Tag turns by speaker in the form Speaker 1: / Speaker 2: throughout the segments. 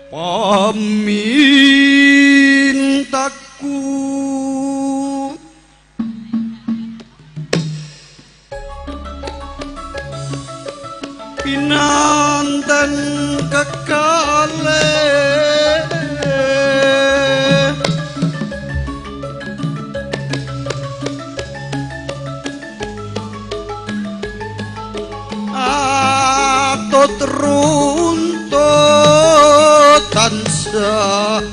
Speaker 1: Pamintaku pinanten kekalih atut runtut tansah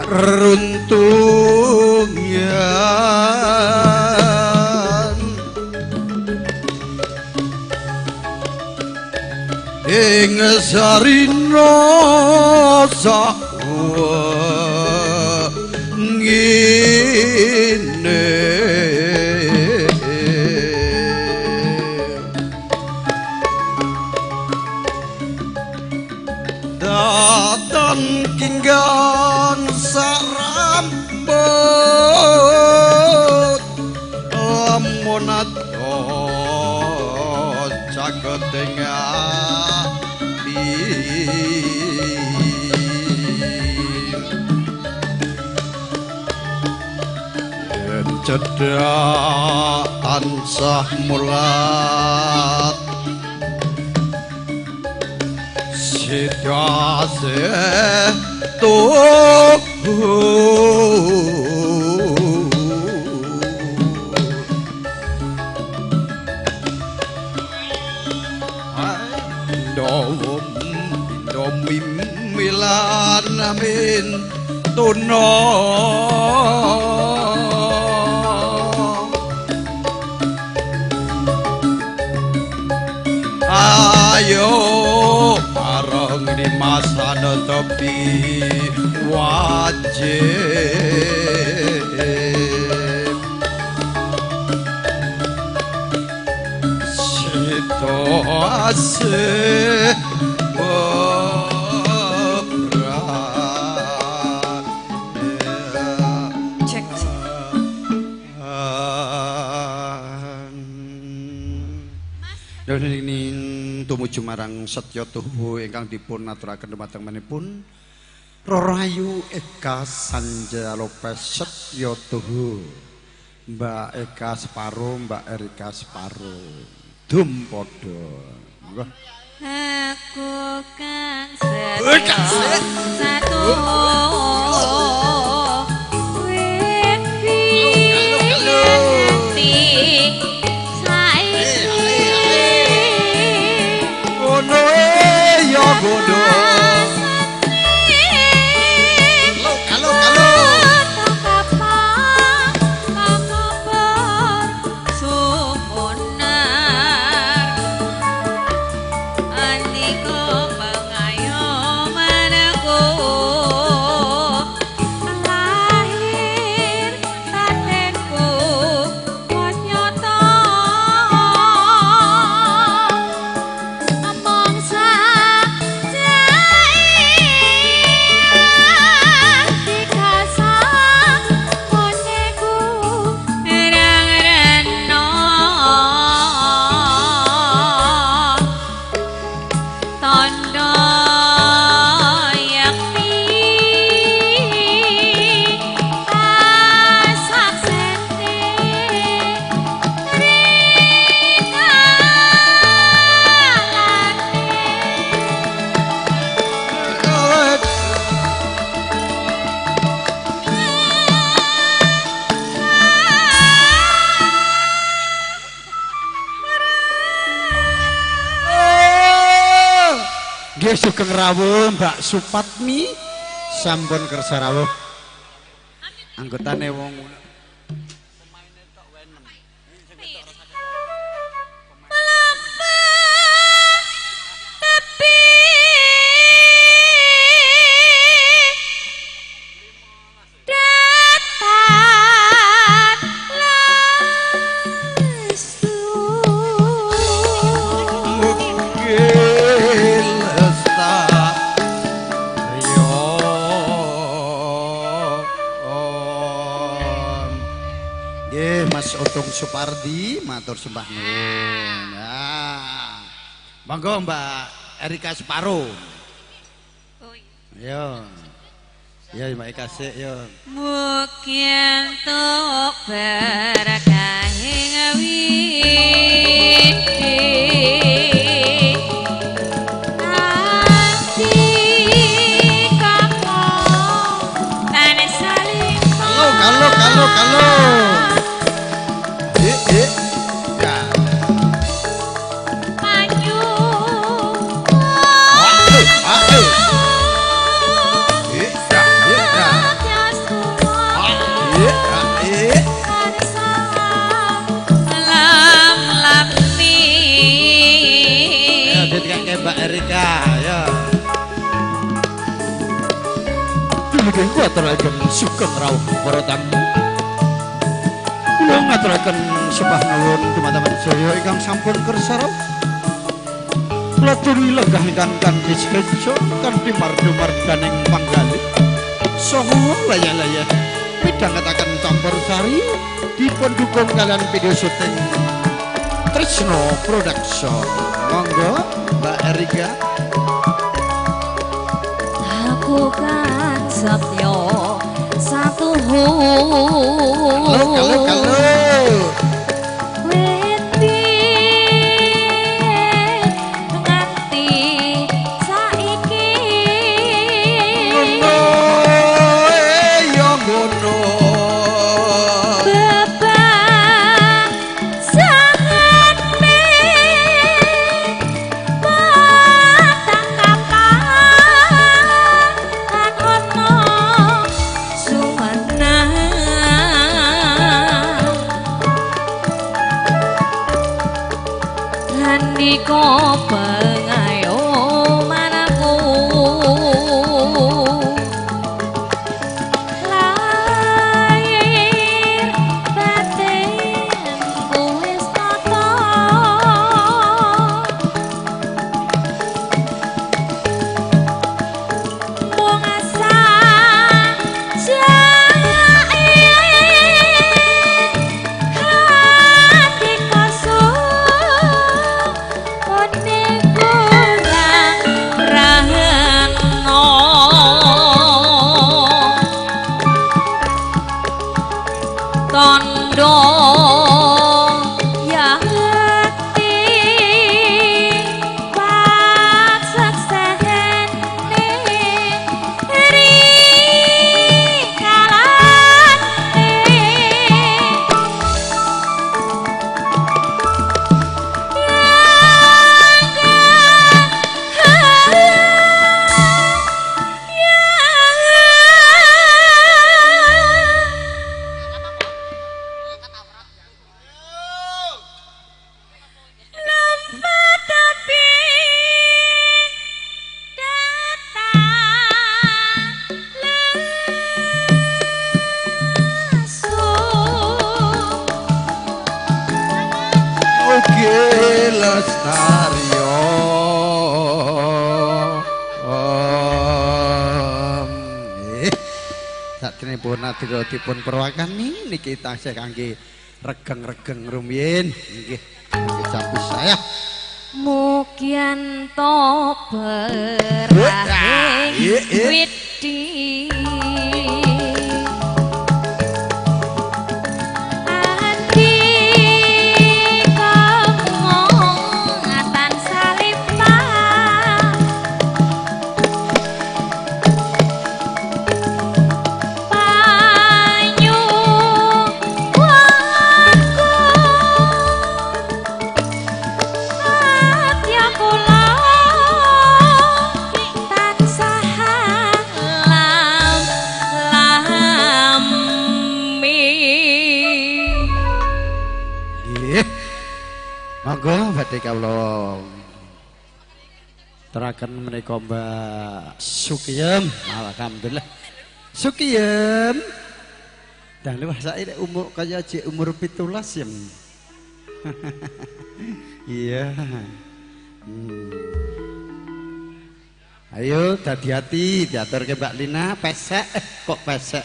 Speaker 1: runtungan ing sarina sawengine datan kinggan sarambut lamun adoh caketing cedak tansah mulat situasi tuh milan amin tuno ayo bareng di masa tepi wajib situasi tumuju marang Setya Tuhu ingkang dipun aturaken dumateng manipun Rahayu Eka Sanja Lopez Setya Tuhu Mbak Eka separo Mbak Erika separo dum padha
Speaker 2: aku kan satu
Speaker 1: Nggih sugeng rawuh Mbak Supatmi sampun kersa rawuh. Anggotane wong Untung Supardi matur sembah nuwun. Nah. Monggo Mbak Erika Separo. Yo. Ya Mbak Eka sik yo.
Speaker 2: Mugi entuk berkah ngawiti.
Speaker 1: Kalau. Mbak Erika ya. Demikian kuaturaken sugeng rawuh para tamu. Kula ngaturaken sembah nuwun dumateng sedaya ingkang sampun kersa rawuh. Kula turi lenggah ingkang kanthi sejo kanthi mardu-mardaning panggalih. Saha layah-layah midhangetaken campur sari dipun dukung kalian video syuting Trisno Production. Monggo Mbak Erika.
Speaker 2: Aku kan Setyo satu
Speaker 1: Kalau
Speaker 2: nganti saiki
Speaker 1: ngono ya ngono
Speaker 2: Niko pengayo manaku lahir batinku wis tata mung asal tondo ya hati pak seksehene
Speaker 1: Lestario satenipun dipun perwakani niki taksih kangge regeng-regeng rumiyin nggih campur saya
Speaker 2: mugi ento berahing widi
Speaker 1: Nggih. Monggo badhe kawula teraken menika Mbak Sukiyem. Alhamdulillah. Sukiyem. Dan luwih saiki umur kaya jek umur 17 ya. Iya. Ayo hati-hati diaturke Mbak Lina pesek kok pesek.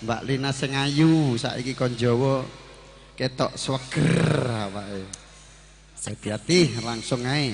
Speaker 1: Mbak Lina sing ayu saiki kon Jawa ketok sweger awake. Hati-hati langsung ae.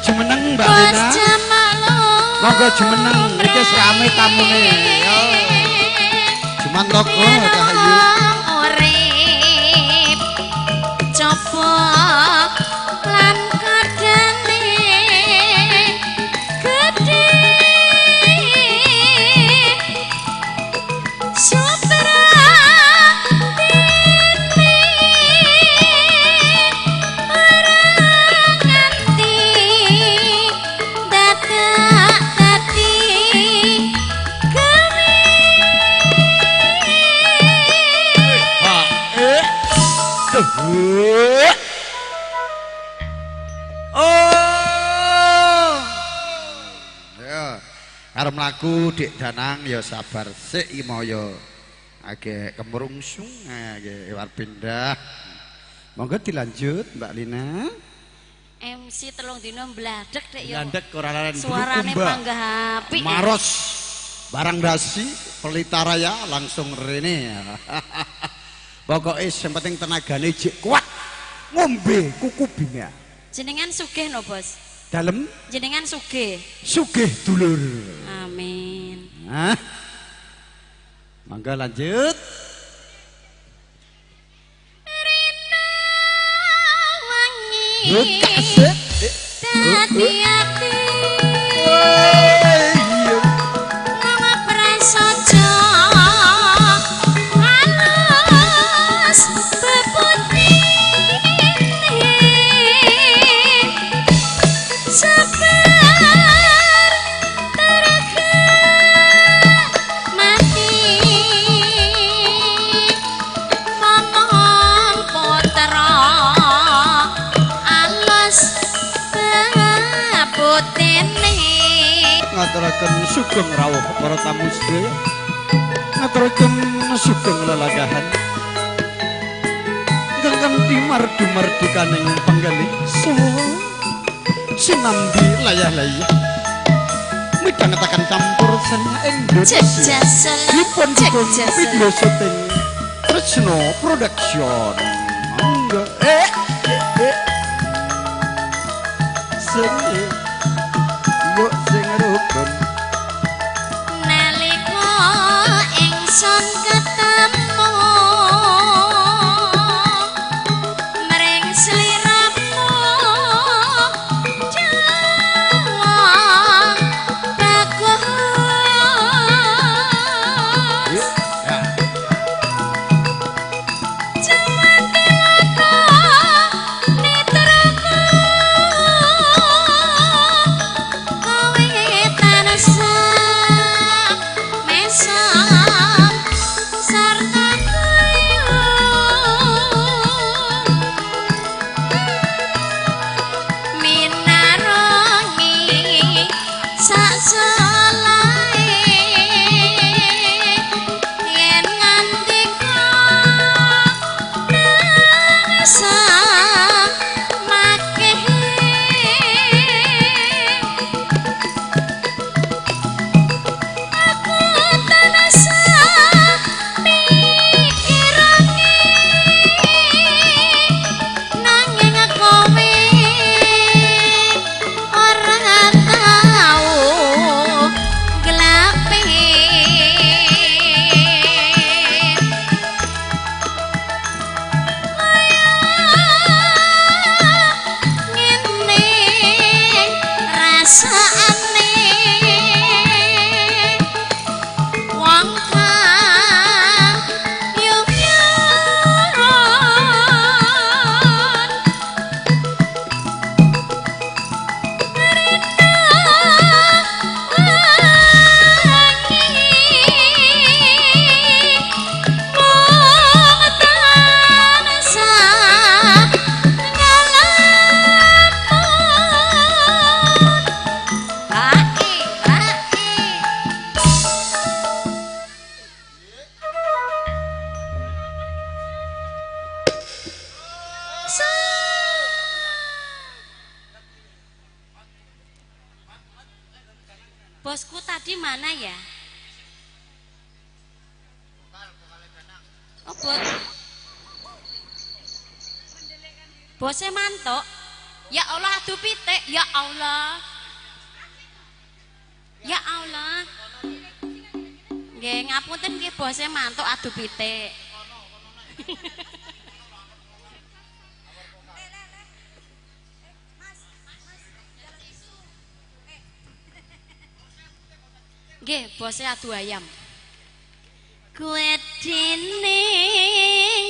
Speaker 1: Jumeneng Mbak Lina. Monggo jumeneng iki rame tamune. Yo. Cuman toko Cahayu.
Speaker 2: Urip coba lan kadane gedhe
Speaker 1: arep mlaku Dik Danang ya sabar sik iki moyo agek kemrungsung agek war pindah. Monggo dilanjut Mbak Lina.
Speaker 2: MC telung dino mbladek Dek yo.
Speaker 1: Mbladek ora laran
Speaker 2: suarane panggah apik.
Speaker 1: Maros barang dasi Pelita Raya langsung rene. Pokoke sing penting tenagane jek kuat. Ngombe kuku binga.
Speaker 2: Jenengan sugih no, Bos?
Speaker 1: Dalem
Speaker 2: jenengan sugih.
Speaker 1: Sugih dulur.
Speaker 2: Amin.
Speaker 1: Nah. Mangga lanjut.
Speaker 2: Rina wangi. Dadi ati. Nama prasaja. Halus beputih.
Speaker 1: Ngaturaken sugeng rawuh para tamu sedaya. Ngaturaken sugeng lelagahan. Ingkang kanthi mardu-mardikaning panggalih saha sinambi layah-layah. Midhangetaken campur seni Indonesia. Dipun pindho syuting Tresno Production. Mangga sing yuk sing rukun
Speaker 2: nalika ingsun ketemu mring sliramu jalang bagus jaman Bosku tadi mana ya? Oh, bosnya mantok. Ya Allah, aduh pitik. Ya Allah. Ya Allah. Nggih, ngapunten nggih bosnya mantuk aduh pitik. Nggih, bosnya adu ayam. Kuwe dene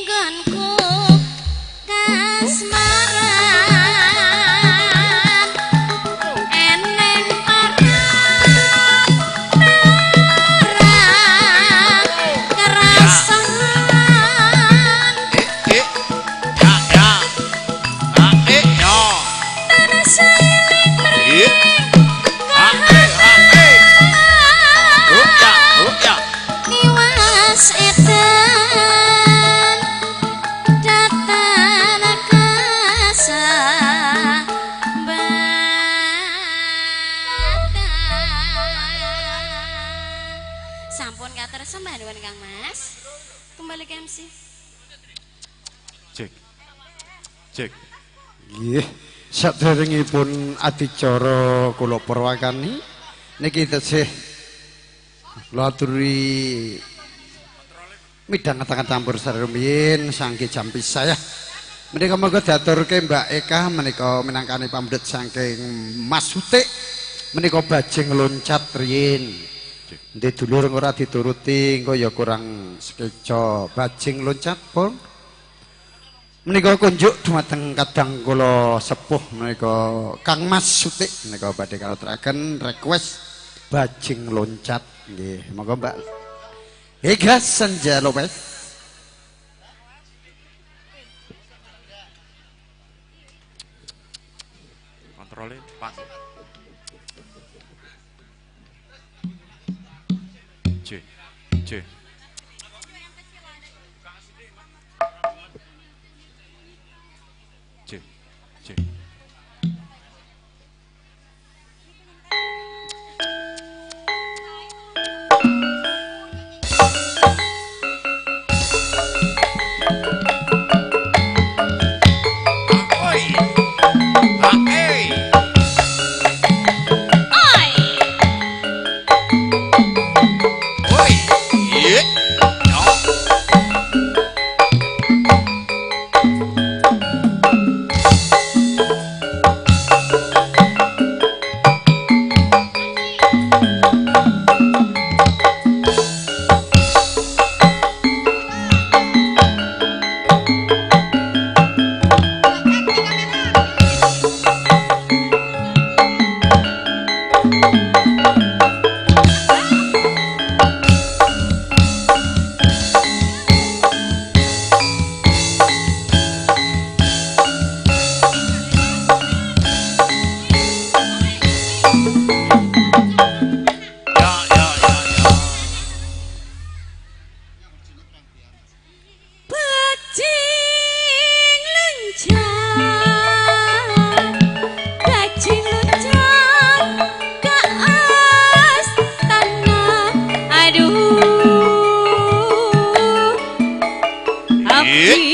Speaker 2: nggonku kasmaran eneng parang kerasan
Speaker 3: ya ya ya
Speaker 2: niwas edan datan kasa sampun kater sembah nuwun Kang Mas. Kembali ke MC.
Speaker 3: Cek. Cek.
Speaker 1: Nggih, saderengipun adicara kula purwakani niki tesih kula aturi midhanget campur sarumiyin saking jam pisah ya. Menika monggo diaturke Mbak Eka menika minangkani pamdhet saking Mas Sutik menika bajing loncat riyin. Ndek dulur ora dituruti engko ya kurang sekeca bajing loncat pun. Menika kunjuk dumateng kadang kula sepuh menika Kang Mas Sutik menika badhe katuraken request bajing loncat nggih monggo Mbak Ega Sanja Lopez.
Speaker 3: Kontrolin pas. C. C. C. C. Hey!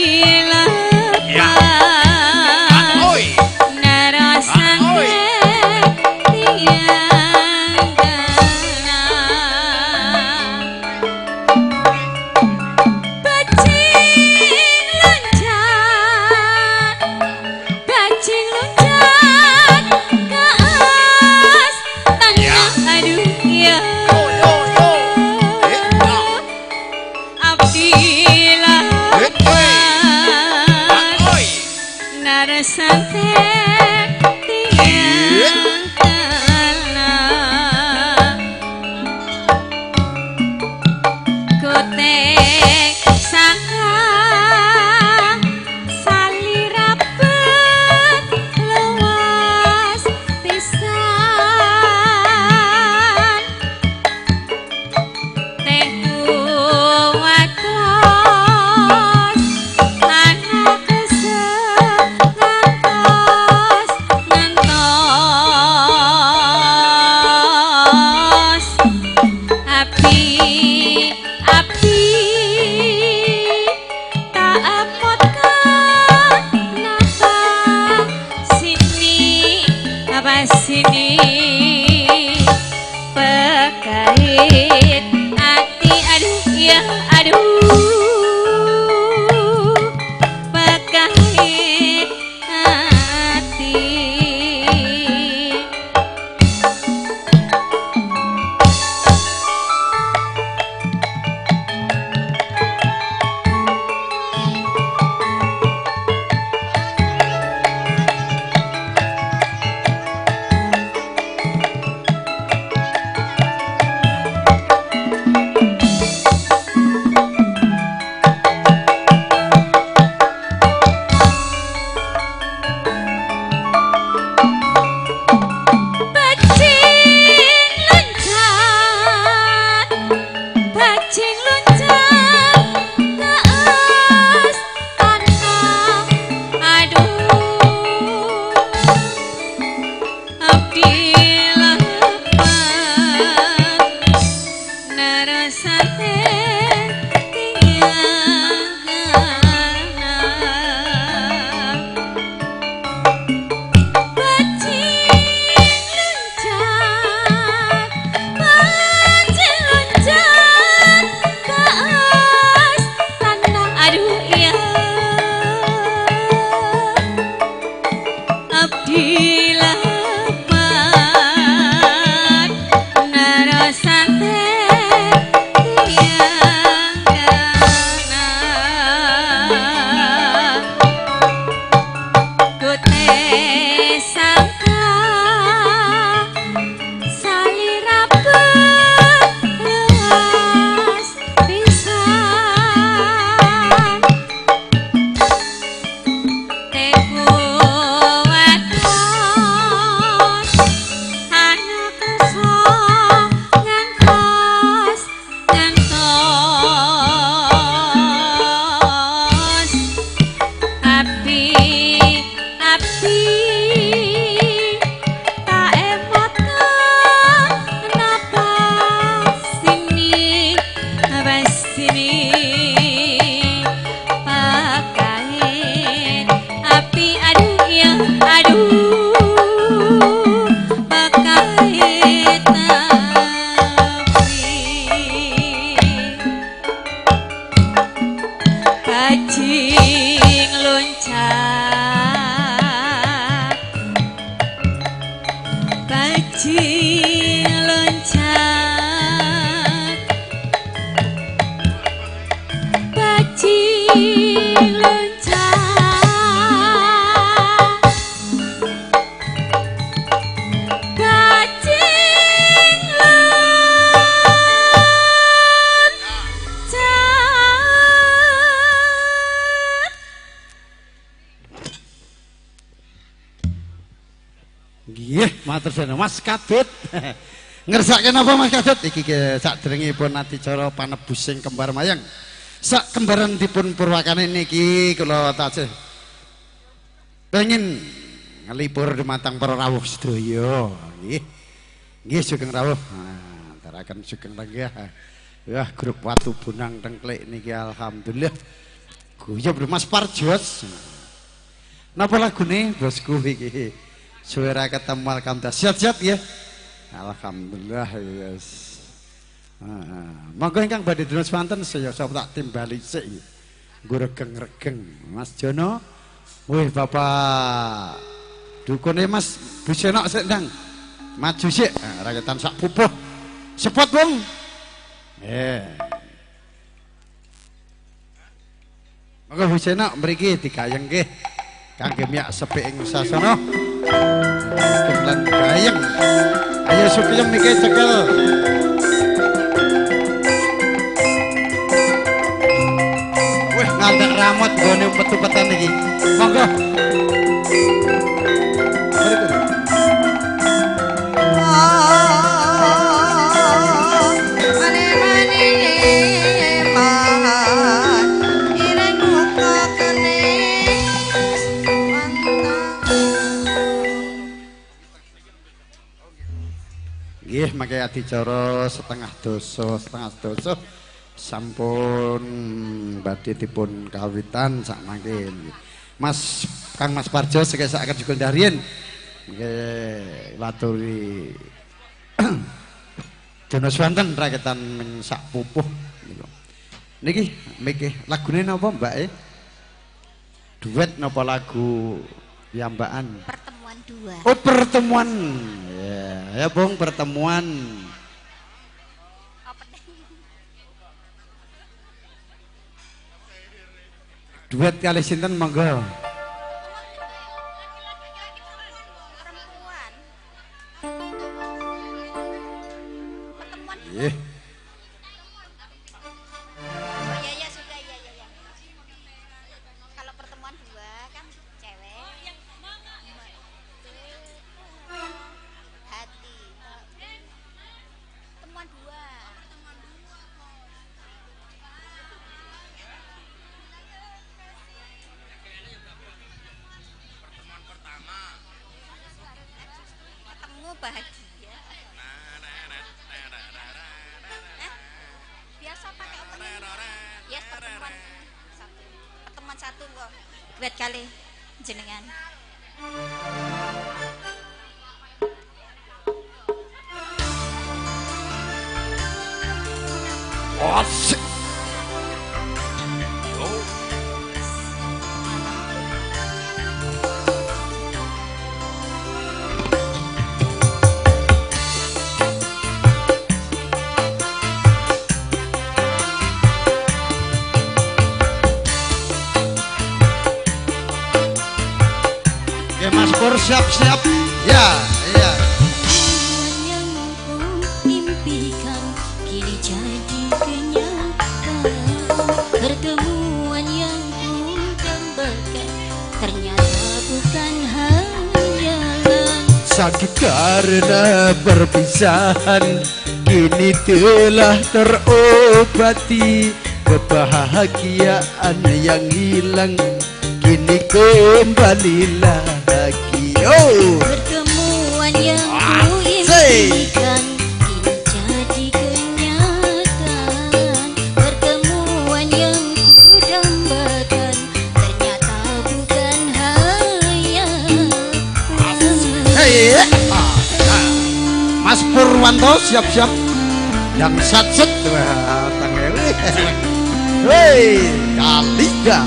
Speaker 1: Nggih, matur suwun Mas Kadut. Ngersake napa Mas Kadut? Iki sadèrèngipun adicara panebusing kembar mayang. Sak kembaran dipun purwakane niki kula taksih pengen ngelipur dumateng para rawuh sedaya. Nggih. Nggih Sugeng rawuh. Antaraken Sugeng lenggah. Wah, grup Watu Bonang Tengklik niki alhamdulillah. Guyub Mas Parjos. Napa lagune bosku iki? Suara ketemu alhamdulillah. Siap-siap ya. Alhamdulillah yes. Monggo ingkang badhe dina swanten saya tak timbali sik. Nggo regeng-regeng Mas Jono. Wih Bapak dukune Mas Busenok sik ndang. Maju sik rakyatan sak pupuh. Sepot wong. Monggo Busenok mriki digayengke kangge miyak sepik ing sasana. Kemulan gayeng. Ayo Sugeng niki cekel. Wih ngantek ramot gone umpet-umpetan iki. Monggo. Nggih mangke adicara setengah dosa sampun badhe dipun kawitan sak mangke. Mas Kang Mas Parjo sekesaken juga ndarien nggih laturi Jono Swanten raketan sak pupuh niki miki lagune napa Mbak duet napa lagu piyambakan
Speaker 2: Pertemuan dua.
Speaker 1: Oh pertemuan ya Bung pertemuan duet kali sinten monggo
Speaker 2: Perempuan. Pertemuan.
Speaker 1: iya
Speaker 2: Oh iya suka iya. Kalau pertemuan dua kan cewek. Hati. Pertemuan dua. Ketemu bahagia. Biasa pakai opening. Yes, pertemuan satu kok. Duet kali jenengan.
Speaker 1: asik ya Mas Pur siap-siap ya iya
Speaker 4: Yang ku impikan kini jadi kenyataan. Pertemuan yang ku dambakan ternyata bukan hayalan.
Speaker 5: Sakit karena perpisahan kini telah terobati. Kebahagiaan yang hilang kini kembali lagi. Oh.
Speaker 4: Pertemuan yang ku impikan kini jadi kenyataan. Pertemuan yang ku dambakan ternyata bukan hayalan.
Speaker 1: Hey, Mas Purwanto siap-siap yang satset wah tangeli hei kaliga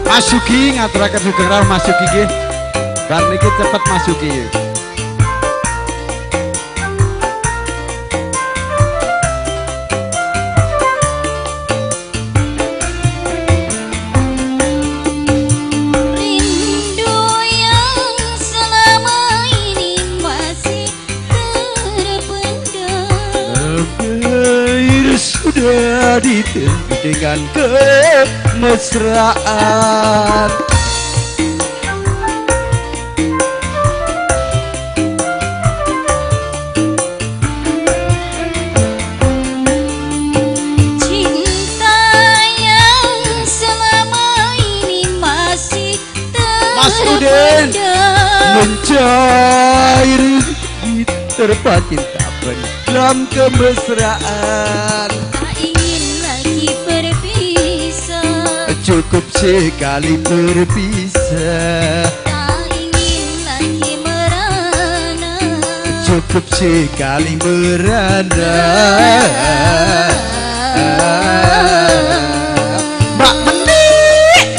Speaker 1: Mas Yuki ngaturaken Sugeng rawuh Mas Yuki nggih bar niki cepet Mas Yuki
Speaker 4: Rindu yang selama ini masih terpendam.
Speaker 5: Air sudah ditempuh dengan kemesraan.
Speaker 4: Cinta yang selama ini masih
Speaker 5: Mas Udin mencair diterpa cinta dalam kemesraan.
Speaker 4: tak ingin lagi berpisah,
Speaker 5: Cukup sekali berpisah,
Speaker 4: tak ingin lagi merana.
Speaker 5: cukup sekali merana. Mbak Menik,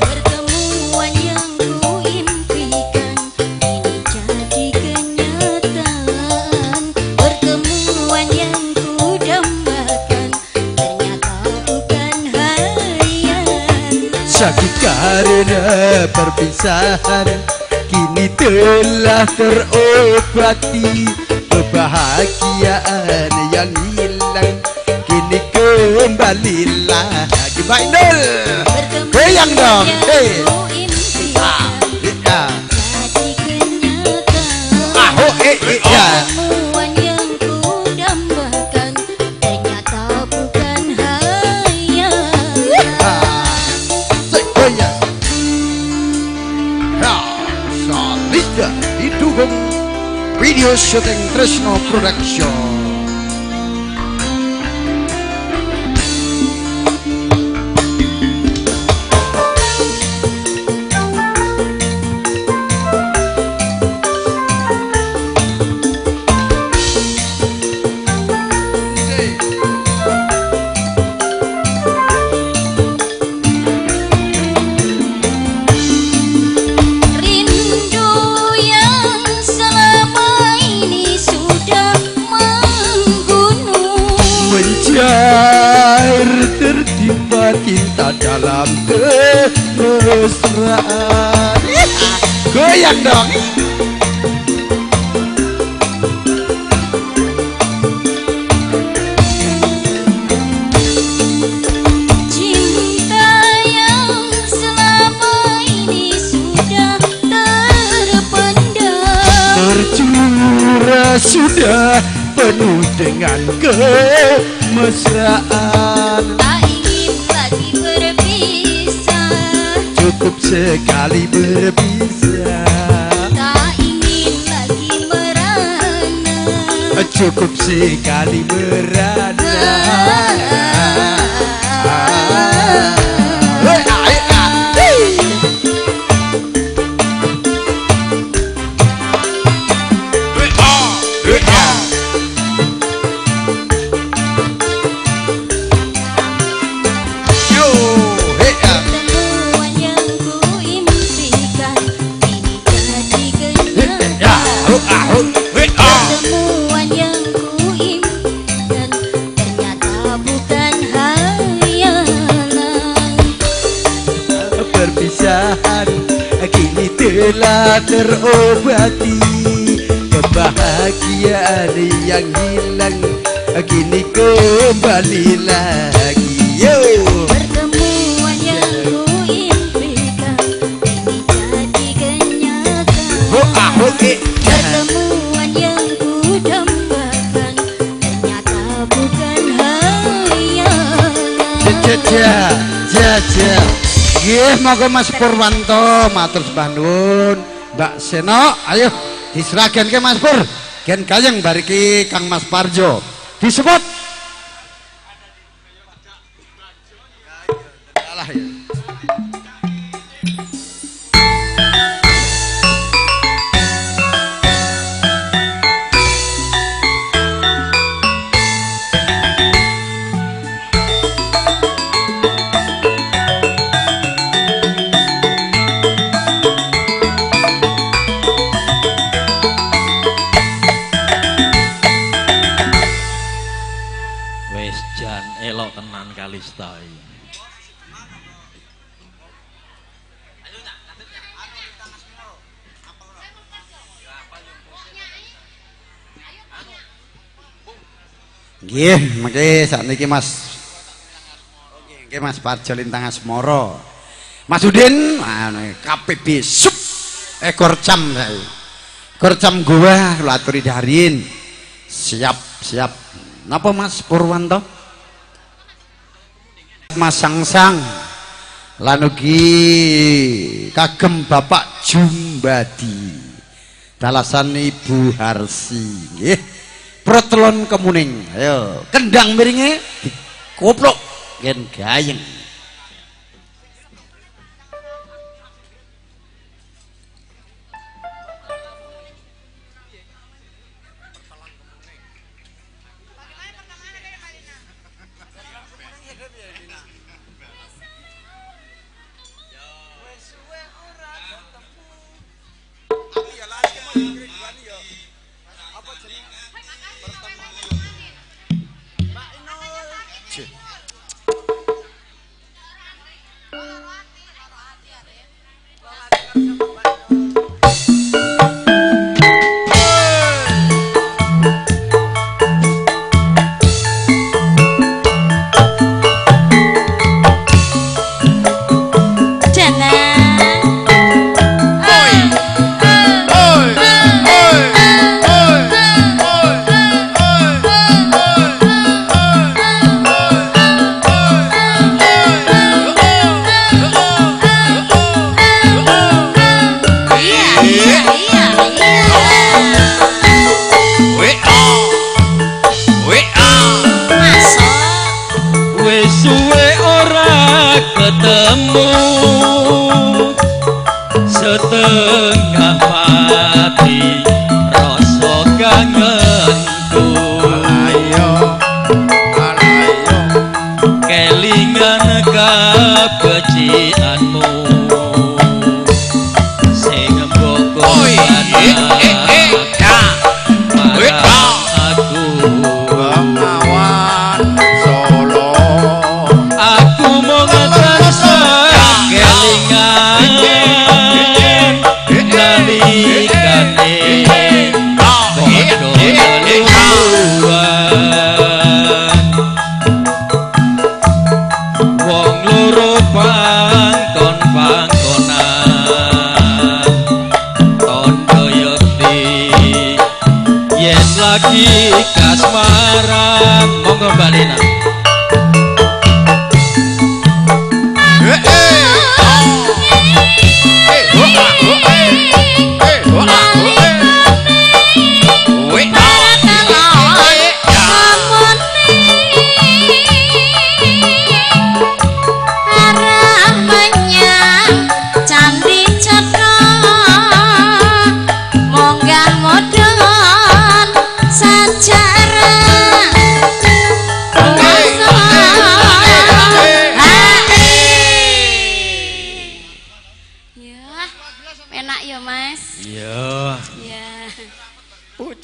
Speaker 4: Pertemuan yang kuimpikan ini jadi kenyataan. Pertemuan yang kudambakan ternyata bukan hayalan.
Speaker 5: sakit karena perpisahan kini telah terobati. Kebahagiaan yang hilang kini kembali lagi. Mbak Inul, goyang dong. Hey. Ya.
Speaker 4: Jadi kenyataan.
Speaker 5: Aho, ya.
Speaker 4: Pertemuan yang kudambakan ternyata bukan hayalan.
Speaker 5: Goyang. Ya, solidnya didukung video syuting Tresno Production.
Speaker 4: Rindu yang selama ini sudah menggunung,
Speaker 5: Mencair tertimpa cinta dalam kemesraan. Goyang dong.
Speaker 4: cinta yang selama ini sudah terpendam.
Speaker 5: Tercurah sudah penuh dengan kemesraan.
Speaker 4: Tak ingin lagi berpisah,
Speaker 5: Cukup sekali berpisah,
Speaker 4: tak ingin lagi merana.
Speaker 5: cukup sekali merana.
Speaker 4: Pertemuan yang kuimpikan ini jadi kenyataan. Pertemuan yang kuimpikan ternyata bukan hayalan.
Speaker 5: Perpisahan kini telah terobati. Kebahagiaan yang hilang kini kembali lagi. Yo.
Speaker 4: Pertemuan yang kuimpikan ini jadi kenyataan. Pertemuan yang kudambakan ternyata bukan hayalan.
Speaker 5: Jaja. Nggih, monggo Mas Purwanto matur sembah nuwun. Mbak Seno, ayo diserahkenke Mas Pur. Gen kayeng bariki Kang Mas Parjo. Disebut. Alah ya.
Speaker 6: Wis jan elok tenan Kalista iki.
Speaker 5: Nggih, mengke sakniki Mas. Nggih Mas Parjo Lintang Asmara. Mas Udin, KPB sup ekor cam saya. Ekor cam gua kula aturi darin. Siap. Napa Mas Purwanto? Mas Sangsang. Lan ugi kagem Bapak Jumbadi. Dalasan Ibu Harsi nggih. Protelon kemuning. Ayo, kendang miringe dikoplok yen gayeng.
Speaker 6: Setengah mati rasa kangenku alayo kelingan kabecikanmu sing mbok aku
Speaker 3: Bengawan Solo
Speaker 6: aku mau ngerasa kelingan nalikane padha leluhuran wong loro pangkon-pangkonan tondo yakti yen lagi kasmaran monggo balena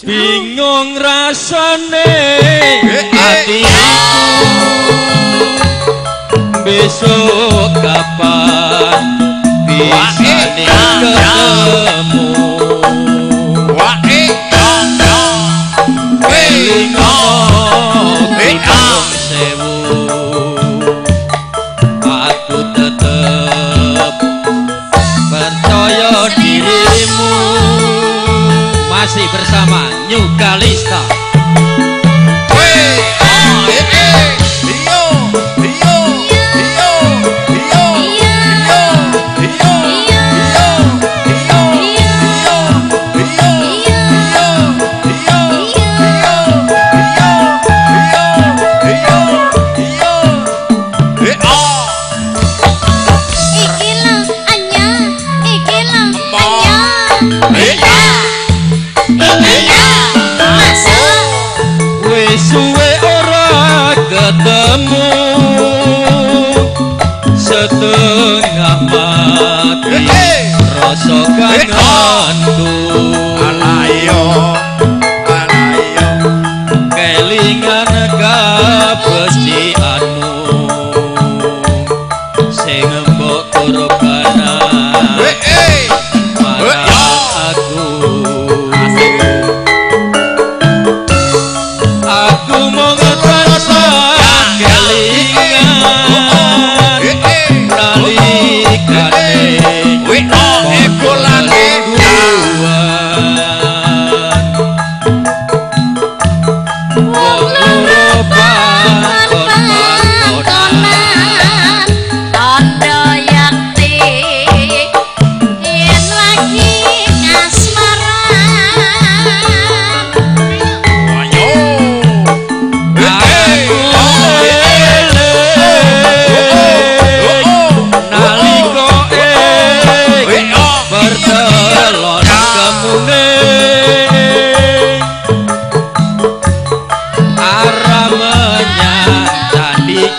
Speaker 6: bingung rasane hatiku besok kapan bisa ketemu bingung sewu aku tetep percaya dirimu masih bersama New Kalista. Suwe ora ketemu setengah mati rasa kangenku alayo kelingan kabecikanmu sing mbok korbanan aku mau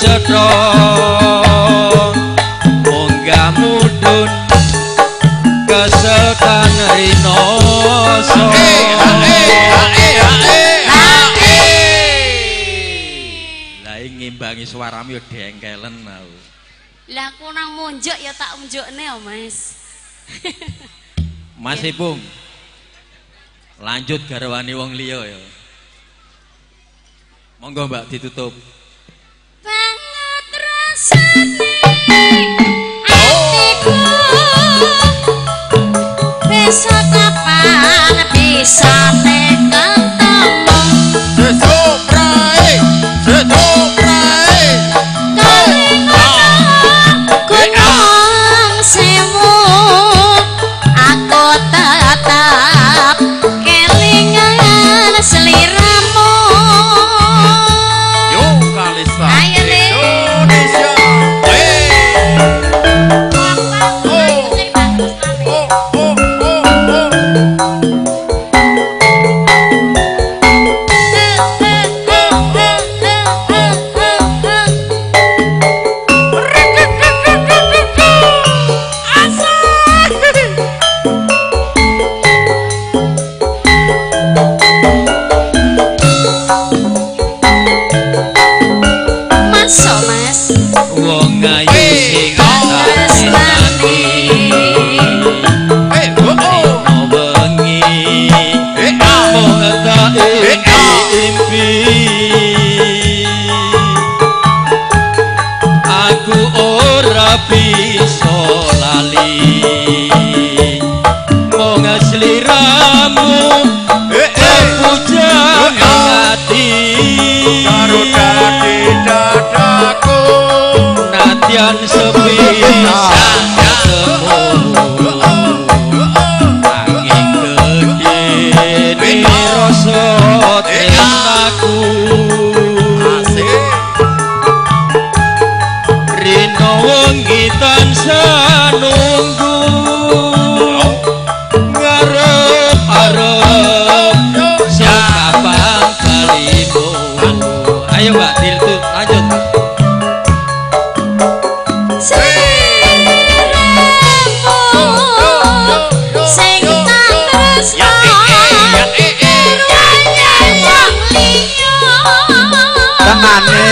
Speaker 6: cetha munggah mudhun kesekan rinoso lah ngimbangi suaramu ya dengkelen aku.
Speaker 2: Lah aku nang munjuk ya tak unjukne ya, Mas.
Speaker 6: Mas Ipung. Lanjut garwane wong liya ya. Monggo Mbak ditutup.
Speaker 2: Banget rasane atiku besok kapan bisa tekan temu
Speaker 3: Sesoprai
Speaker 2: Gunung Sewu aku tetap kelingan seliramu.
Speaker 3: Yo Kalista
Speaker 2: Ayo, Le.
Speaker 3: Indonesia.
Speaker 2: Masuk, Mas.
Speaker 6: Wong ayu sing tresnani wengi mung tak impi aku ora bisa lali mung sliramu pujang ati
Speaker 3: Karo dadi dadaku
Speaker 6: nadyan sepisan ketemu angin gede rasa tresnaku rino wengi tansah nunggu ngarep-arep sekapan kalimu. Ayo Mbak Diltut lanjut.
Speaker 2: Sing tak tresno
Speaker 5: Tenane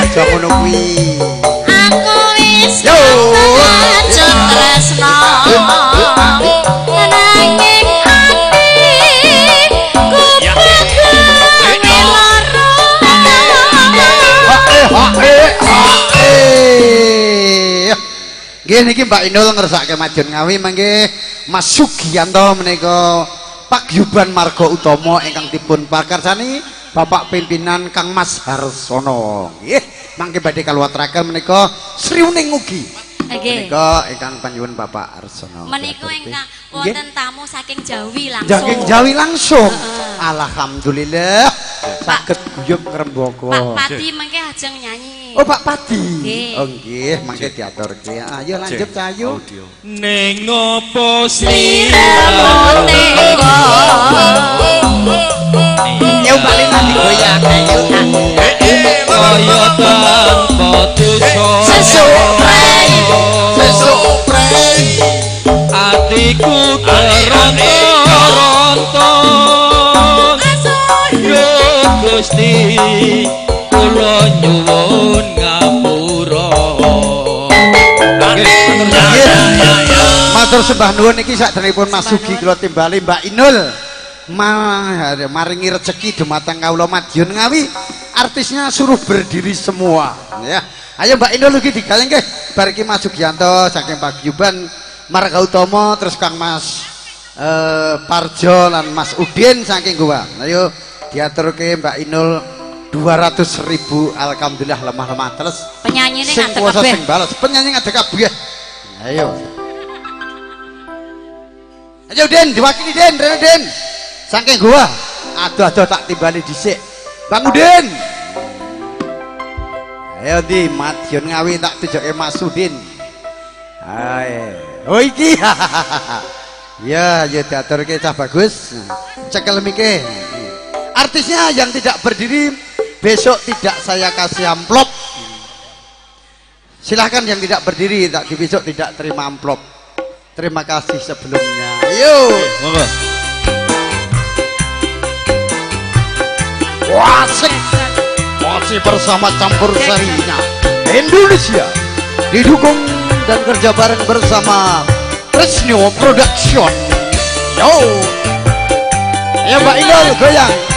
Speaker 5: aja ngono kuwi.
Speaker 2: aku wis
Speaker 5: Yo.
Speaker 2: kangen tresno nanging atiku pegang lara.
Speaker 5: Nggih niki Mbak Inul ngersake Madiun Ngawi mangke Mas Sugiyanto menika paguyuban marga utama ingkang dipun pakarsani Bapak pimpinan Kang Mas Harsono. Nggih, mangke badhe kaluwaturaken menika sriuning ugi.
Speaker 2: Nggih.
Speaker 5: Menika ingkang panjenengan Bapak Harsono.
Speaker 2: Menika ingkang wonten tamu saking Jawi langsung.
Speaker 5: Saking Jawi langsung. Alhamdulillah saged guyub ngrembaka.
Speaker 2: Pak Padi mengke ajeng nyanyi.
Speaker 5: Oh Pak Padi.
Speaker 2: Nggih.
Speaker 5: Oh nggih, mangke diaturke. Ayo lanjut Cahayu.
Speaker 3: Audio.
Speaker 6: Ning opo
Speaker 2: Sliramu teko
Speaker 5: Ya bali nanti goyang ayo.
Speaker 6: kaya tanpa dosa
Speaker 2: Sesuk
Speaker 6: atiku keronta-ronta yo Gusti kula nyuwun ngapura.
Speaker 5: Matur sembah nuwun niki sakderengipun Mas Sugi kula timbali Mbak Inul. Maringi rezeki dumateng kawula Madiun Ngawi. Artisnya suruh berdiri semua ya. Ayo Mbak Inul ugi digaleng nggih. Bar iki Mas Sugiyanto saking paguyuban Marga Utama terus Kang Mas Parjo lan Mas Udin saking gua. Ayo diaturke Mbak Inul 200.000 alhamdulillah lemah-lemah terus
Speaker 2: penyanyi ini
Speaker 5: sing
Speaker 2: ngadeg
Speaker 5: kuasa
Speaker 2: kabeh.
Speaker 5: sing balas penyanyi ngadeg kabeh. Ayo ayo Den diwakili Den Rene Den saking gua aduh tak timbali dhisik Bang Udin. Ayo di Madiun Ngawi tak tujuke Mas Udin. Ayo oh iki ya ya diaturke cah bagus cekel mike artisnya yang tidak berdiri besok tidak saya kasih amplop Silahkan yang tidak berdiri, tak besok tidak terima amplop. Terima kasih sebelumnya. Ayo.
Speaker 3: Monggo.
Speaker 5: Wasik. Masih bersama campur sarinya Indonesia. Didukung dan kerja bareng bersama Tresno Production. Yo. Ayo Mbak Inul goyang.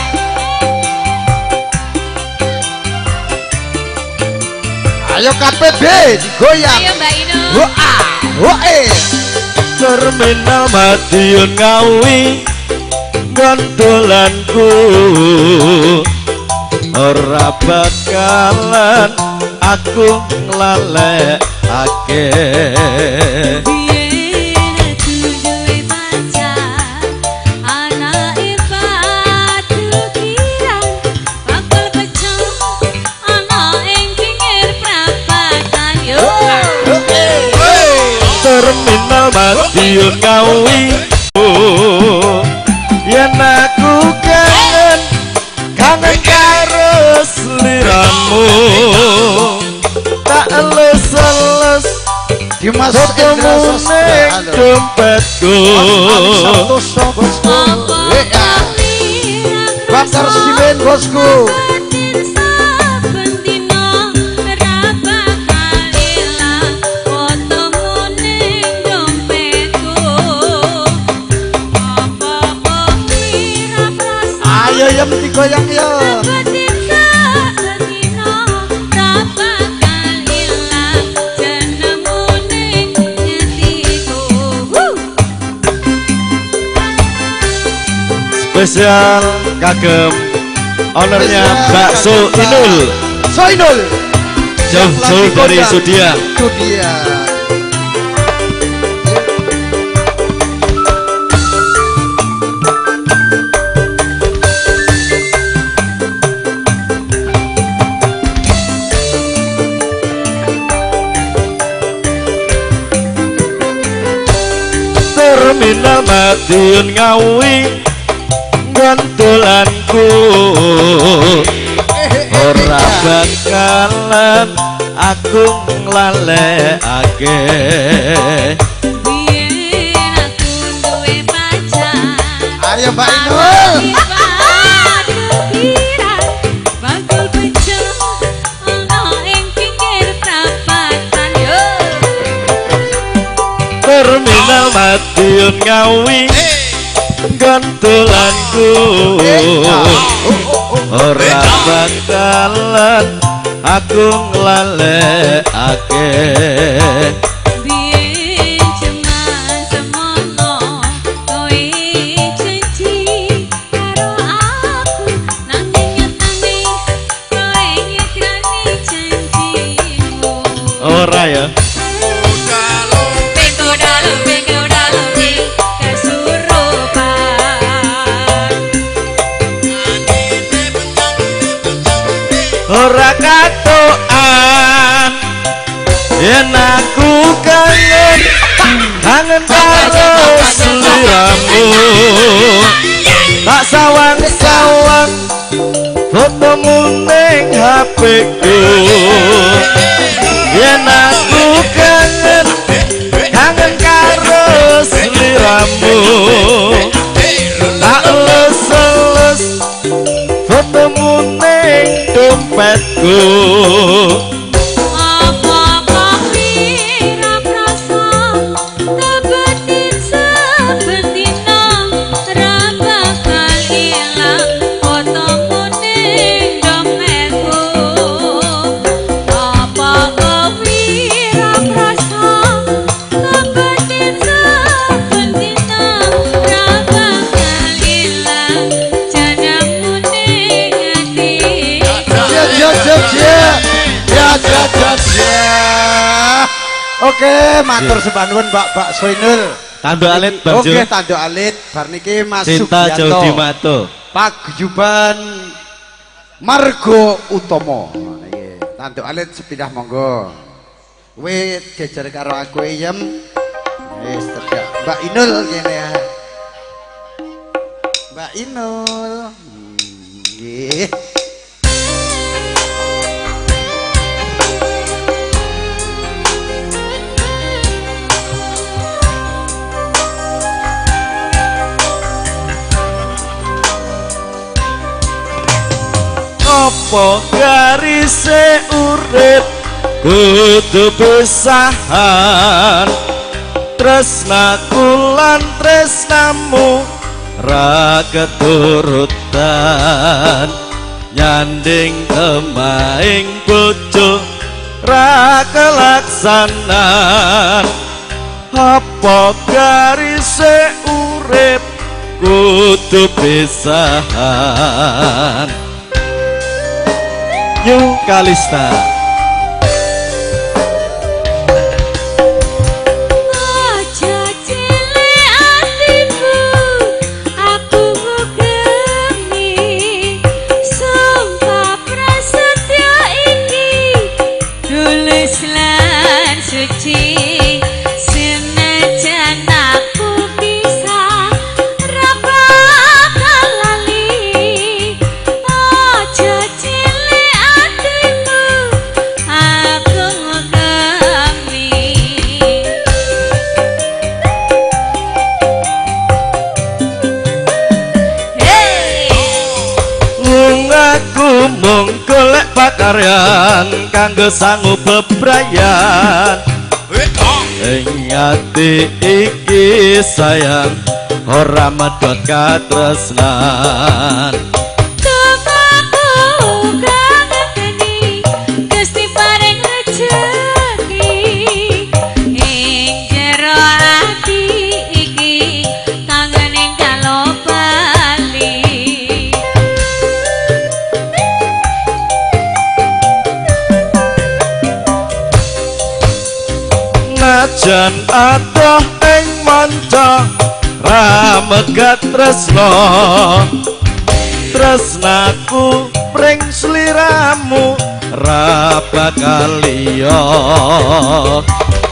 Speaker 5: Ayo KPB digoyang.
Speaker 2: Ayo Mbak Inu.
Speaker 5: Wah, woe.
Speaker 3: Terminal Madiun Ngawi gondolanku ora bakalan aku nglalekake.
Speaker 4: Biyen aku duwe pacar, anake padukiran, bakal pecah ana ing pinggir prapatan yo.
Speaker 3: Terminal Madiun Ngawi yen aku kangen karo sliramu tak les-les
Speaker 5: Dimas
Speaker 3: ketemu ning dompetku.
Speaker 5: Bakar simen bosku. Ayo yang digoyang yo.
Speaker 3: Spesial kagem ownernya Bakso Inul.
Speaker 5: Soinul.
Speaker 3: Jauh dari Sudia.
Speaker 5: Itu dia.
Speaker 3: Terminal Madiun Ngawi gantulanku ora bakalan aku nglalekake.
Speaker 4: Biyen aku duwe pacar,
Speaker 5: Ayo Mbak Inul.
Speaker 4: bakal pecah ana ing pinggir prapatan yo.
Speaker 3: Terminal Madiun Ngawi gantulanku ora bakalan aku nglalekake.
Speaker 4: Biyen cuman semono kowe janji karo aku, nanging nyatane kowe nyekrani janjimu.
Speaker 3: Ora ya. Ora katokan yen aku kangen karo sliramu tak sawang-sawang fotomu ning HP-ku. Yen aku kangen karo sliramu tak les-les fotomu ning dompetku.
Speaker 4: Apa pira prasa tebetin saben dina, ra bakal ilang fotomu ning dompetku. Apa pira prasa tebetin saben dina, ra bakal ilang janamu ning ati.
Speaker 5: Oke, matur sembah nuwun Mbak Soinul.
Speaker 3: Tanduk alit Bang Jo.
Speaker 5: Oke, tanduk alit bar niki Mas
Speaker 3: Cinta
Speaker 5: Sugiyanto.
Speaker 3: Jauh Dimato.
Speaker 5: Paguyuban Margo Utomo. Niki tanduk alit sepindah monggo. Kowe jejer karo aku Iyem. Wis tegak. Mbak Inul kene ya. Mbak Inul. Nggih.
Speaker 3: apa garise urip kudu pisahan tresnaku lan tresnamu ra keturutan nyanding temaing bojo ra kelaksanan apa garise urip kudu pisahan Yu Kalista pakaryan kanggo sangu bebrayan ing ati iki sayang ora medhot katresnan
Speaker 4: Tumaku kangen Gusti paring rejeki ing jero ati iki kangen ing kalo bali
Speaker 3: najan adoh ing manca ra megat tresno tresnaku pring sliramu ra bakal liya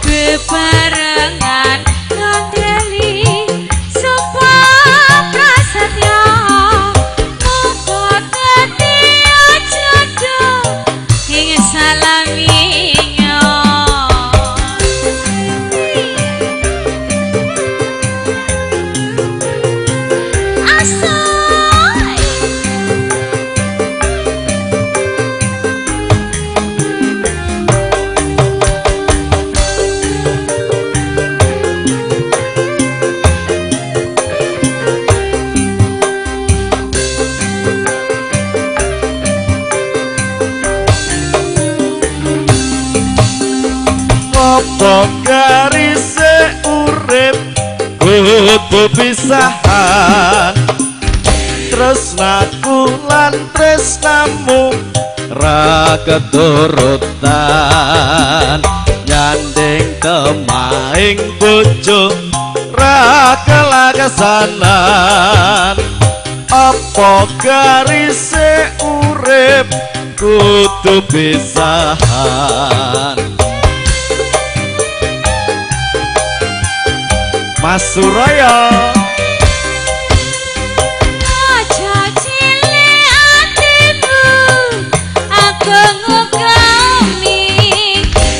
Speaker 4: bebarengan ngendeli sapa prasetya muga dadi jodoh ing salaminya
Speaker 3: apa garise urip kudu pisahan tresnaku lan tresnamu ra keturutan nyanding temaing bojo ra kelaksanan apa garise urip kudu pisahan Mas Suraya
Speaker 4: aja cilik atimu aku ngugemi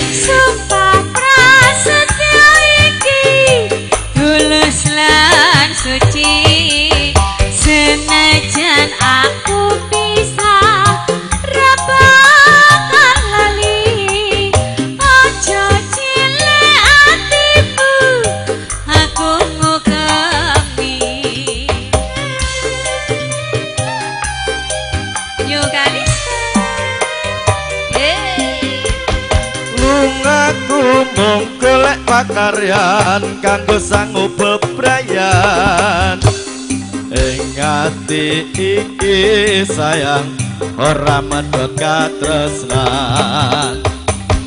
Speaker 4: sumpah prasetya iki tulus lan suci senajan aku pisah ra bakal lali aja cilik atimu aku ngugemi Yo Kalista
Speaker 3: lungaku mung golek pakaryan kanggo sangu bebrayan ing ati iki sayang ora medhot katresnan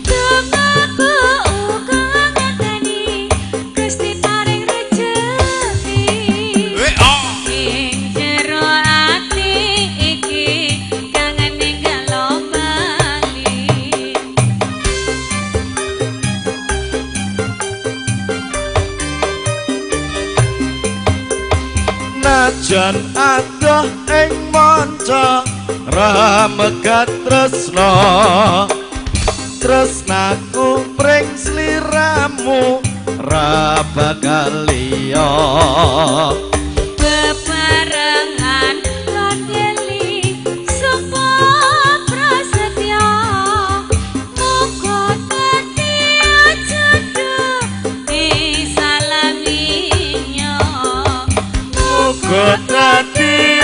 Speaker 4: Tumaku uga ngerteni Gusti paring rejeki ing jero ati iki kangen ninggalo bali
Speaker 3: najan adoh ing manca ra megat tresno tresnaku pring sliramu ra bakal liya
Speaker 4: bebarengan ngandeli sapa
Speaker 3: uga dadi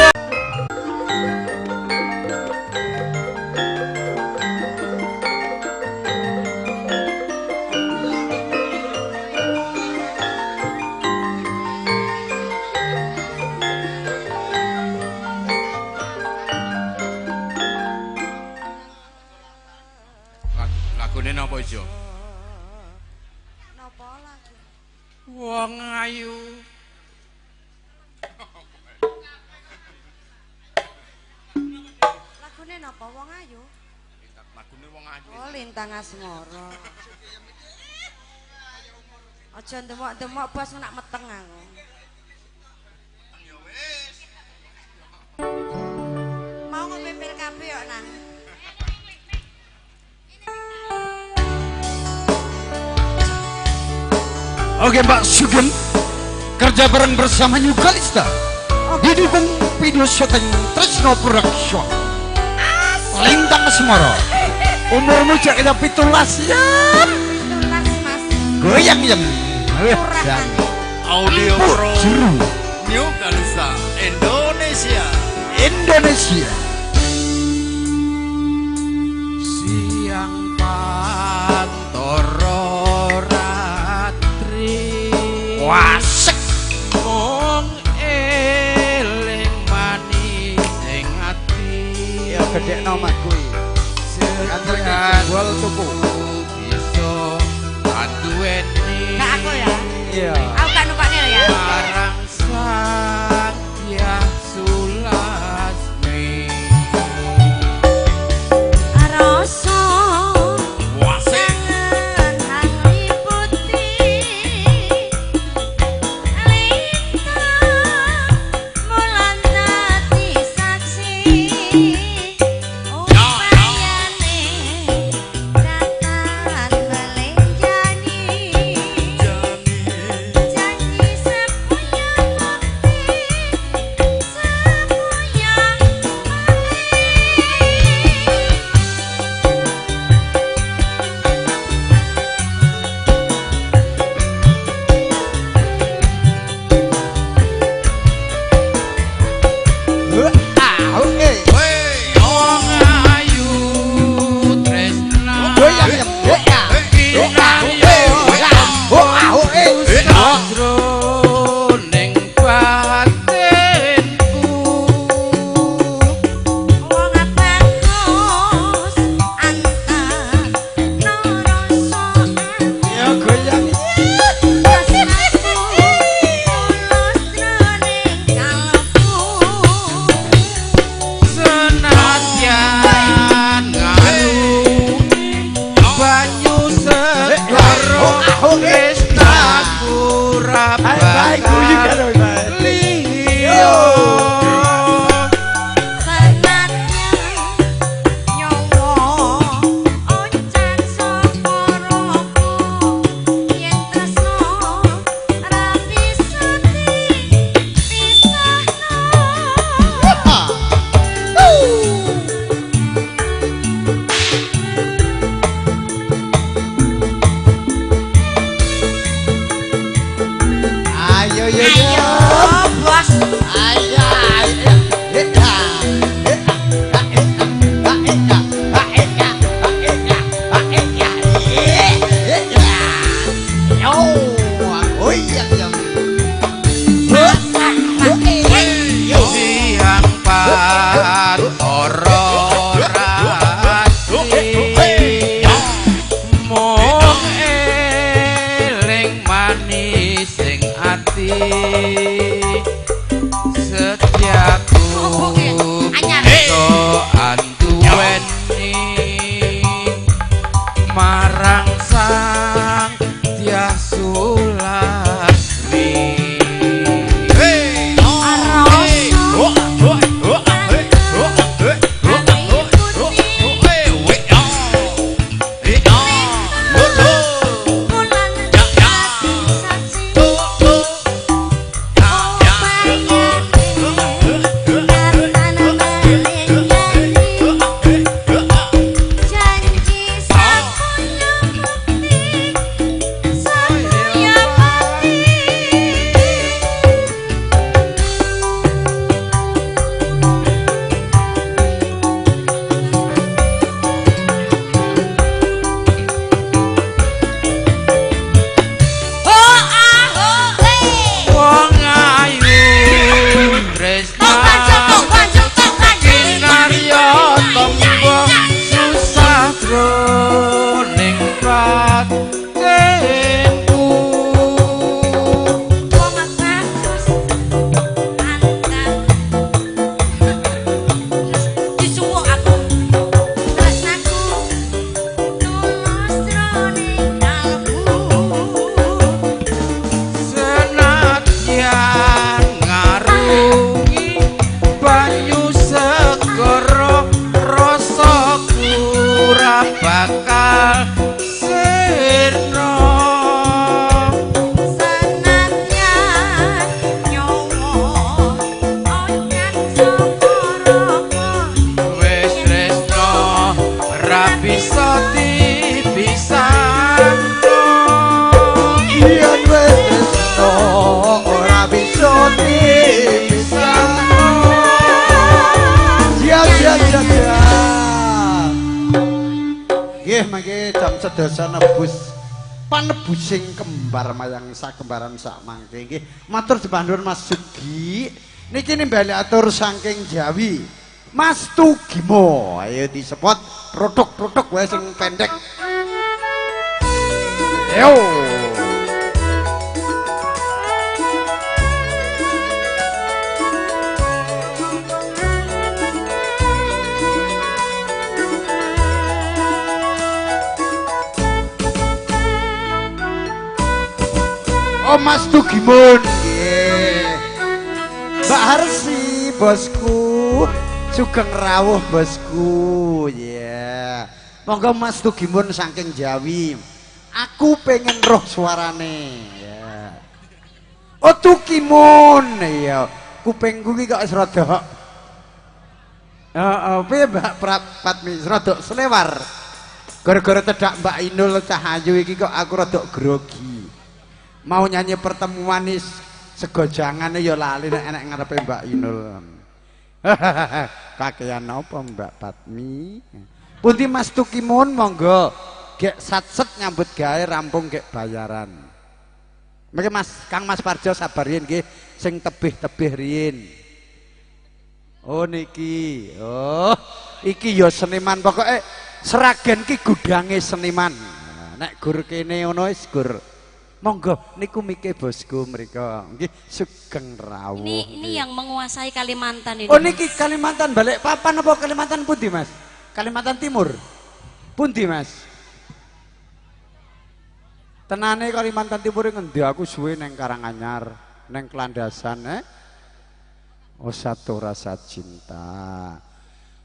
Speaker 6: Lagune napa ijo?
Speaker 4: Napa lagi?
Speaker 6: Wong ayu.
Speaker 4: Lagune napa wong ayu?
Speaker 6: Lagune wong ayu.
Speaker 4: Oh, Lintang Asmara. Aja ndemok-ndemok bos nak meteng aku. Mau ngombe pil kabeh kok nang.
Speaker 5: Oke Mbak Sugeng, kerja bareng bersama New Kalista. Didukung video syuting Tresno Production. Lintang Asmara. Umurmu cek kita 17 ya.
Speaker 4: 17 Mas.
Speaker 5: Goyang yang.
Speaker 4: Murah.
Speaker 3: Audio Pro
Speaker 5: Juru
Speaker 3: New Kalista Indonesia.
Speaker 5: Indonesia.
Speaker 3: Siang pantoro ratri
Speaker 5: Wasek.
Speaker 3: mung eling manis ing ati
Speaker 5: Ya gede nomad kuwi.
Speaker 3: Sekian
Speaker 5: Jual tuku.
Speaker 3: bisa anduweni
Speaker 4: Kak aku ya.
Speaker 5: Iya.
Speaker 4: Aku gak numpaknya ya.
Speaker 3: marang Satya Sulasmi
Speaker 4: Rasa
Speaker 3: wasik
Speaker 4: hari putih Lintang mulan dadi saksi upayane datan belenjani janji sepunya bakti sepunya
Speaker 5: Oke.
Speaker 3: wong ayu tresna
Speaker 5: Goyang yang.
Speaker 3: jroning batinku
Speaker 4: wong bagus antar noroso
Speaker 5: Ya goyang.
Speaker 4: tresnaku tulus jroning kalbu
Speaker 3: senadyan ngarungi banyu segara tresnaku ra bakal liya
Speaker 4: senadyan nyawa onchan saka rogo yen tresno ra bisa dipisahno
Speaker 5: Ayo yo yo.
Speaker 4: ayo bos
Speaker 5: Ayo.
Speaker 3: siang pantoro ratri mung eling manis sing ati setiaku so anduweni marang sang Satya Sulasmi
Speaker 4: Janji sapunya
Speaker 5: kene jam sedasa nebus panebusing kembar mayang sakembaran sak mangke nggih. Matur sembah nuwun Mas Sugi. Niki nimbali atur saking Jawi. Mas Tugimo, ayo disepot rodok-rodok wae sing pendek. Yo. Oh Mas Tugimun nggih. Mbak Harsi bosku, Sugeng rawuh bosku. Ya. Monggo Mas Tugimun saking Jawi. Aku pengen roh suarane. Ya. Oh Tugimun ya. Kupengku iki kok wis rada. Piye Mbak Patmi rada selewar. Gara-gara tedak Mbak Inul Cahayu iki kok aku rada grogi. Mau nyanyi pertemuan nih segojangane ya lali nek enek ngarepe Mbak Inul. Kakean apa Mbak Patmi? Pundi Mas Tukimun monggo gek satset nyambut gawe rampung gek bayaran. Mriki Mas Kang Mas Parjo sabar yen nggih sing tebih-tebih riyin. Oh niki. Oh, iki ya seniman pokoke Seragen ki gudange seniman. Nek gur kene ngono wis gur. Monggo niku mike bosku mriko nggih Sugeng rawuh.
Speaker 2: Ini yang menguasai Kalimantan ini.
Speaker 5: Oh niki Kalimantan Balikpapan apa Kalimantan pundi Mas? Kalimantan Timur. Pundi Mas? Tenane Kalimantan Timur ngendi aku suwe neng Karanganyar, neng Kelandasan Oh satu rasa cinta.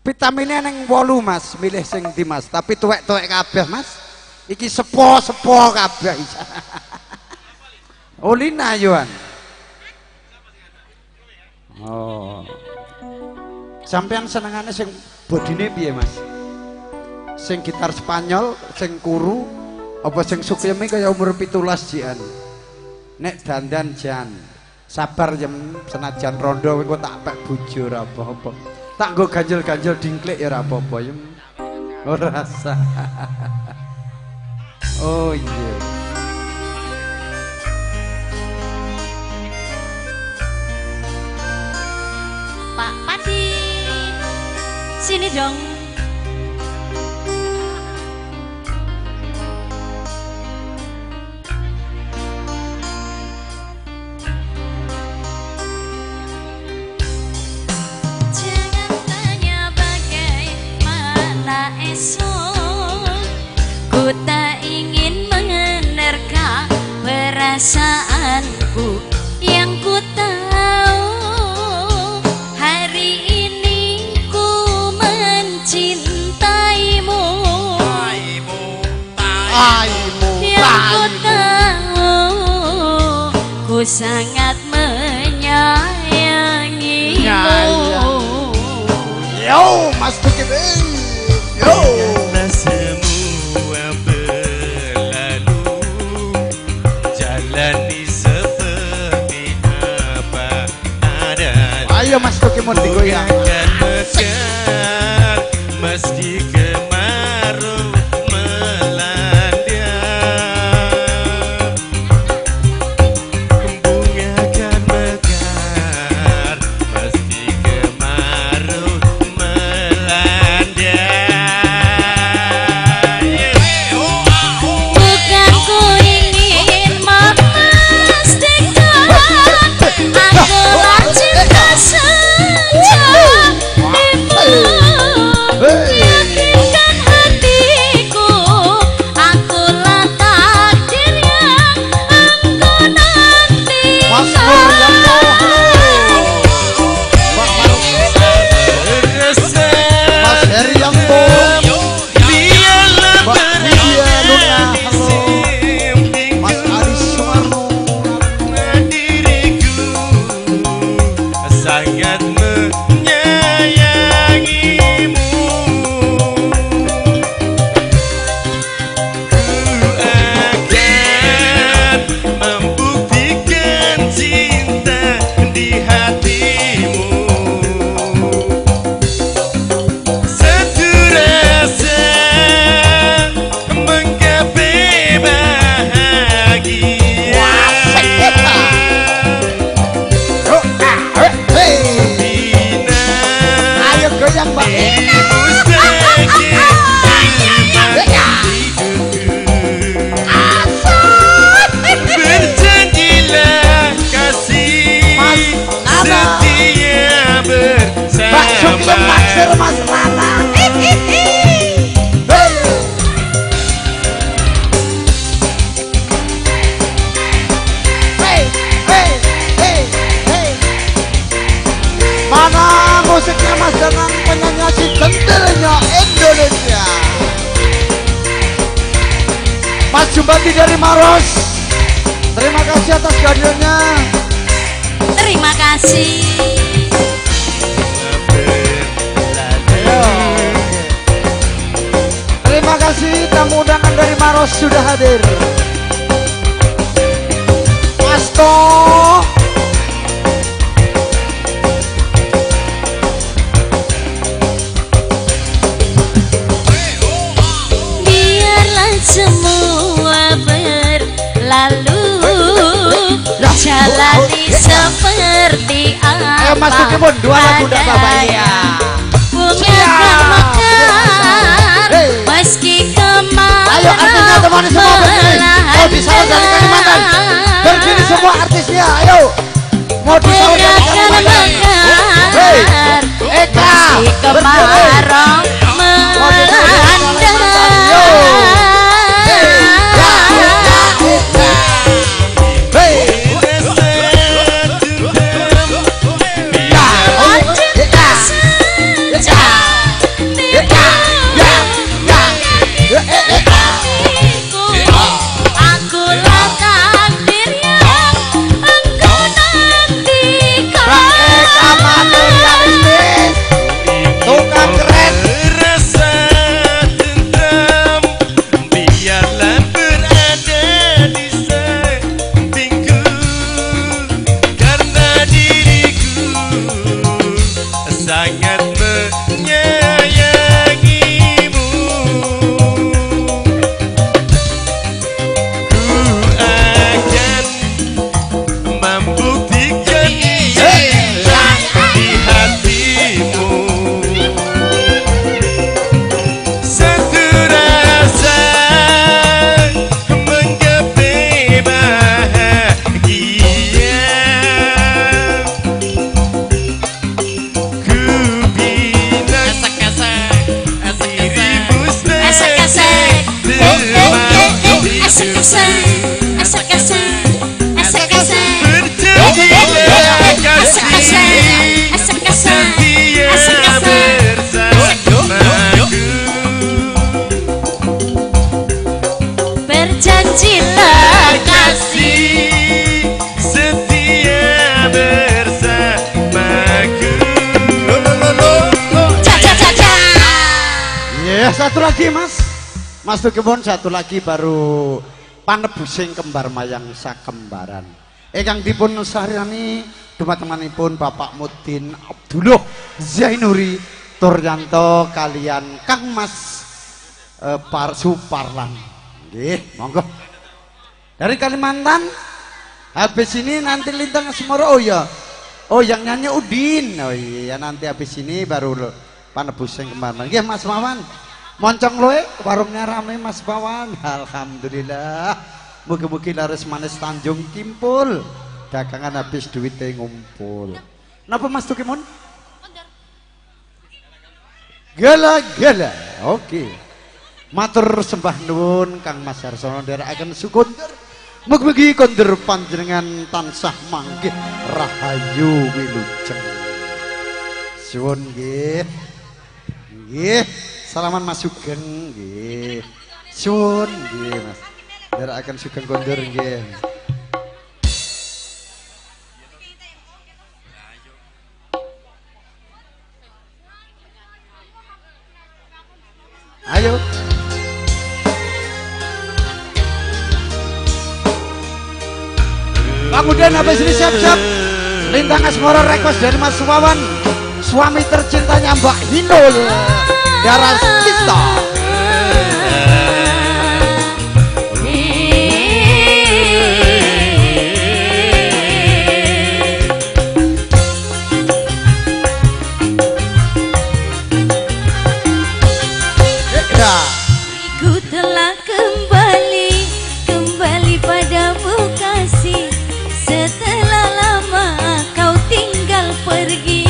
Speaker 5: Vitaminnya neng 8 Mas, milih sing ndi Mas, tapi tuwek-tuwek kabeh Mas. Iki sepo-sepo kabeh. Olina Yohan. Oh. Sampean senengane sing bodine piye Mas? Sing gitar Spanyol, sing kuru, apa sing sukemi kaya umur 17 jian. Nek dandan jan. Sabar jem senajan rondo engko tak pek bujur apa-apa. Tak nggo ganjel-ganjel dingklik ya ora apa-apa jem. Ora rasa. Oh iya.
Speaker 2: Pak Padi, sini dong. Jangan tanya bagaimana esok, ku tak ingin menerka perasaanku yang ku tahu. Hari ini ku mencintaimu, yang ku tahu ku sangat menyayangimu.
Speaker 5: Yo Mas Bukit. Yo.
Speaker 7: Semua berlalu, jalani seperti apa adanya.
Speaker 5: Ayo Mas Tukimun digoyang.
Speaker 7: Akan mekar meski kemarau melanda. Bunga akan mekar meski kemarau melanda.
Speaker 2: Bukan ku ingin memastikan, akulah cinta saja.
Speaker 5: dengan penyanyi asik kentilnya Indonesia. Mas Jumbati dari Maros, terima kasih atas kehadirannya.
Speaker 2: Terima kasih.
Speaker 5: Terima kasih tamu undangan dari Maros sudah hadir. Asto.
Speaker 2: Biarlah semua berlalu, jalani seperti apa
Speaker 5: Mas Tukibun, dua lagu dah Bapak ya.
Speaker 2: Bunga mekar meski
Speaker 5: Ayo artisnya teman semua berdiri. Mau disalur dari Kalimantan. Berdiri semua artisnya, ayo. Mau disalur dari Kalimantan. Hei, Eka,
Speaker 2: meski kemarau melanda. Berjanjilah kasih
Speaker 7: setia bersamaku.
Speaker 5: Ya, satu lagi Mas. Mas Tukibun satu lagi baru panebusing kembar mayang sakembaran. Kang dipun sahrani dumateng-temanipun Bapak Mudin Abdullah Zainuri Turyanto kalian Kang Mas Suparlan. Nggih, monggo. Dari Kalimantan. Habis ini nanti Lintang Asmoro. Oh ya. Oh yang nyanyi Udin. Oh iya nanti habis ini baru panebusing kembar mayang. Nggih Mas Wawan. Moncong loe warungnya rame Mas Wawan. Alhamdulillah. Mugi-mugi laris manis Tanjung Kimpul. Dagangan habis duitnya ngumpul. Napa Mas Tukibun? Gala-gala. Oke. Matur sembah nuwun Kang Mas Harsono nderekaken sukundur. Mugi-mugi kondur panjenengan tansah manggih rahayu wilujeng. Suwun nggih. Nggih. Salaman Mas Sugeng nggih. Suwun nggih Mas. Nderekaken Sugeng kondur nggih. Ayo. Kemudian habis ini siap-siap Lintang Asmoro request dari Mas Wawan, suami tercintanya Mbak Hinul Darah Tista.
Speaker 2: Ku telah kembali padamu kasih. Setelah lama kau tinggal pergi.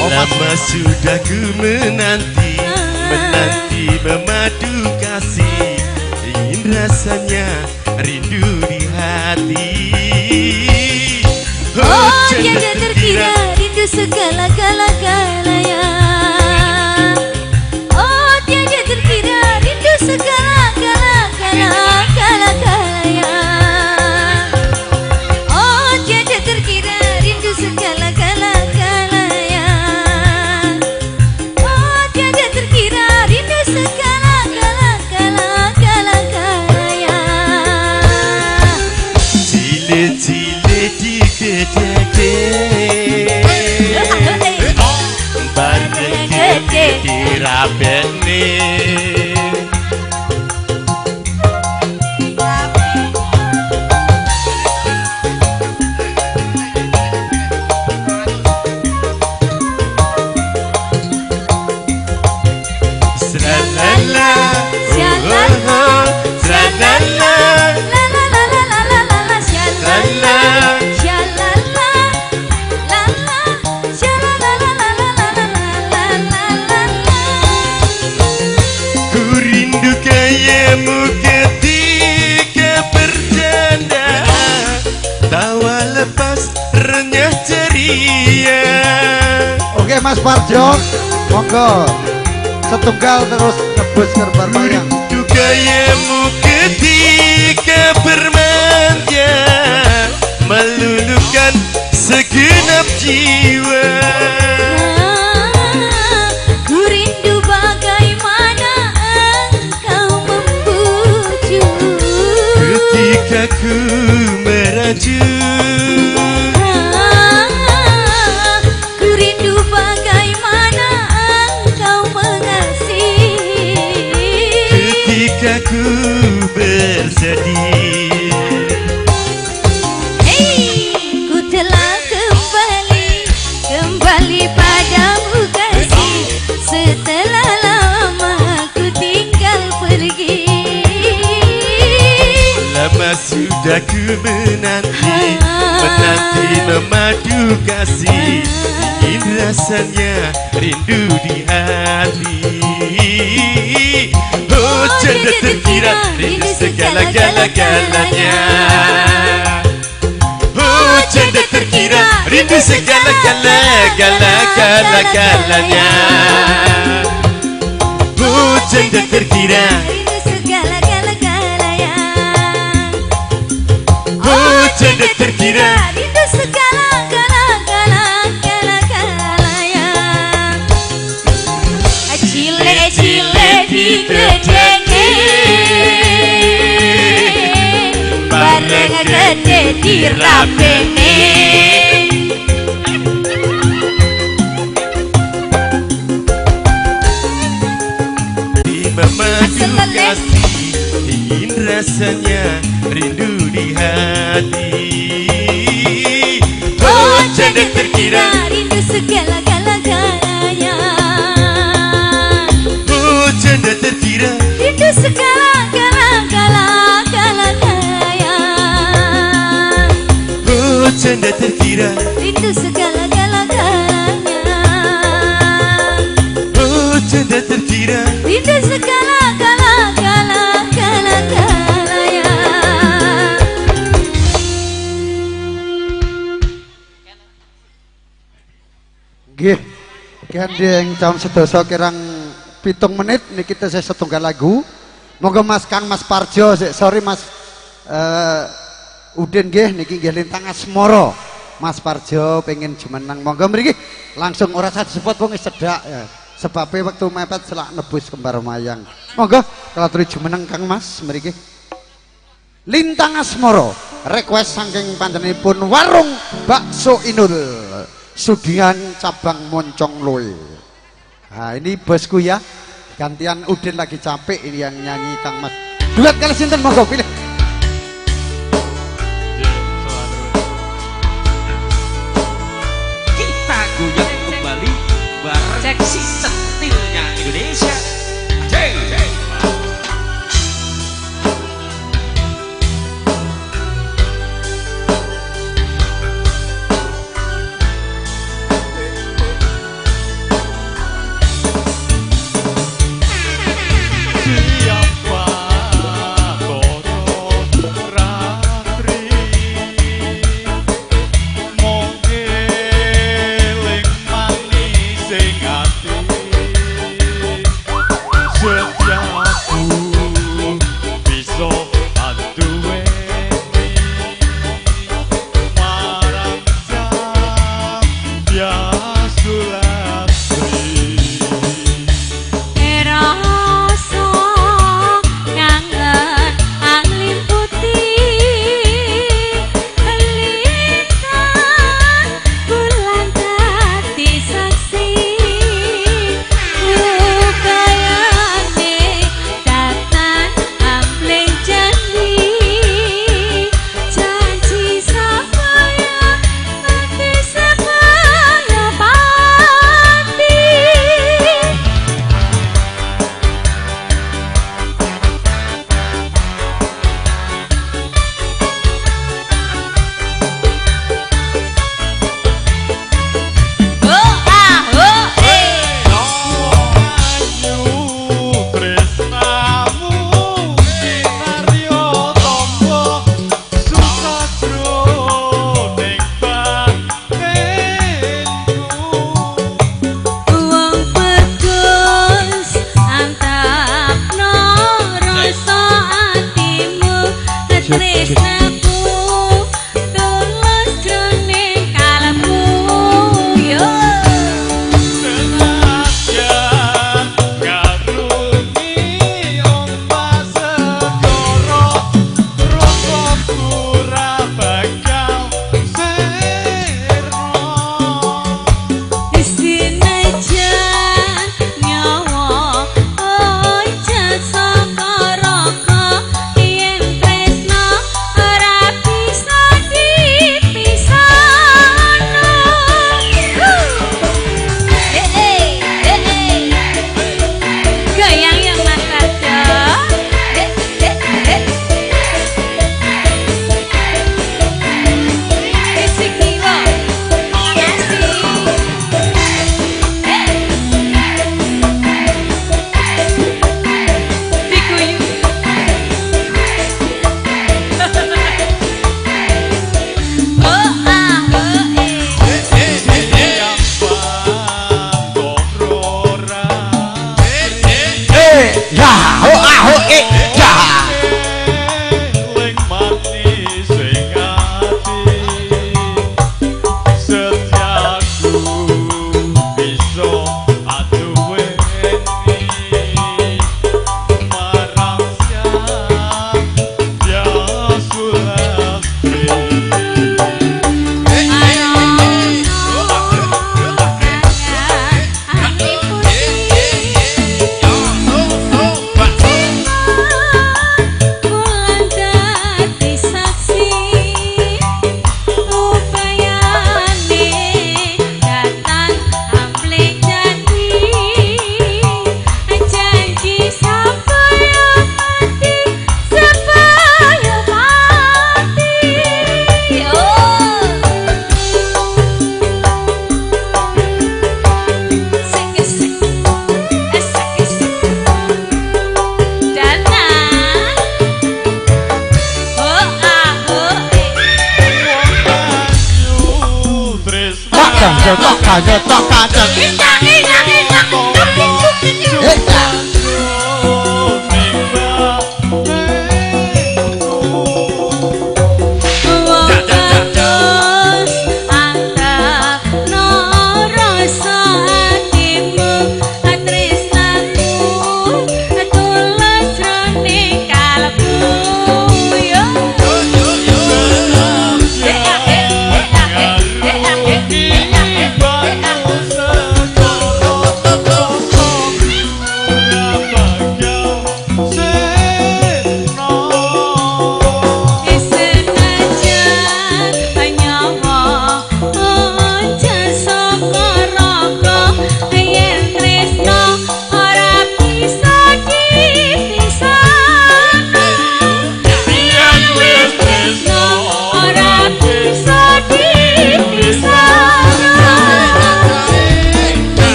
Speaker 7: Lama sudah ku menanti memadu kasih. Ingin rasanya rindu di hati.
Speaker 2: Oh tiada terkira rindu
Speaker 4: rindu segala-galanya. Oh tiada terkira rindu segala-galanya. Oh tiada terkira rindu segala-galanya. Oh tiada terkira rindu segala-galanya.
Speaker 7: Cile-cile di gedege bareng gede dirabekne. Sralala, sralala, sralala. Ku rindu gayamu ketika bercanda, tawa lepas renyah ceria.
Speaker 1: Oke Mas Parjo, monggo setunggal terus nebus kerbar bayang.
Speaker 7: Rindu gayamu ketika bermanja, meluluhkan segenap jiwa.
Speaker 4: Ku rindu bagaimana engkau membujuk
Speaker 7: Ketika ku merajuk,
Speaker 4: ku rindu bagaimana engkau mengasihi
Speaker 7: ketika ku bersedih.
Speaker 4: Ku telah kembali padamu kasih, setelah lama ku tinggal pergi.
Speaker 7: Lama sudah ku menanti memadu kasih, ingin rasanya rindu di hati. Oh canda terkira rindu segala-galanya. Oh canda terkira rindu segala-galanya. Oh canda terkira
Speaker 4: Rindu segala-galanya.
Speaker 7: oh canda terkira.
Speaker 4: Rindu segala-galanya. Cile-cile di gedege bareng gede dirabene.
Speaker 7: Memadu kasih, ingin rasanya rindu di hati. Oh canda terkira
Speaker 4: rindu segala-galanya.
Speaker 7: oh canda terkira
Speaker 4: Rindu segala-galanya.
Speaker 7: oh canda terkira
Speaker 4: Rindu segala-galanya.
Speaker 7: oh canda terkira.
Speaker 4: Rindu segala-galanya.
Speaker 1: Nggih, gandeng jam sedasa kirang 7 menit niki kita saya setunggal lagu. Monggo Mas Kang Mas Parjo, sorry Mas Udin nggih niki nggih lintang asmara. Mas Parjo pengen jumeneng monggo mriki langsung ora usah disebut wong sedak ya. Sebabnya waktu mepet selak nebus kembar mayang. Monggo kalau turu jumeneng Kang Mas mriki. Lintang asmara request saking panjenenganipun warung bakso Inul Sudian cabang Moncong Loe. Nah ini bosku ya, gantian Udin lagi capek ini yang nyanyi Kang Mas. Duet kali sinten monggo pilih.
Speaker 6: Kita goyang kembali bareng si sentilnya Indonesia. Jeng, jeng.
Speaker 7: Siapa kau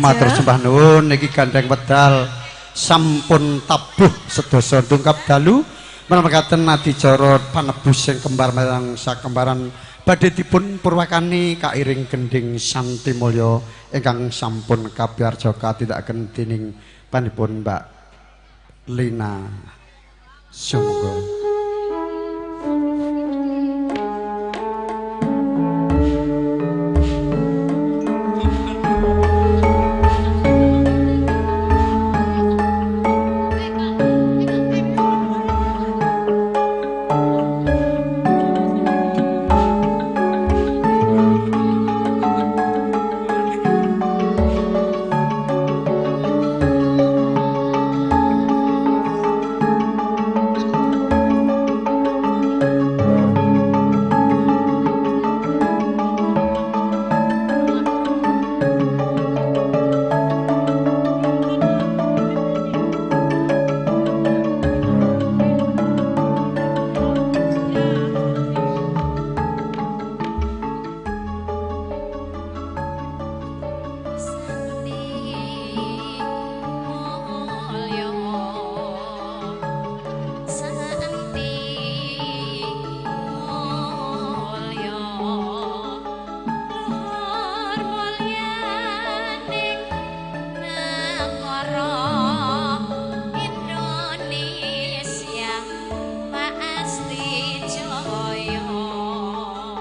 Speaker 5: Matur sembah nuwun niki gandeng wedal sampun tabuh sedasa tungkap dalu menamekaken adicara panebus sing kembar marang sakembaran badhe dipun purwakani kairing gending Santi Mulya ingkang sampun kabiarja katindakaken dening panipun Mbak Lina Sumangga.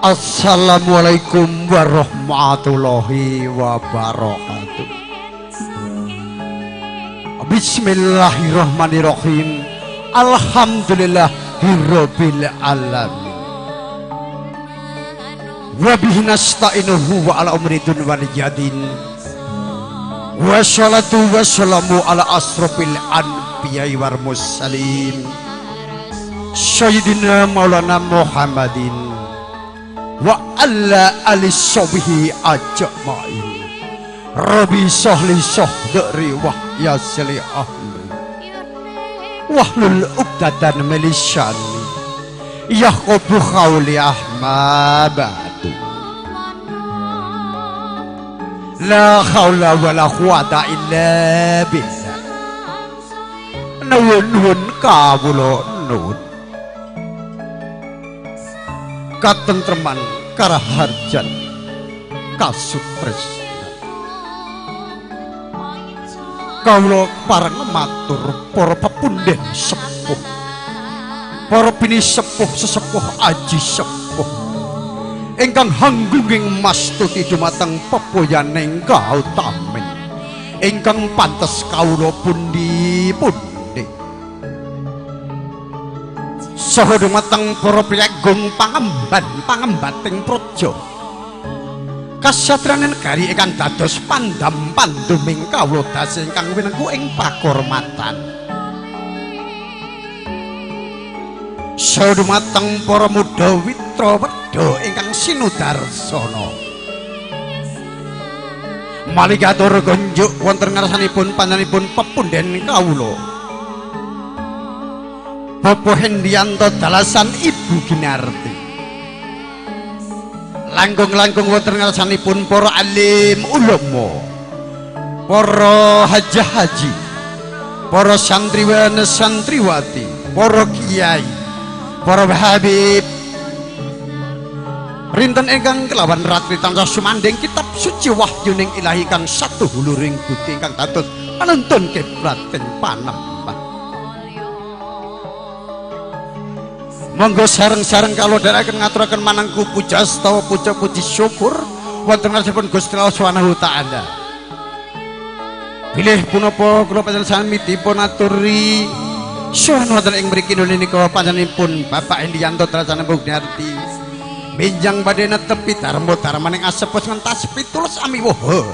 Speaker 5: Assalamualaikum warahmatullahi wabarakatuh. Bismillahirrahmanirrahim. Alhamdulillahirabbil alamin. Wa bihi nasta'inuhu wa ala umri dunya wal yadin. Wassalatu wassalamu ala asrofil anbiya'i wal mursalin. Sayyidina Maulana Muhammadin wa alla alisawbihi ajma'in. Rabbi sahli sahdri wa yasli ahli wahlul uqdatan min lisani yaqbu qawli ahmabatu. La haula wala quwata illa billah. Nuwun kawula nuwun katentreman karaharjan kasutresnan. Kawula pareng matur para pepunden sepuh, para bini sepuh sesepuh aji sepuh ingkang hanggunging mastuti dumateng pepoyaning kautamen ingkang pantes kawula pundi-pundi saha dumateng para priyagung pangemban-pangembating praja kasatriyaning negari ingkang dados pandam-panduming kawula dase ingkang winengku ing pakurmatan saha dumateng para muda witra wedha ingkang sinudarsana maligatur gonjuk wonten ngarsanipun panjenenganipun pepunden kawula Bapak Hendianto Dalasan Ibu Ginarti. Langkung-langkung wonten ngarsanipun para alim ulama, para hajah-haji, para santriwan santriwati, para kiai, para habib, rinten ingkang kelawan ratri tansah sumanding kitab suci wahyuning ilahi kang satu huluring budi ingkang dados panuntun kiblating panembah. Monggo sareng-sareng kalau dherekaken ngaturaken manangku pujastawa puja puji syukur wonten ngarsanipun Gusti Allah Subhanahu wa taala. Bilih punapa kula panjenengan dipun aturi saha wonten ing mriki nika panjenenganipun Bapak Indianto Trasana Bugniarti minjang badhe netepi darma darmaning asepus ngentas pitulus amiwaha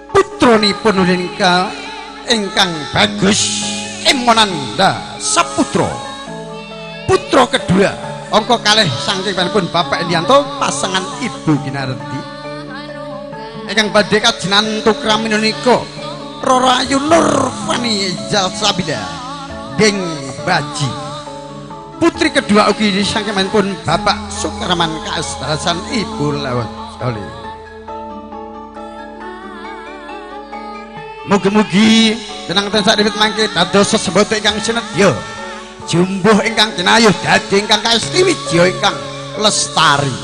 Speaker 5: putranipun nika ingkang bagus Emonanda Saputra putra kedua angka kalih saking panjenenganipun Bapak Indianto pasangan Ibu Ginarti ingkang badhe kajinan tukramin nika Rorayu Nurfani Jalsabida Deng Baji putri kedua ugi saking panjenenganipun Bapak Sukarman kaastarasan Ibu Lawat Joli. Mugi-mugi tenang tansah dipit mangke dados sesebut ingkang sinedya jumbuh ingkang kinayuh dadi ingkang kaestiwidya ingkang lestari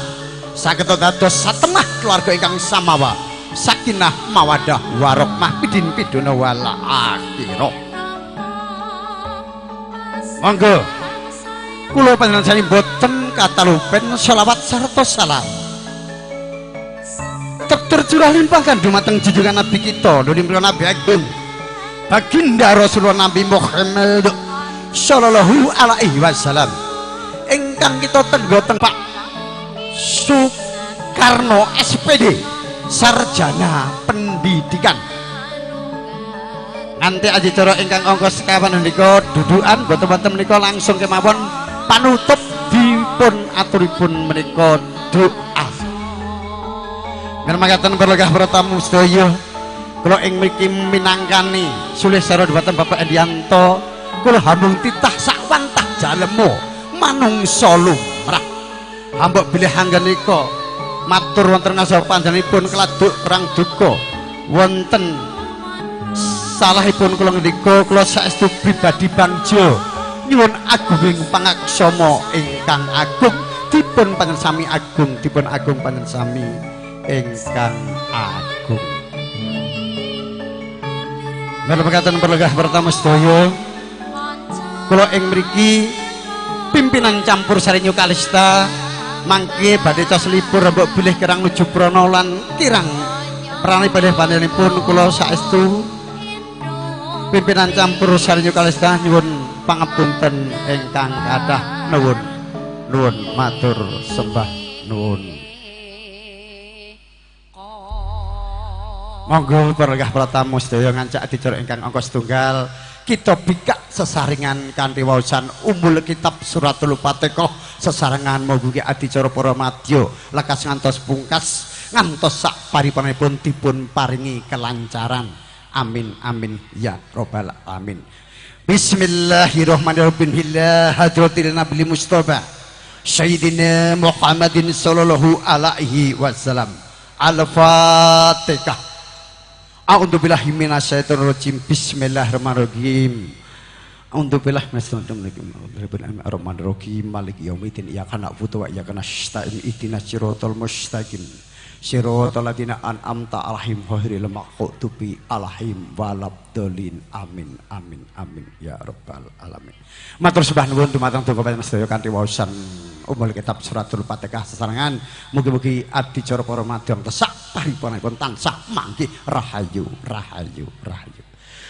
Speaker 5: saged dados satemah keluarga ingkang samawa sakinah mawadah warahmah pidin piduna wala akhirah. Monggo kula panjenengan boten katalupen selawat sarta salam tercurah limpahan dumateng junjungan Nabi kita nunipun Nabi Agung Baginda Rasulullah Nabi Muhammad sallallahu alaihi wasallam ingkang kita tenggo-teng Pak Soekarno SPD sarjana pendidikan nganti adicara ingkang angka sekawan menika dudukan boten-boten menika langsung kemawon panutup dipun aturipun menika doa. Ngamakaken berlegah para tamu sedaya kula ing mriki minangkani sulih sareng dhumateng Bapak Indianto kula hamung titah sakwantah jalema manungsa lumrah hamba bilih anggenika matur wonten ngarsa panjenenganipun keladuk perang duka wonten salahipun kula ngendika kula saestu pribadi bangja nyuwun agunging pangaksama ingkang agung dipun panjenengan sami agung dipun agung panjenengan sami ingkang agung. Ngamakaken berlegah pertama sedaya kula ing mriki pimpinan campur Sarinyo Kalista mangke badhe tos libur mbok bilih kirang nuju prana lan kirang prane badhe panjenenganipun kula saestu pimpinan campur Sarinyo Kalista nyuwun pangapunten ingkang kathah nuwun matur sembah nuwun. Monggo berlegah para tamu sedaya ngancak adicara ingkang angka setunggal kita bikak sesaringan kanthi waosan umul kitab Suratul Fatihah sesarengan mugi adicara para madya lekas ngantos pungkas ngantos sak paripunipun dipun paringi kelancaran amin amin ya robbal alamin. Bismillahirrahmanirrahim. Billah hadratil nabi mustafa sayyidina Muhammadin sallallahu alaihi wasallam. Al-Fatihah. A'udzu billahi minasyaitonir rajim. Bismillahirrahmanirrahim. A'udzu billahi minasyaitonir rajim. Maliki yaumiddin. Iyyaka na'budu wa iyyaka nasta'in. Ihdinas siratal mustaqim. Siratal ladzina an'amta 'alaihim ghairil maghdubi 'alaihim waladdallin. Amin amin amin ya rabbal alamin. Matur sembah nuwun dumateng donga panjenengan sedaya kanthi waosan umul kitab Suratul Fatihah sesarengan mugi-mugi adicara para madya tesak paripunipun tansah mangke rahayu rahayu rahayu.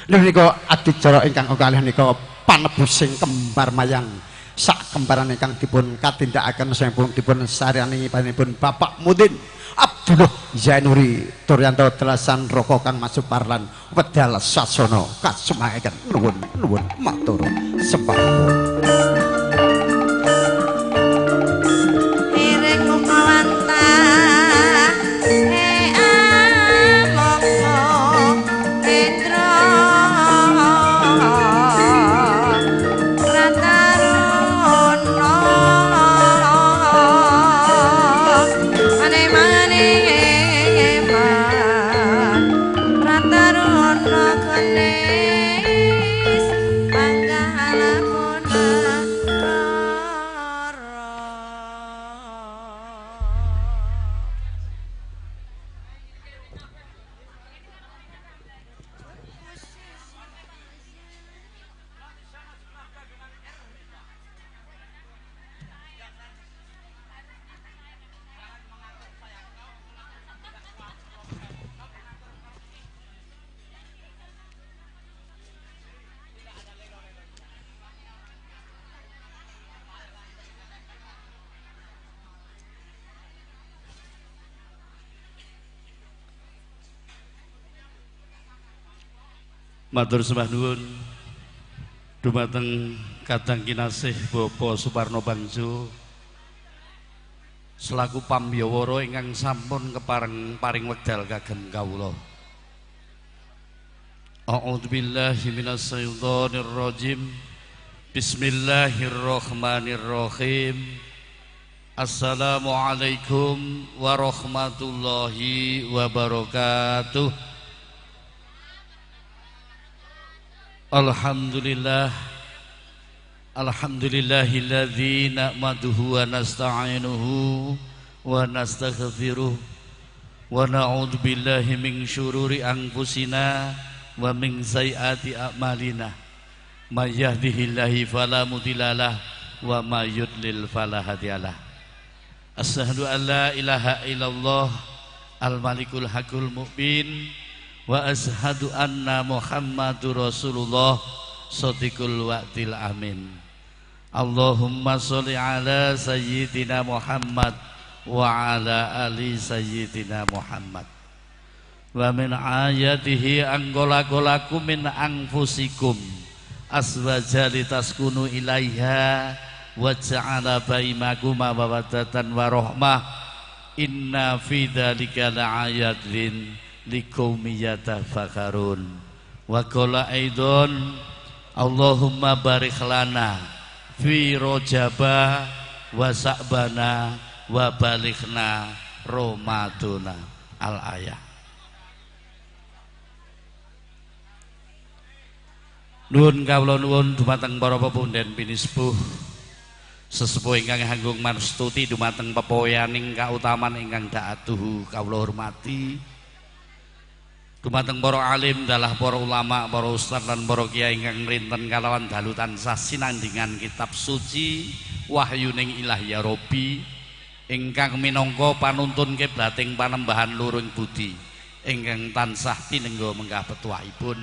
Speaker 5: Lha nika adicara ingkang kalih nika panebusing kembar mayang sak kembaran ingkang dipun katindakaken sampun dipun sarani panjenenganipun Bapak Mudin Abdullah Zainuri Turyanto Telasan Roko Kang Masuk Parlan wedal sasana kasumaken nuwun matur sembah.
Speaker 8: Matur sembah nuwun dumateng kadang kinasih Bapak Suparno Bangjo selaku pambyawara ingkang sampun paring wekdal kagem kawula. A'udzu billahi minasyaitonir rajim. Bismillahirrahmanirrahim. Assalamualaikum warahmatullahi wabarakatuh. Alhamdulillah. Alhamdulillahilladzi nahmaduhu wa nasta'inuhu wa nastaghfiruh wa na'udzu billahi min syururi anfusina wa min sayyiati a'malina. May yahdihillahu fala mudhillalah wa may yudlil fala hadiyalah. Asyhadu an la ilaha illallah al-malikul haqqul mubin wa asyhadu anna Muhammadur Rasulullah shadiqul wa'dil amin. Allahumma sholli ala sayyidina Muhammad wa ala ali sayyidina Muhammad. Wa min ayatihi anggolakolakum min anfusikum aswaja litaskunu ilaiha wa ja'ala bainakum mawaddatan wa rahmah. Inna fi dzalika la'ayatin liqaumin yatafakkarun. Wa qala aidon Allahumma barik lana fi rojaba wa sa'bana wa balighna Ramadana al-ayah. Nuwun kawula nuwun dumateng para pepundhen pinisepuh sesepuh ingkang hanggung mastuti dumateng pepoyaning kautaman ingkang daatuhu kawula hormati. Dumateng para alim dalah para ulama, para ustaz lan para kiai ingkang ngrinten kalawan dalu tansah sinandingan kitab suci wahyuning Ilah ya Rabbi ingkang minangka panuntun kiblating panembahan luring budi ingkang tansah tinengga menggah petuahipun.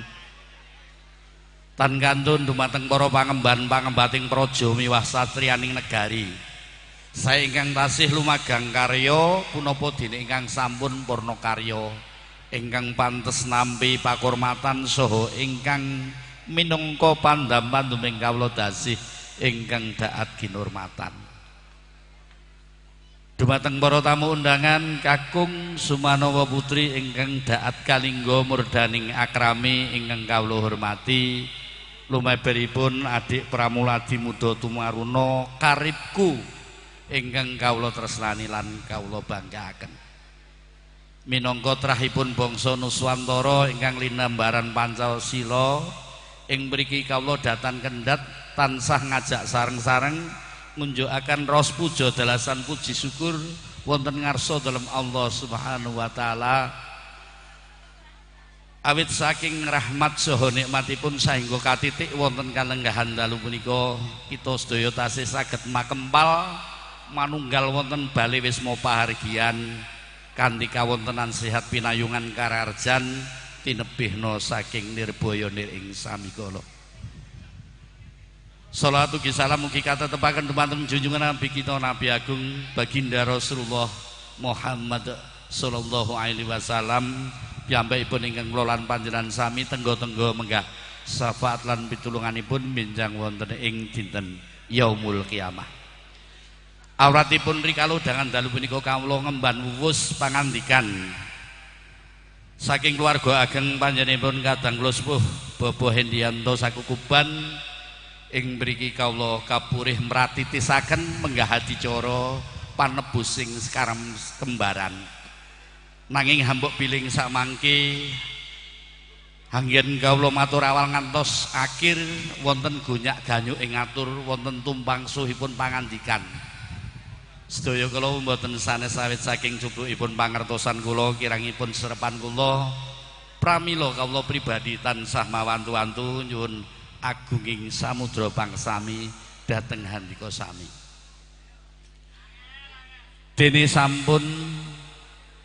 Speaker 8: Tan kantun dumateng para pangemban-pangembating praja miwah satriyaning negari. Saya ingkang tasih lumagang karya punapa dene ingkang sampun purna karya. Ingkang pantes nampi pakurmatan saha ingkang minangka pandampan tuming kawula dasih ingkang daat kinurmatan. Dumateng para tamu undangan kakung Sumanawa putri ingkang daat kalingga murdaning akrami ingkang kawula hormati. Lumeberipun adik pramuladi muda tumaruna karibku ingkang kawula tresnani lan kawula banggaaken. Minangka trahipun bangsa Nuswantara ingkang linambaran Pancasila ing mriki kawula datan kendhat tansah ngajak sareng-sareng ngunjukaken ros puja dalasan puji syukur wonten ngarsa dalem Allah Subhanahu wa taala. Awit saking rahmat saha nikmatipun sahingga katitik wonten kalenggahan dalu punika kita sedaya tasih saged makempal manunggal wonten bale wisma pahargyan kanthi kawontenan sehat pinayungan kararjan tinebihna saking nirbaya nir ing samikala. Shalawat ugi salam mugi katetepaken dumateng junjungan Nabi kita Nabi Agung Baginda Rasulullah Muhammad sallallahu alaihi wasallam piyambakipun ingkang kula lan panjenengan sami tenggo-tenggo menggah syafaat lan pitulunganipun minjang wonten ing dinten yaumul kiamah. Awratipun rikala dangan dalu punika kawula ngemban wuwus pangandikan saking keluarga ageng panjenenganipun kadang kula sepuh Bapak Hendianto Sakukuban ing mriki kawula kapurih mratitisaken menggah adicara panebusing sekaram kembaran. Nanging hambuk piling samangke anggen kawula matur awal ngantos akhir wonten gonyak ganyuk ing atur wonten tumpang suhipun pangandikan. Sedaya kula mboten sanes sawit saking cupukipun pangertosan kula kirangipun serepan kula pramila kawula pribadi tansah mawantu-wantu nyuwun agunging samudra pangsami dhateng handika sami. Dene sampun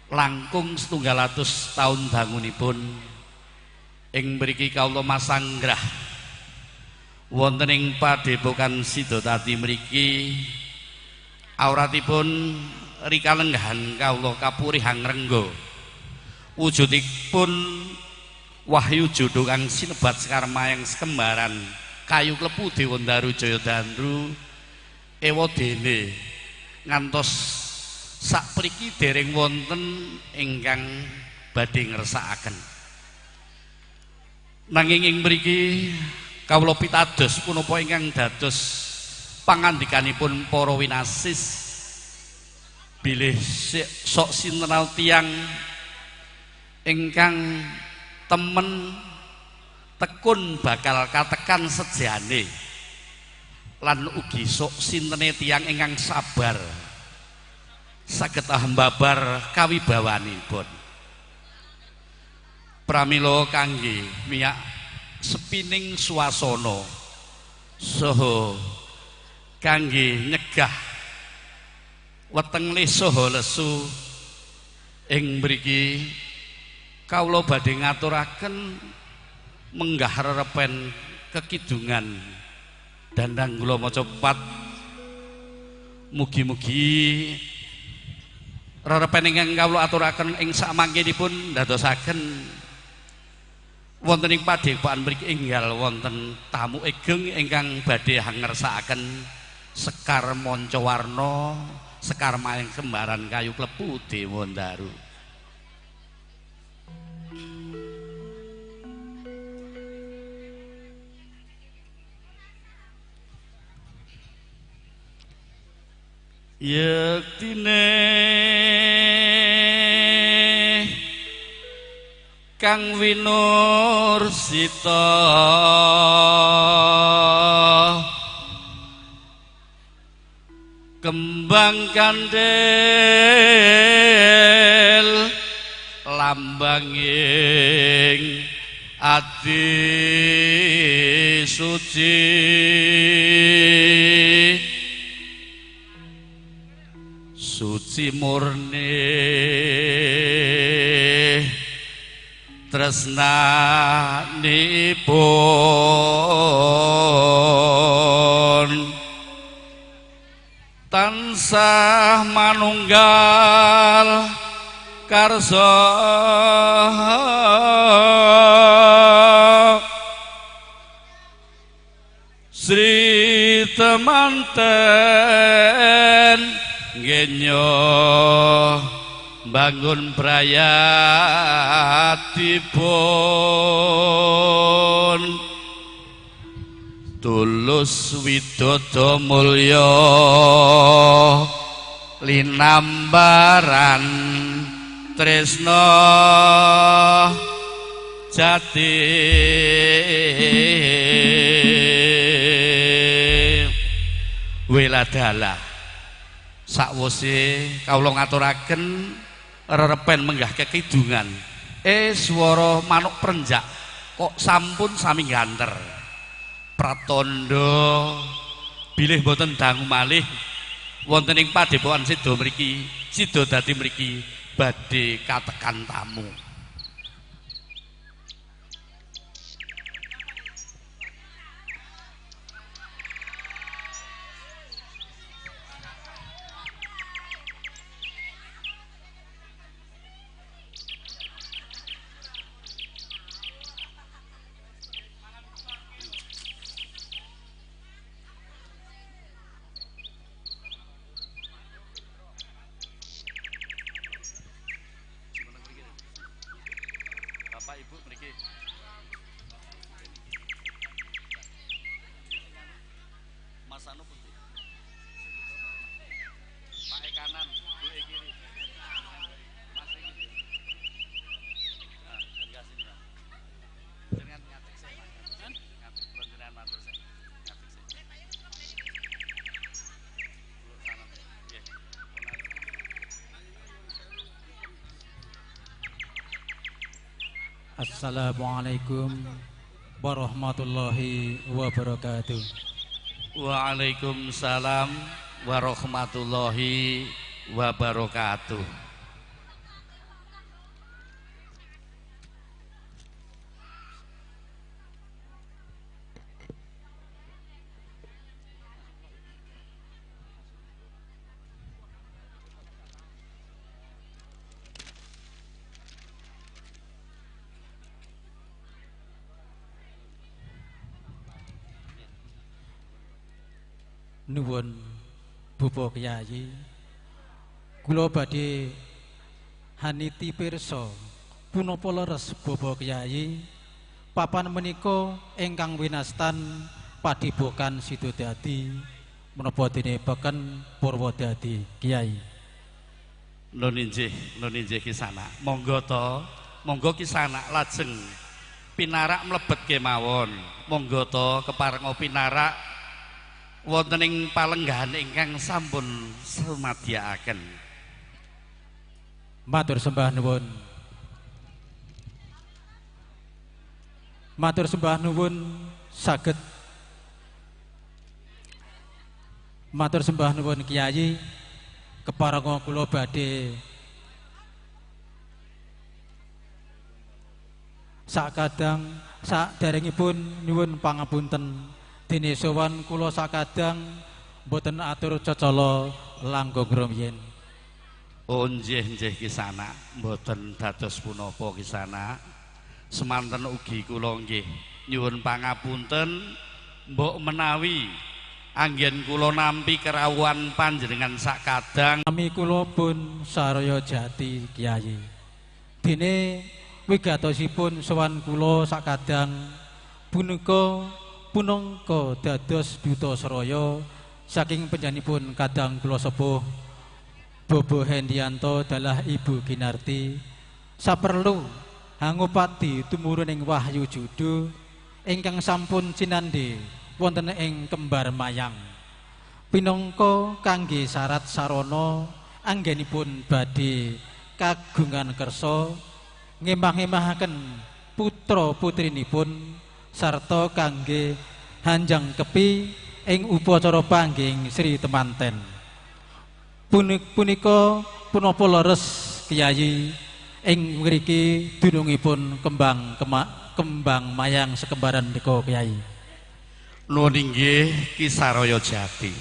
Speaker 8: langkung 700 taun dangunipun ing mriki kawula masanggrah wonten ing Padepokan Sidotati mriki. Auratipun rikalenggahan kawula kapurih angrengga wujudipun Wahyu Jodo kang sinebat Sekarmayang Sekembaran Kayu Klepu Dewandaru Jayadandru ewa dene ngantos sapriki dereng wonten ingkang badhe ngersakaken. Nanging ing mriki kawula pitados punapa ingkang dados pangandikanipun para winasis bilih sok sintenal tiyang ingkang temen tekun bakal katekan sejane lan ugi sok sintene tiyang ingkang sabar saged hambabar kawibawanipun. Pramila kangge miyak sepining swasana saha kangge nyegah weteng saha lesu ing mriki kawula badhe ngaturaken menggah rerepen kekidungan dandang kula maca pat mugi-mugi rerepen ingkang kawula aturaken ing samangkenipun dadosaken wonten ing padepokan mriki enggal wonten tamu ageng ingkang badhe ngersakaken Sekar Mancawarna Sekarmayang Sembaran Kayu Klepu Dewandaru. Yektine Kang Winursita kembang kandel lambanging ati suci suci murni tresnanipun tansah manunggal karsa Sri temanten genyo bangun brayatipun tulus widodo mulya linambaran tresna jati weladala sakwise kawula ngaturaken rerepen menggah kekidungan swara manuk prenjak kok sampun sami ganter pratandha bilih boten dangu malih wonten ing padepokan sida mriki sida dadi mriki badhe katekan tamu. Bapak Ibu mriki. Mas anu putih. Pak e kanan, Bu e kiri. Mas e kiri. Nah, enggak sini ya. Jenengan ngatik sik. Ngatik jenengan matur sik. Ngatik sik. Lur sana. Nggih.
Speaker 9: Assalamualaikum warahmatullahi wabarakatuh.
Speaker 8: Waalaikumsalam warahmatullahi wabarakatuh.
Speaker 9: nuwun Bapak Kyai kula badhe haniti pirsa punapa leres Bapak Kyai papan menika ingkang winastan Padepokan Sidodadi menapa dene peken Purwodadi Kyai.
Speaker 8: Nun injih Kisana. Monggo to, monggo Kisana lajeng pinarak mlebet kemawon. Monggo to keparenga pinarak wonten ing palenggahan ingkang sampun sumadyakaken.
Speaker 9: Matur sembah nuwun. Matur sembah nuwun saged. Matur sembah nuwun Kyai keparenga kula badhe sakadang saderengipun nyuwun pangapunten dene sowan kula sakadang boten atur cocolo langkung rumiyin.
Speaker 8: Oh nggih Kisana, mboten dados punapa Kisana. Semanten ugi kula nggih nyuwun pangapunten mbok menawi anggen kula nampi kerawuhan panjenengan sakadang
Speaker 9: nami kula pun saraya jati Kyai. Dene wigatosipun sowan kula sakadang punika punangka dados duta Seraya saking panjenenganipun kadang kula sepuh Bobo Hendianto dalah Ibu Kinarti saperlu hangupati tumurun ing wahyu judu ingkang sampun cinandhe wonten ing kembar mayang pinangka kangge syarat sarana anggenipun badhe kagungan kersa ngembah-ngembahaken putra putrinipun sarta kangge hanjang kepi ing upacara panggih Sri Temanten. Punika punapa leres Kyai ing mriki dunungipun kembang mayang sekembaran nika Kyai.
Speaker 8: Nuwun inggih Ki Saraya Jati.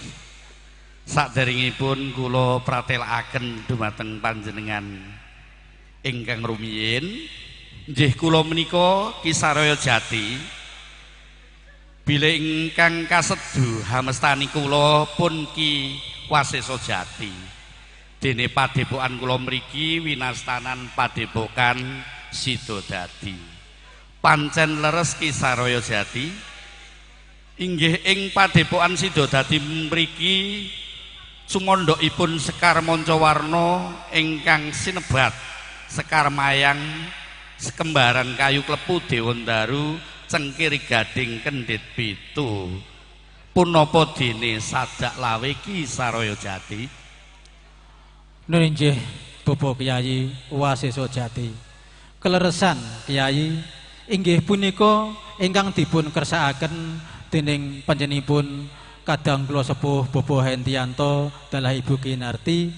Speaker 8: Saderengipun kula pratelakaken dumateng panjenengan ingkang rumiyin, nggih kula menika Ki Saraya Jati bilih ingkang kasedu hamestani kula pun Ki Wasesa Jati. Dene padepokan kula mriki winastanan Padepokan Sidodadi. Pancen leres Ki Saraya Jati inggih ing Padepokan Sidodadi mriki sumondhokipun Sekar Mancawarna ingkang sinebat Sekar Mayang sekembaran kayu klepu Dewandaru cengkir gading kendhit pitu. Punapa dene sadak lawe Ki Saraya Jati?
Speaker 9: Nun inggih Bapak Kyai Wasesa Jati. Keleresan Kyai inggih punika ingkang dipun kersakaken dening panjenenganipun kadang kula sepuh Bobo Hendianto dalah Ibu Kinarti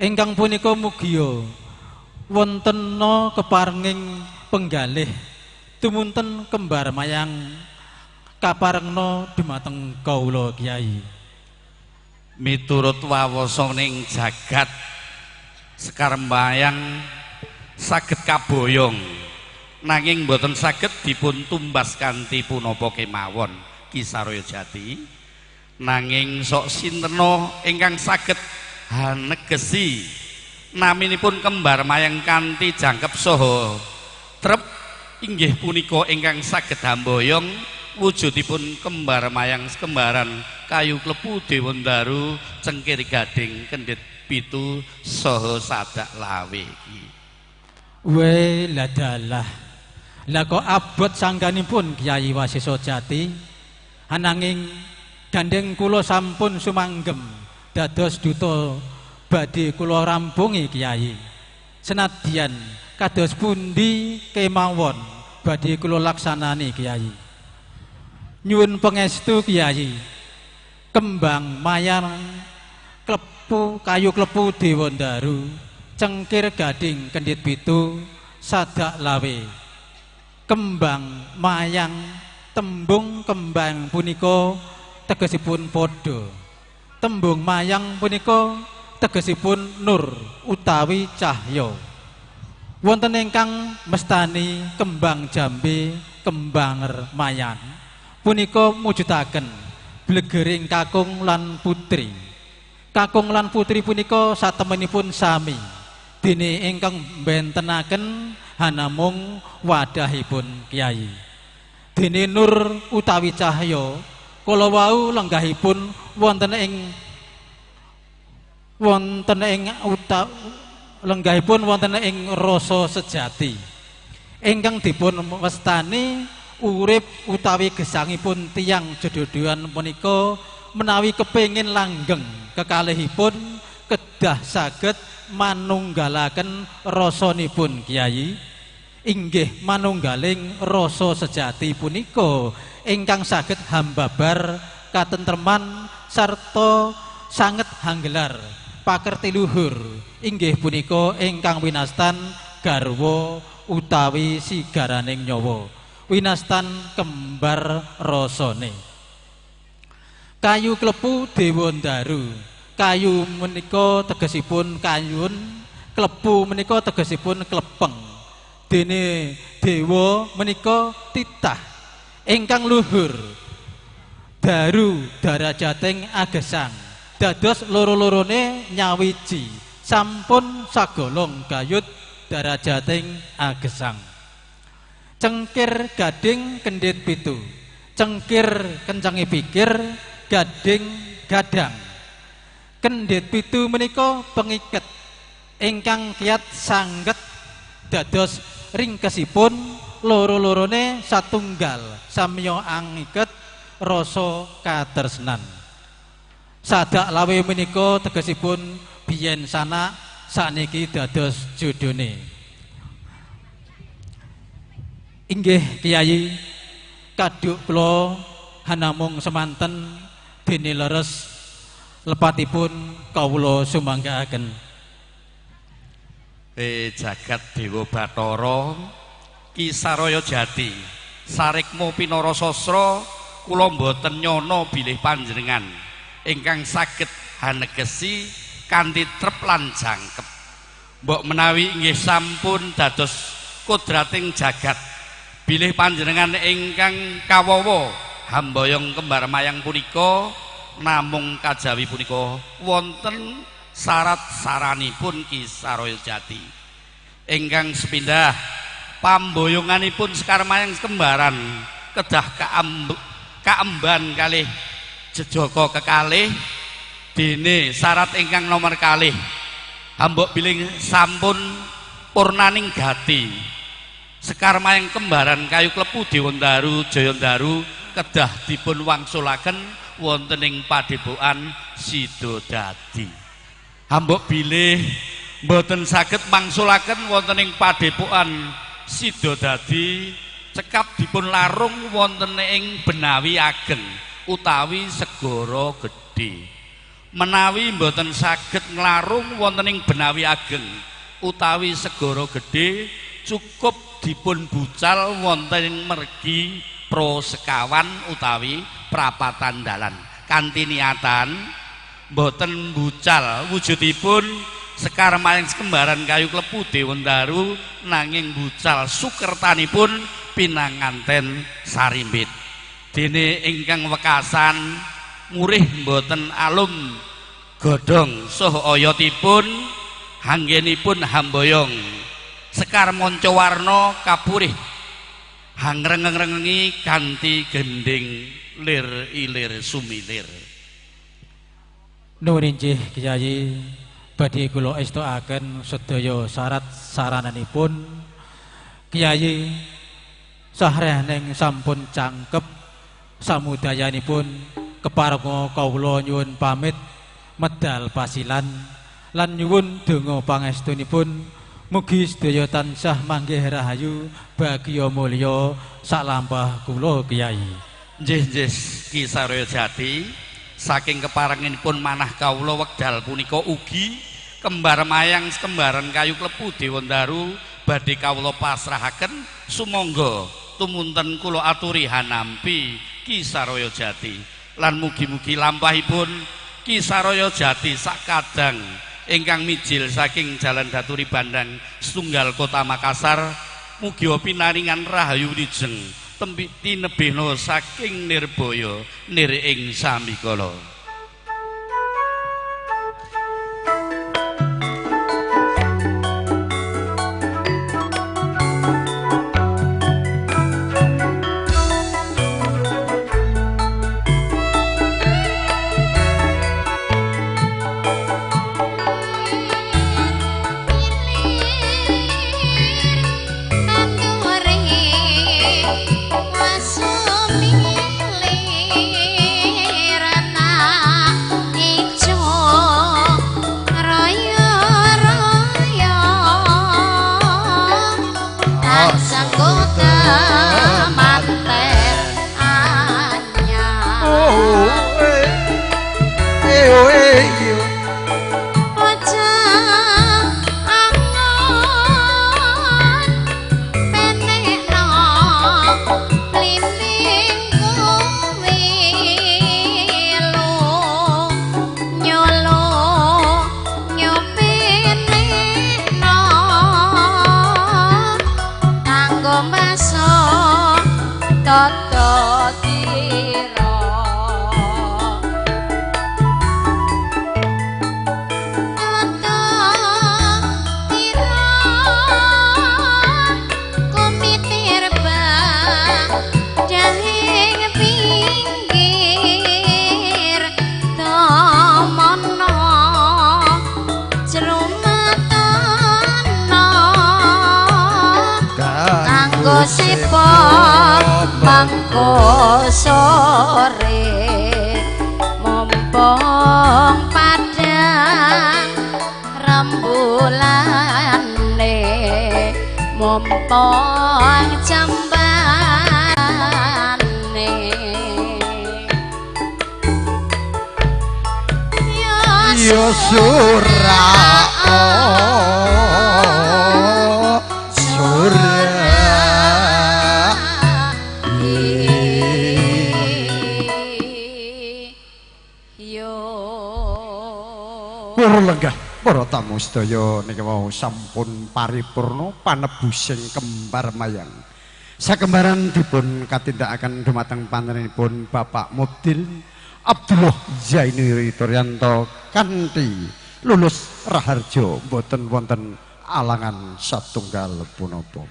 Speaker 9: ingkang punika mugia wontena keparenging penggalih tumunten kembar mayang kaparengna dumateng kawula Kyai.
Speaker 8: Miturut wawasaning jagat Sekar Mayang saged kaboyong nanging boten saged dipun tumbas kanthi punapa kemawon Ki Saraya Jati. Nanging sok sintena ingkang saged hanegesi naminipun kembar mayang kanthi jangkep saha trep inggih punika ingkang saged hamboyong wujudipun kembar mayang sekembaran kayu klepu Dewandaru cengkir gading kendhit pitu saha sadak lawe iki.
Speaker 9: We ladalah lah kok abot sangganipun Kyai Wasesa Jati ananging gandeng kula sampun sumanggem dados duta badhe kula rampungi Kyai. Senadyan kados pundi kemawon badhe kula laksanani Kyai. Nyuwun pangestu Kyai. Kembang mayang klepu kayu klepu Dewandaru cengkir gading kendhit pitu sadak lawe. Kembang mayang tembung kembang punika tegesipun padha. Tembung mayang punika tegesipun nur utawi cahya. Wonten ingkang mestani kembang jambe kembang mayang punika mujudaken blegering kakung lan putri. Kakung lan putri punika satemenipun sami. Dene ingkang bentenaken hanamung wadahipun Kyai. Dene nur utawi cahya kala wau lenggahipun wonten ing rasa sejati ingkang dipun wastani urip utawi gesangipun tiyang jodoh-jodohan punika menawi kepengin langgeng kekalihipun kedah saged manunggalaken rasanipun Kyai inggih manunggaling rasa sejati punika ingkang saged hambabar katentreman sarta sanget hanggelar pakerti luhur inggih punika ingkang winastan garwa utawi sigaraning nyawa winastan kembar rasane. Kayu klepu dewa ndaru. Kayu menika tegesipun kayun, klepu menika tegesipun klepeng. Dene dewa menika titah ingkang luhur. Daru darajating agesang. Dados loro-lorone nyawiji. Sampun sagolong gayut darajating agesang. Cengkir gading kendit pitu. Cengkir kencangi pikir gading gadang. Kendit pitu menika pengiket ingkang kiat sangget dados ringkesipun loro-lorone satunggal samya angiket rasa katresnan. Sadak lawe menika tegesipun biyen sanak sakniki dados jodone. Inggih Kyai kaduk kula hanamung semanten dene leres lepatipun kawula sumanggaaken.
Speaker 8: Jagat Dewa Bathara Ki Saraya Jati sarikmu pinara sastra kula mboten nyana bilih panjenengan ingkang saged hanegesi kanthi trep lan jangkep. Mbok menawi inggih sampun dados kodrating jagat bilih panjenengan ingkang kawawa hambayong kembar mayang punika namung kajawi punika wonten syarat saranipun Ki Saraya Jati ingkang sepindah pamboyonganipun Sekar Mayang kembaran kedah kaemban kalih jejaka kekalih dene syarat ingkang nomor kalih hambok bilih sampun purnaning gati Sekar Mayang kembaran kayu klepu Dewa Ndaru Jaya Ndaru kedah dipun wangsulaken wonten ing Padepokan Sidodadi. Hambok bilih mboten saged mangsulaken wonten ing Padepokan Sidodadi cekap dipun larung wonten ing Benawi Ageng utawi Segara Gedhe. Menawi mboten saged nglarung wonten ing Benawi Ageng utawi Segara Gedhe cukup dipun bucal wonten ing mergi Prosekawan utawi prapatan dalan kanthi niatan mboten bucal wujudipun Sekar Mayang kembaran kayu klepu Dewa Ndaru nanging bucal sukertanipun pinanganten sarimbit dene ingkang wekasan murih mboten alum godhong saha oyotipun hanggenipun hamboyong Sekar Mancawarna kapurih hangreng-rengi kanthi gending lir ilir sumilir.
Speaker 9: Nuwun inggih Kyai badhe kula estukaken sedaya syarat sarananipun Kyai sahreneng sampun cangkep samudayanipun keparenga kawula nyuwun pamit medal pasilan lan nyuwun donga pangestunipun mugi sedaya tansah manggih rahayu bagya mulya salampah kula Kyai.
Speaker 8: Nggih Ki Saraya Jati saking keparenganipun manah kawula wekdal punika ugi kembar mayang kembaran kayu klepu Dewa Ndaru badhe kawula pasrahaken sumangga tumunten kula aturi hanampi Ki Saraya Jati lan mugi-mugi lampahipun Ki Saraya Jati sakadang ingkang mijil saking Jalan Daturi Bandang setunggal Kota Makassar mugi pinaringan rahayu wijeng tinebihna saking Nirbaya nir ing samikala.
Speaker 1: Sedaya niki wau sampun paripurna panebusing kembar mayang. Sakembaran dipun katindakaken dumateng panjenenganipun Bapak Mubdil Abdullah Zaini Torianto kanthi lulus raharja boten wonten alangan satunggal punapa.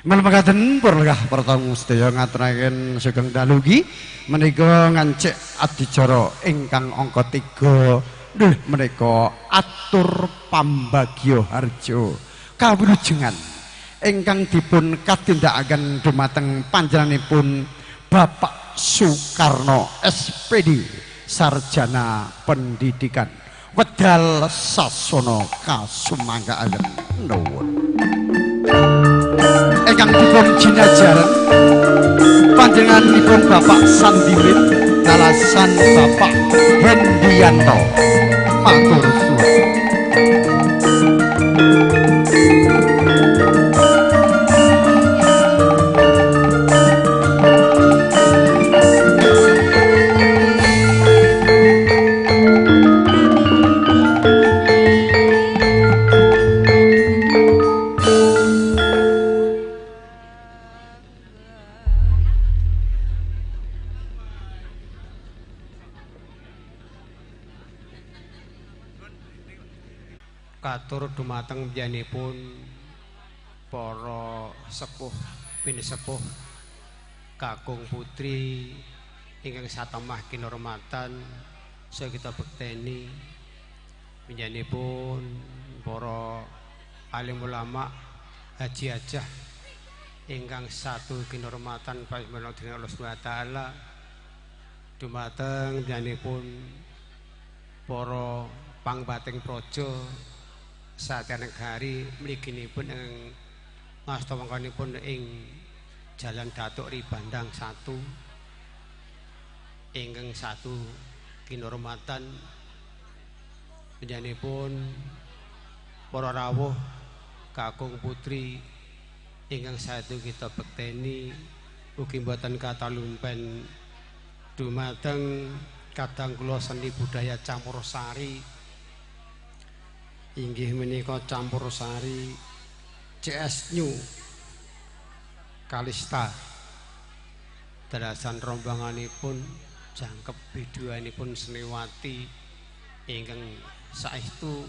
Speaker 1: Mekaten purlegah pertang sedaya ngaturaken sugeng dalugi menika ngancik adicara ingkang angka 3. Menika atur pambagya harja kawrujengan ingkang dipun katindakaken dumateng panjenenganipun Bapak Soekarno SPD sarjana pendidikan wedal sasana kasumangkaaken nuwun ingkang dipun jinajaran panjenenganipun Bapak Sandiwit kalasan Bapak Hendianto matur suwun.
Speaker 10: Katur dumateng pun para sepuh pinisepuh kakung putri ingkang satemah kinurmatan saya kita bekteni pun para alim ulama haji hajah ingkang satu kinurmatan panjenengan Allah Subhanahu wa taala dumateng pun para pangbating praja Satya Negari mliginipun ing ngasta wangkanipun ing Jalan Datuk Ribandang 1 ingkang satu kinurmatan panjenenganipun para rawuh kakung putri ingkang satu kita bekteni ugi mboten katalumpen dumateng kadang kula seni budaya Campursari inggih menika Campursari CS New Kalista dalasan rombanganipun jangkep biduanipun Seniwati ingkang saestu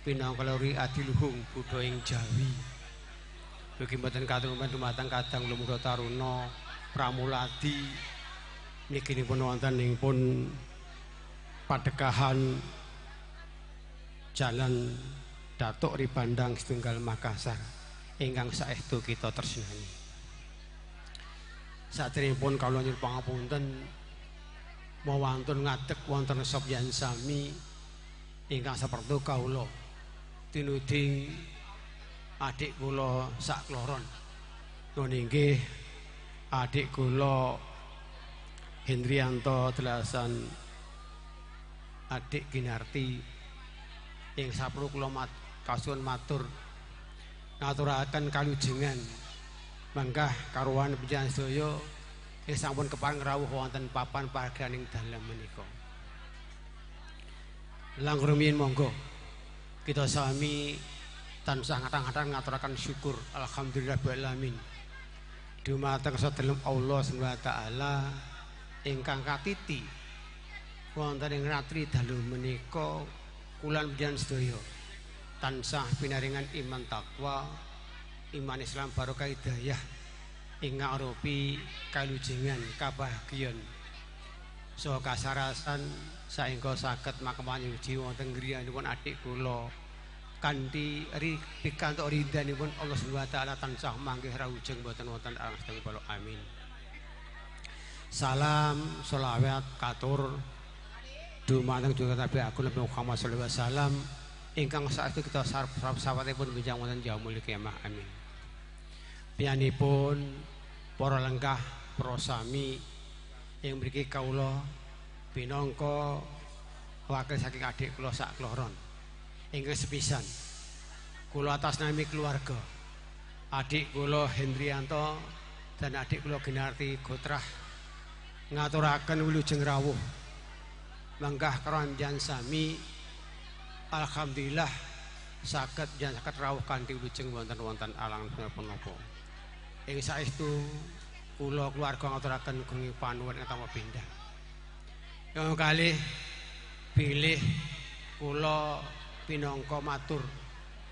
Speaker 10: pinangka lori adiluhung Buddha ing Jawi. Mugi mboten katurunipun dumateng kadang lumura taruna pramuladi nikinipun wonten ing pun padekahan Jalan Datuk Ribandang setunggal Makassar ingkang saestu kita tresnani. Saderengipun kawula nyuwun pangapunten mawantun ngadeg wonten Sopyan sami ingkang saperto kawula tinuding adik kula sakloron. Nun inggih adik kula Hendrianto Delasan adik Ginarti ing saperlu kula kasuwun matur ngaturaken kalujengan manggah karuan panjenengan sedaya ing sampun kepareng rawuh wonten papan parganing dalem menika. Langkung rumiyin monggo kita sami tansah ngatang-atang ngaturaken syukur alhamdulillahirabbil alamin dumateng sadeleng Allah Subhanahu wa taala ingkang katiti wonten ing ratri dalu menika kulan panjenengan sedaya tansah pinaringan iman takwa iman Islam barokah hidayah ingkang arupi kalujengan kabahagiaan saha kasarasan saengga saged makamanuji wonten griyanipun adik kula kanthi pikantuk ridhanipun Allah Subhanahu wa taala tansah manggih rawujeng boten wonten arang kala amin. Salam sholawat katur dumateng Junjungan Nabi Agung Nabi Muhammad sallallahu alaihi wasallam ingkang saestu kita sawetipun benjang wonten yaumul kiamah amin. Piyanipun para lenggah para sami ing mriki kawula pinangka wakil saking adik kula sakloron ingkang sepisan kula atas nami keluarga adik kula Hendrianto dan adik kula Ginarti Gotrah ngaturaken wilujeng rawuh manggah karanjan sami alhamdulillah saged rawuh kanthi wilujeng wonten alang punapa ing saestu kula keluarga ngaturaken gunung panuwun ingkang pindah. Yang kalih pilih kula pinangka matur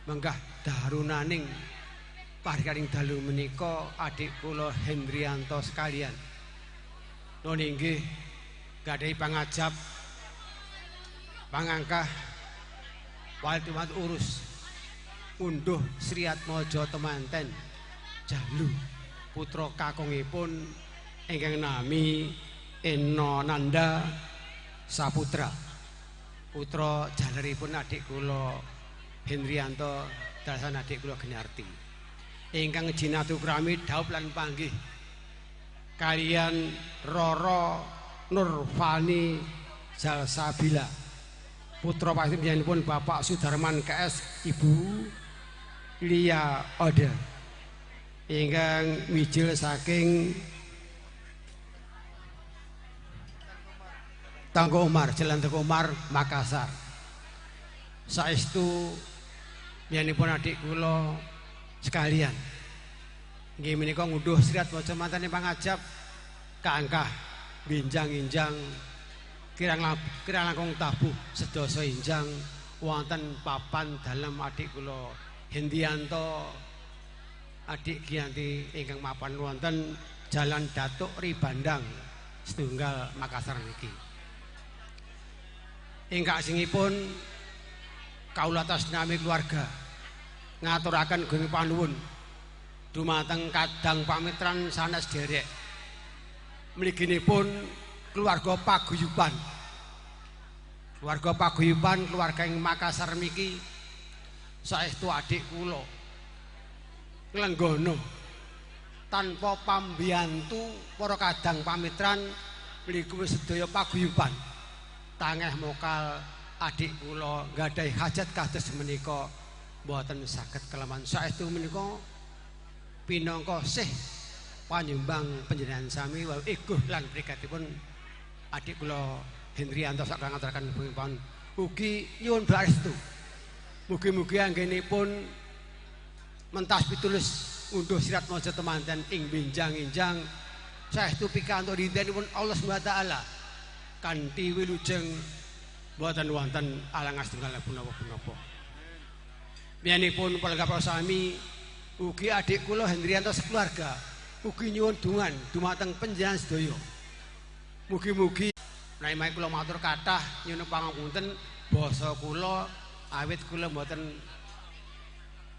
Speaker 10: menggah darunaning parganing dalu menika adik kula Hendrianto sekalian. Nun inggih gadhahi pangajap pangangkah waltumat urus unduh Sri Atmaja temanten Jalu putra kakungipun ingkang nami Eno Nanda Saputra putra jaleripun adik kula Hendrianto Dalasan adik kula Ginarti ingkang jinatu krami dhaup lan panggih kalian Roro Nurfani Jalsabila putra panjenenganipun Bapak Sudarman KS Ibu Lia Oda ingkang mijil saking Tanggo Umar, Jalan Tengku Umar, Makassar. Saestu nyanipun adik kula sekalian. Nggih menika ngunduh Sri Atmaja mantane pangajap kaangkah binjang-injang kirang langkung tabuh sedasa injang wonten papan dalem adik kula Hendrianto adik Giyanti ingkang mapan wonten Jalan Datuk Ribandang setunggal Makassar niki. Ingkang asingipun kawula atas nami keluarga ngaturaken gunung panuwun dumateng kadang pamitran sanes derek mliginipun keluarga paguyuban keluarga ing Makassar miki saestu adik kula nglenggono tanpa pambiyantu para kadang pamitran mliku sedaya paguyuban tangeh mokal adik kula nggadahi hajat kados menika mboten saged kelaman saestu menika pinangka sih panyumbang panjenengan sami iguh lan brigatipun adik kula Hendrianto sak ngaturaken pun ugi nyuwun saestu mugi-mugi anggenipun mentas pitulus unduh Sri Atmaja temanten ing binjang-injang saestu pikantuk ridhanipun Allah Subhanahu wa taala kanthi wilujeng boten wonten alangan setunggal punapa-punapa. Miyanipun para sami ugi adik kula Hendrianto sekeluarga ugi nyuwun dungan dumateng panjenengan sedaya. Mugi-mugi menawi kula matur kathah nyuwun pangapunten basa kula awit kula mboten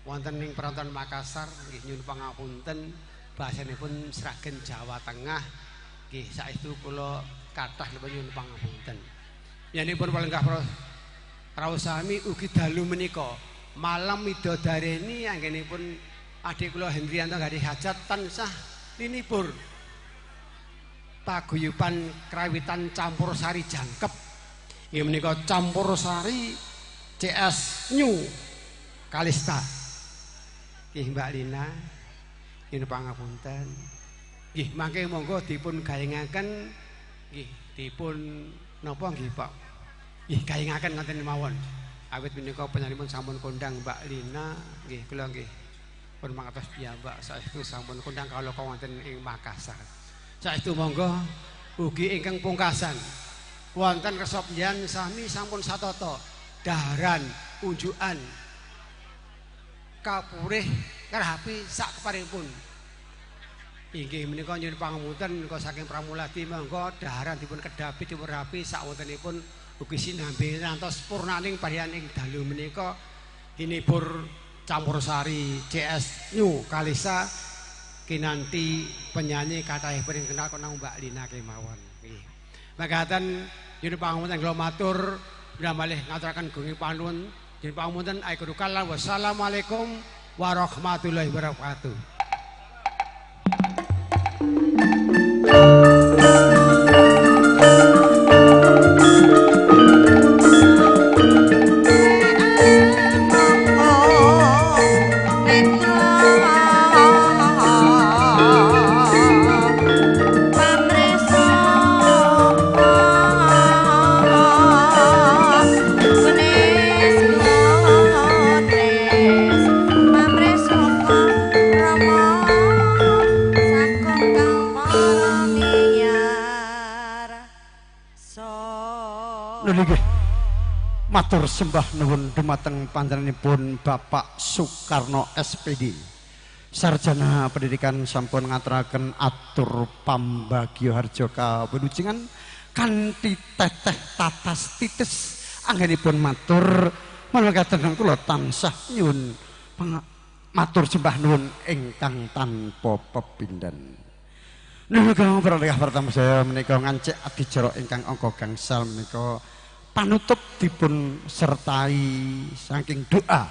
Speaker 10: wonten ing Perantauan Makassar nggih nyuwun pangapunten basanipun Sragen Jawa Tengah nggih saestu kula kathah nyuwun pangapunten. Yanipun palenggah rawuh sami ugi dalu menika malam midodareni anggenipun adik kula Hendrianto gadhah hajat tansah linipur paguyuban krawitan campursari jangkep. Inggih menika campursari CS New Kalista. Nggih Mbak Lina, nyuwun pangapunten. Nggih mangke monggo dipun gaengaken nggih dipun napa nggih Pak. Nggih gaengaken ngoten mawon. Awit menika panjenenganipun sampun kondang Mbak Lina nggih kula nggih pun mangertos piyambak saestu sampun kondang kala wonten ing Makassar. Saestu monggo ugi ingkang pungkasan wonten kersa panjenengan sami sampun satata daharan unjukan kapurih karapi sak keparipun. Inggih menika nyuwun pangapunten menika saking Pramulati monggo daharan dipun kedapi dipun rapi sak wontenipun ugi sinambi ngantos purnaning parian ing dalu menika hinipur campursari CS New Kalisa kinanti penyanyi kathahipun ing kenal kena Mbak Lina kemawon nggih. Makaten nyuwun pangapunten kula matur malih ngaturaken gunging panuwun nyuwun pangapunten aekuru kala wassalamualaikum warahmatullahi wabarakatuh.
Speaker 5: Matur sembah nuwun dumateng panjenenganipun Bapak Soekarno SPD. Sarjana pendidikan sampun ngaturaken atur pambagio harja kawilujengan kanthi teteh tatas titis anggenipun matur mangkaten kula tansah nyuwun matur sembah nuwun ingkang tanpa pepindhan. Menika perlengah pertama saya menika ngancik adicara ingkang angka gangsal menika panutup dipun sertai saking doa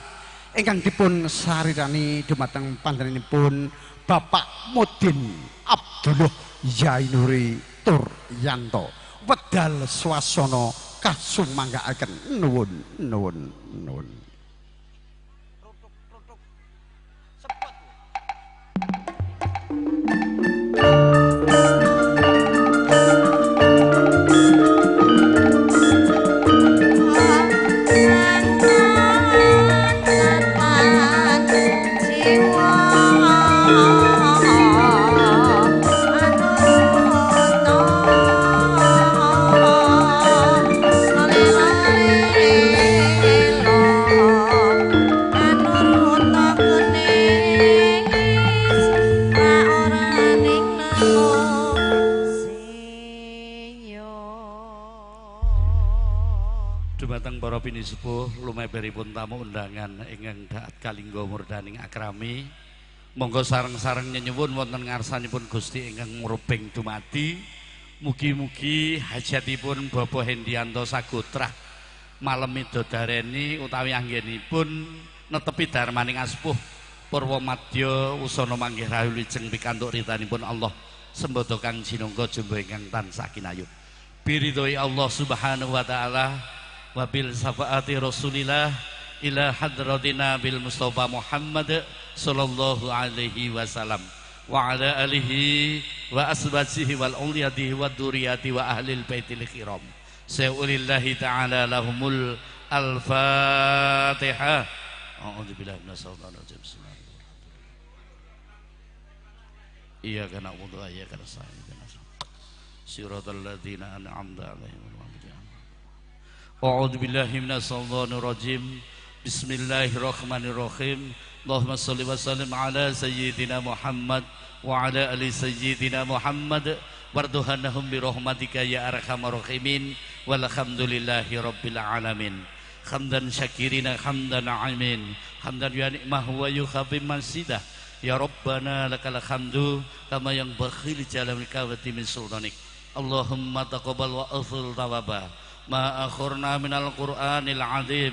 Speaker 5: ingkang dipun sarirani dumateng panjenenganipun Bapak Mudin Abdullah Yainuri Turyanto wedal swasana kasumanggaaken nuwun nuwun nuwun.
Speaker 8: Para pinisepuh lumeberipun tamu undangan ingkang daat kalingga murdaning akrami monggo sareng-sareng nyuwun wonten ngarsanipun Gusti ingkang mruping dumadi mugi-mugi hajatipun Bapak Hendrianto Sagotra malem midodareni utawi anggenipun netepi darmaning aspuh Purwomadya usana manggih rawilijeng pikantuk ridhanipun Allah sembodo kang jinangka jumbo ingkang tansah kinayut biridhoi Allah Subhanahu wa taala wabil syafaati Rasulillah ila hadratina bil Mustafa Muhammad sallallahu alaihi wasallam wa ala alihi wa asbajihi wal uliyatihi wa duriyati wa ahlil baitil kiram sa'ulillahi ta'ala lahumul al-fatihah. A'udzu billahi minasyaitonir rajim. Iyyaka na'budu wa iyyaka nasta'in. Siratal ladzina an'amta 'alaihim ghairil maghdubi 'alaihim. A'udzu billahi minash shaitonir rajim. Bismillahirrahmanirrahim. Allahumma shalli wa sallim ala sayyidina Muhammad wa ala ali sayyidina Muhammad warduhanahum bi rahmatika ya arhamar rahimin walhamdulillahi rabbil alamin. Hamdan syakirina hamdan amin. Hamdan ya ni'mahu wa yukhafi masidah. Ya Rabbana lakal hamdu kama yang bakhil jalam kawati min sultanik. Allahumma taqabbal wa afil tawaba ma akhurna minal qur'anil azim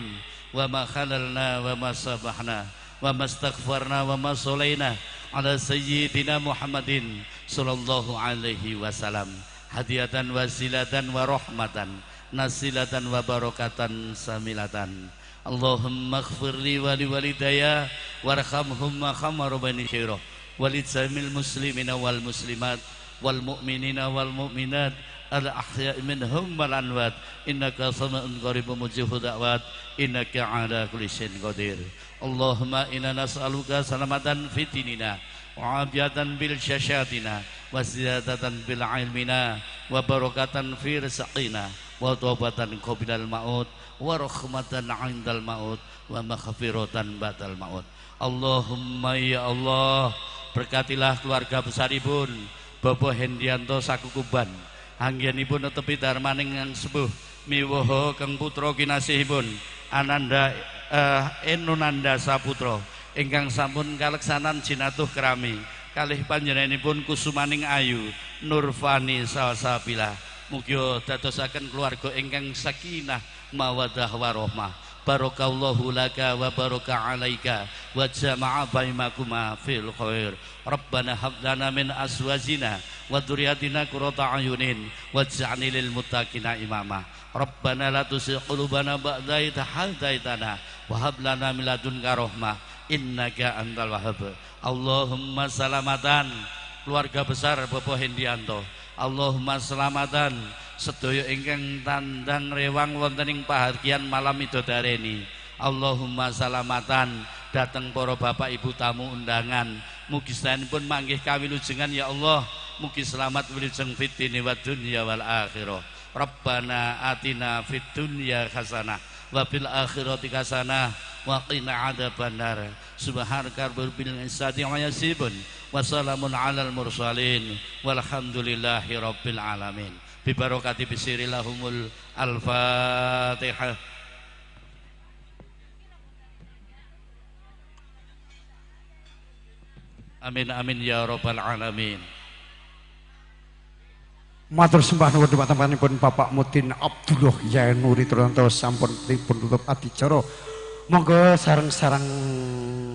Speaker 8: wa ma khalalna wa ma sabahna wa ma astaghfarna wa ma solaina ala sayyidina Muhammadin sallallahu alaihi wasallam hadiyatan wasilatan wa rahmatan nasilatan wa barakatan samilatan. Allahumma ighfirli wa liwalidayya warhamhum ma khamar bani khairah walidsamil muslimina wal muslimat wal mu'minina wal mu'minat al ahya'i minhum wal anwat innaka sami'un qaribun mujibud da'wat innaka ala kulli syai'in qadir. Allahumma inna nas'aluka salamatan fid dinina wa afiyatan bil syashatina wa ziyadatan bil ilmina wa barakatan fi rizqina wa taubatan qabilal maut wa rahmatan 'indal maut wa maghfiratan ba'dal maut. Allahumma ya Allah, berkatilah keluarga besaripun Bapak Hendianto Sakukuban, anggenipun netepi darmaning yang sepuh miwoho kang putra kinasihipun Ananda Enunanda Saputra ingkang sampun kaleksanan jinatuh kerami kalih panjenenganipun kusumaning ayu Nurfani Salsabila. Mugia dadosaken keluarga ingkang sakinah mawaddah warahmah. Barakallahu laka wa baraka alaika wa jama'a baimakuma fil khair. Rabbana hab lana min azwajina wa dzurriyyatina qurrata ayunin waj'alna lil muttaqina imama. Rabbana la tuzigh qulubana ba'da idh hadaitana wa hab lana min ladunka rahmah innaka antal wahhab. Allahumma salamatan keluarga besar Bapak Hendianto. Allahumma salamatan sedaya ingkang tandang rewang wonten ing pahargyan malam midodareni. Allahumma salamatan dateng para bapak ibu tamu undangan. Mugi saenipun manggih kawilujengan ya Allah. Mugi selamat wilujeng fid dini wad dunya wal akhirah. Rabbana atina fid dunya hasanah wa fil akhirati hasanah wa qina adzabannar. Subhanaka rabbil izzati amma yasifun wa salamun alal mursalin walhamdulillahi rabbil alamin. Bi barakati bisirilahumul al-fatihah. Amin amin ya rabbal alamin.
Speaker 1: Matur sembah nuwun dhumateng Bapak Mutin Abdullah Yaya Nuri Triyanto sampun dipun tutup adicara. Monggo sareng-sareng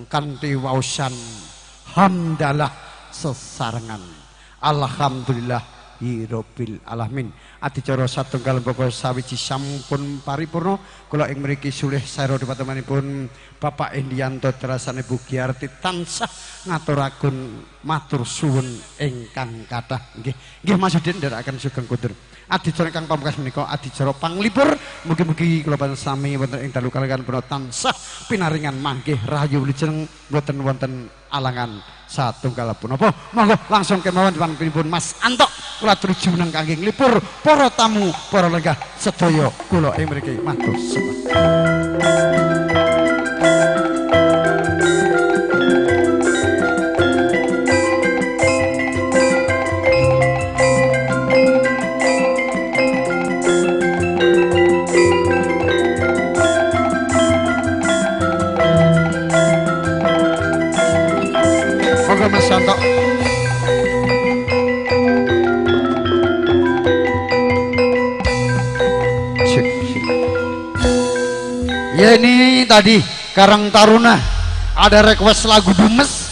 Speaker 1: kanthi waosan hamdalah sesarengan. Alhamdulillah Rabbil alamin. Adicara satunggal Bapak sawiji sampun paripurna. Kula ing mriki sulih sara dhumatengipun Bapak Hendianto Drasane Bu Giarti tansah ngaturaken matur suwun ingkang kathah. Nggih Mas Udin nderekaken sugeng kundur. Adicara kang pamungkas menika adicara panglipur. Mugi-mugi kula panjenengan sami wonten ing dalu kaliyan pun tansah pinaringan manggih rahayu wilujeng boten wonten alangan satunggal punapa. Monggo langsung kemawon panjenenganipun Mas Antok kula aturi jumeneng kangge nglipur para tamu para lenggah sedaya kula ing mriki matur sembah. Mas Antok. Ya ini tadi Karang Taruna ada request lagu Dumes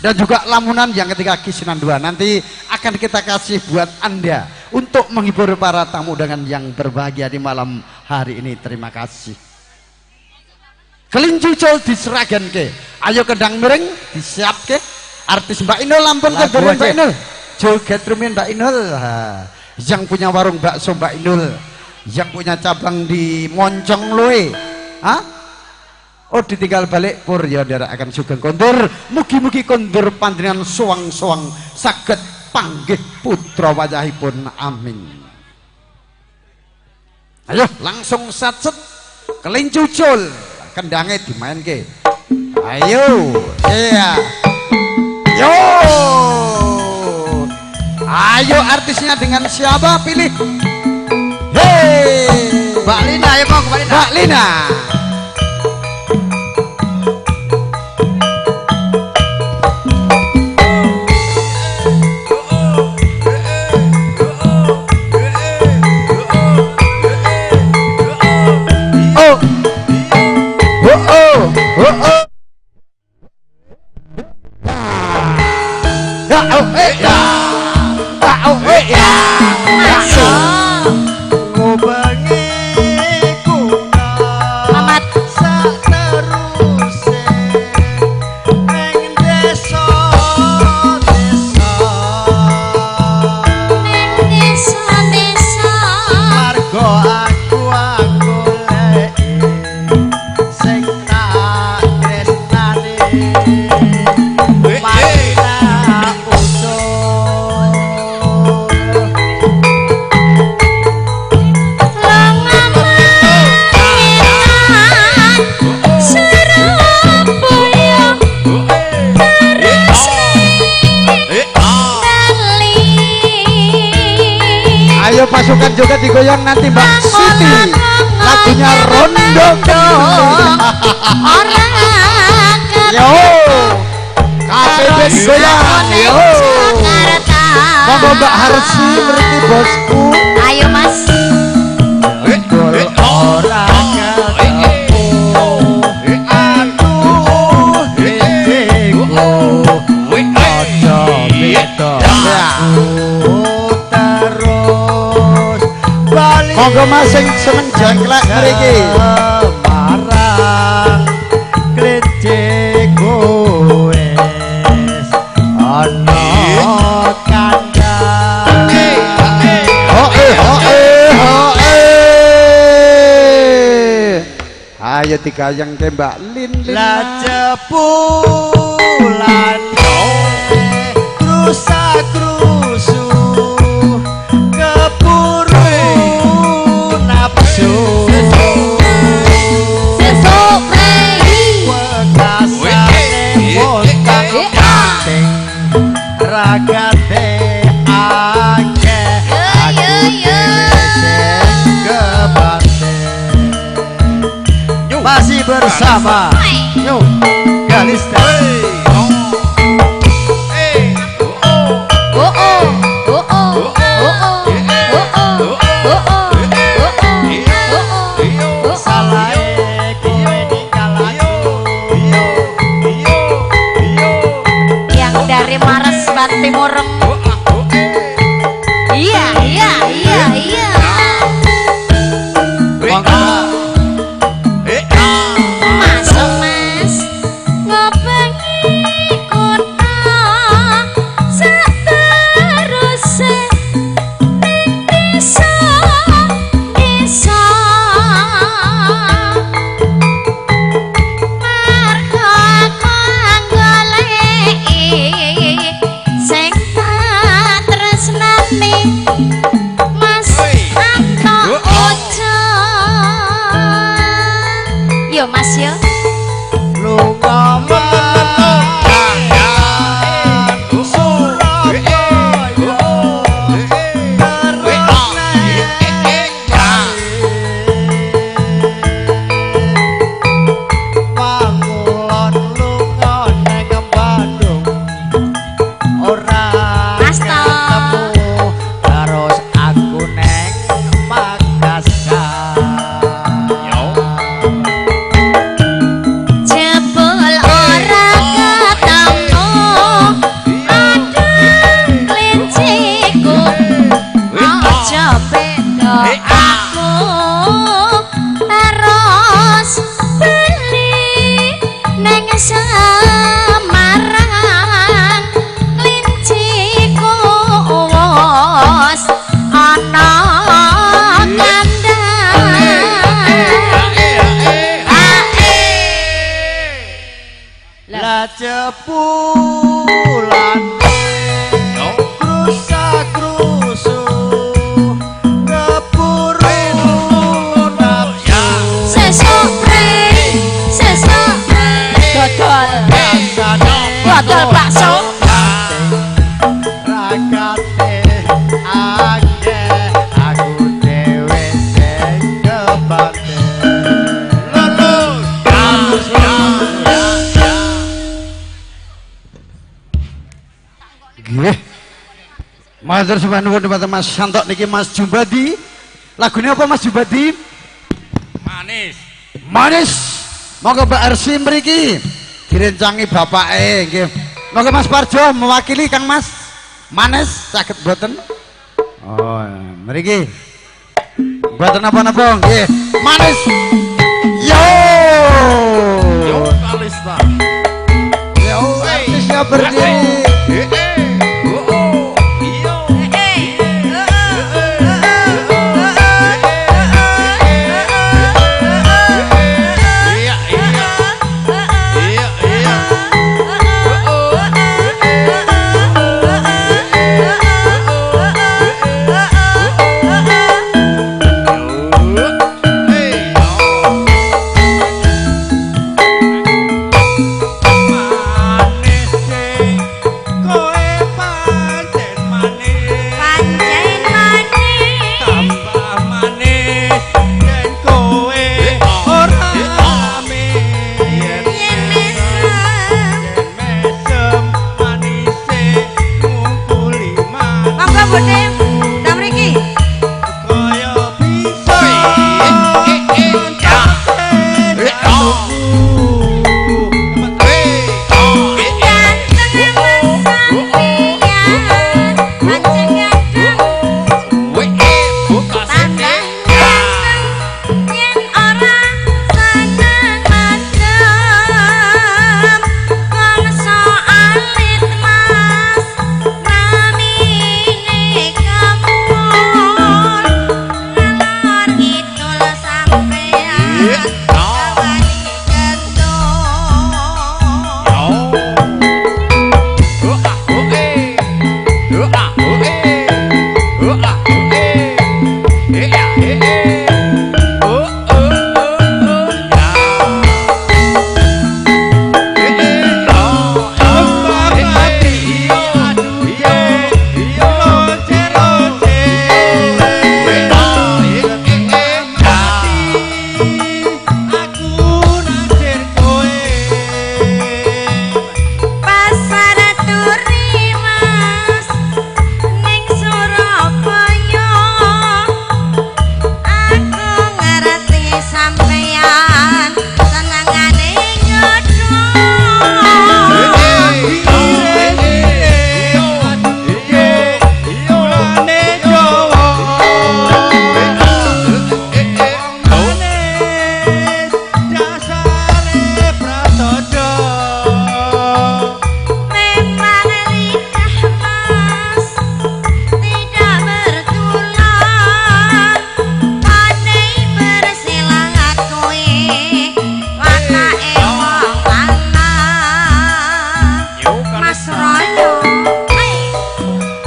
Speaker 1: dan juga lamunan yang ketiga Kisinan 2 nanti akan kita kasih buat Anda untuk menghibur para tamu undangan yang berbahagia di malam hari ini. Terima kasih. Kelinci col diseragan ke, ayo kendang miring disiap ke. Artis Mbak Inul lampun ke Mbak Inul joget rumiyin Mbak Inul yang punya warung bakso Mbak Inul yang punya cabang di Moncong Loe
Speaker 5: Oh ditinggal balik pur ya nderekaken sugeng kondur. Mugi-mugi kondur panjenengan suwang-suwang saged panggih putra wayahipun. Amin. Ayo langsung satset kelincucul kendange dimainke. Ayo, iya. Yo. Ayo artisnya dengan siapa pilih? Hei,
Speaker 1: Mbak Lina, ayo mau Mbak Lina.
Speaker 5: Mbak Lina. Pasukan juga digoyang nanti Mbak Siti lagunya Rondo yo KPB digoyang yo monggo Mbak Harsi berarti bosku
Speaker 2: ayo Mas
Speaker 5: monggo masing seneng jangklek mriki
Speaker 1: marang klecek wis ana kandhang
Speaker 5: ayo digayeng ke Mbak Lin
Speaker 1: la cepulan rusak rusuh ragate akeh masih bersama yuk Galista
Speaker 2: Timurem. Iya. Masuk Mas, ngobengi kota seterusé desa. Marga kang goleki sing tresnani Mas Anto Ojo yo Mas yo
Speaker 1: lunga
Speaker 5: Matur suwun dhumateng Mas Santok niki Mas Jumbadi. Lagune apa Mas Jumbadi?
Speaker 3: Manis.
Speaker 5: Manis. Monggo Mbak Ersi mriki direncangi bapake nggih. Monggo Mas Parjo mewakili Kang Mas. Manis saged mboten? Oh, mriki. Mboten napa-napa nggih. Manis. Yo.
Speaker 3: Yo manis, Pak.
Speaker 5: Yo, artisnya berdiri.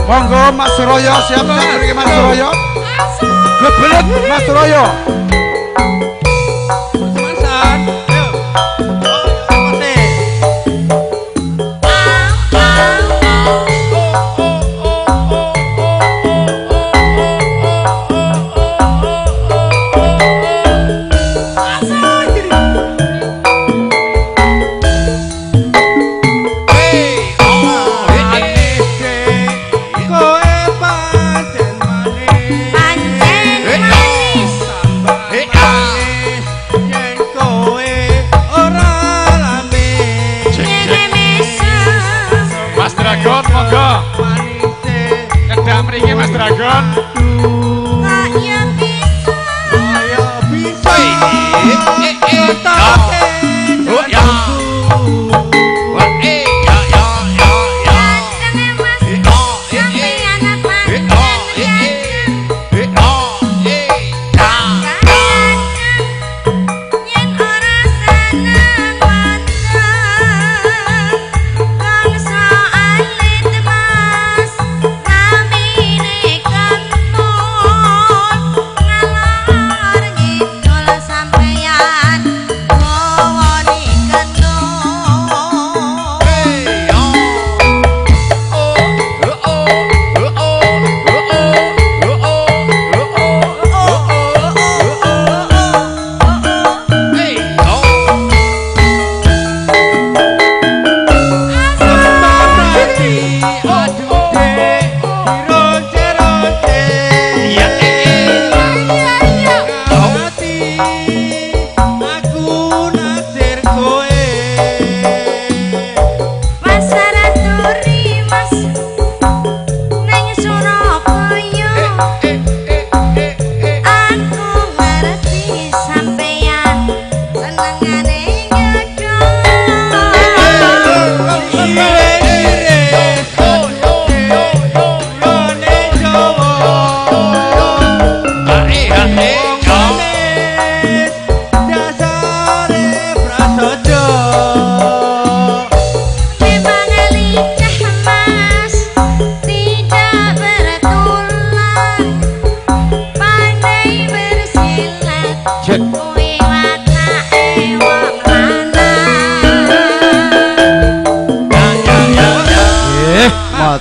Speaker 5: Monggo Mas Royo siap-siap mriki Mas Royo. Gebelet Mas Royo.
Speaker 3: Masan. Ayo.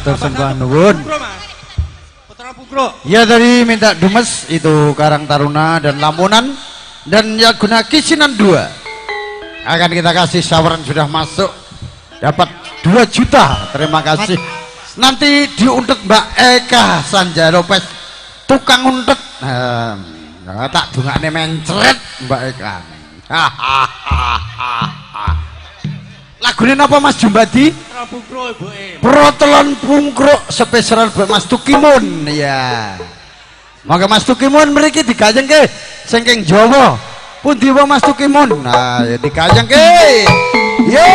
Speaker 5: Matur sembah nuwun.
Speaker 3: Putra Pukro.
Speaker 5: Ya tadi minta Dumes itu Karang Taruna dan Lamunan dan ya guna kisinan 2 akan kita kasih saweran sudah masuk dapat 2 juta. Terima kasih. Nanti diuntet Mbak Eka Sanja Lopez tukang untet. Tak dungane mencret Mbak Eka. Lagune napa Mas Jumbadi?
Speaker 3: Pukro ibuke.
Speaker 5: Protelon pungkruk spesial buat Mas Tukimun ya. Monggo Mas Tukimun mriki digajengke saking Jawa. Pundi wae Mas Tukimun? Nah, ya digajengke. Yo!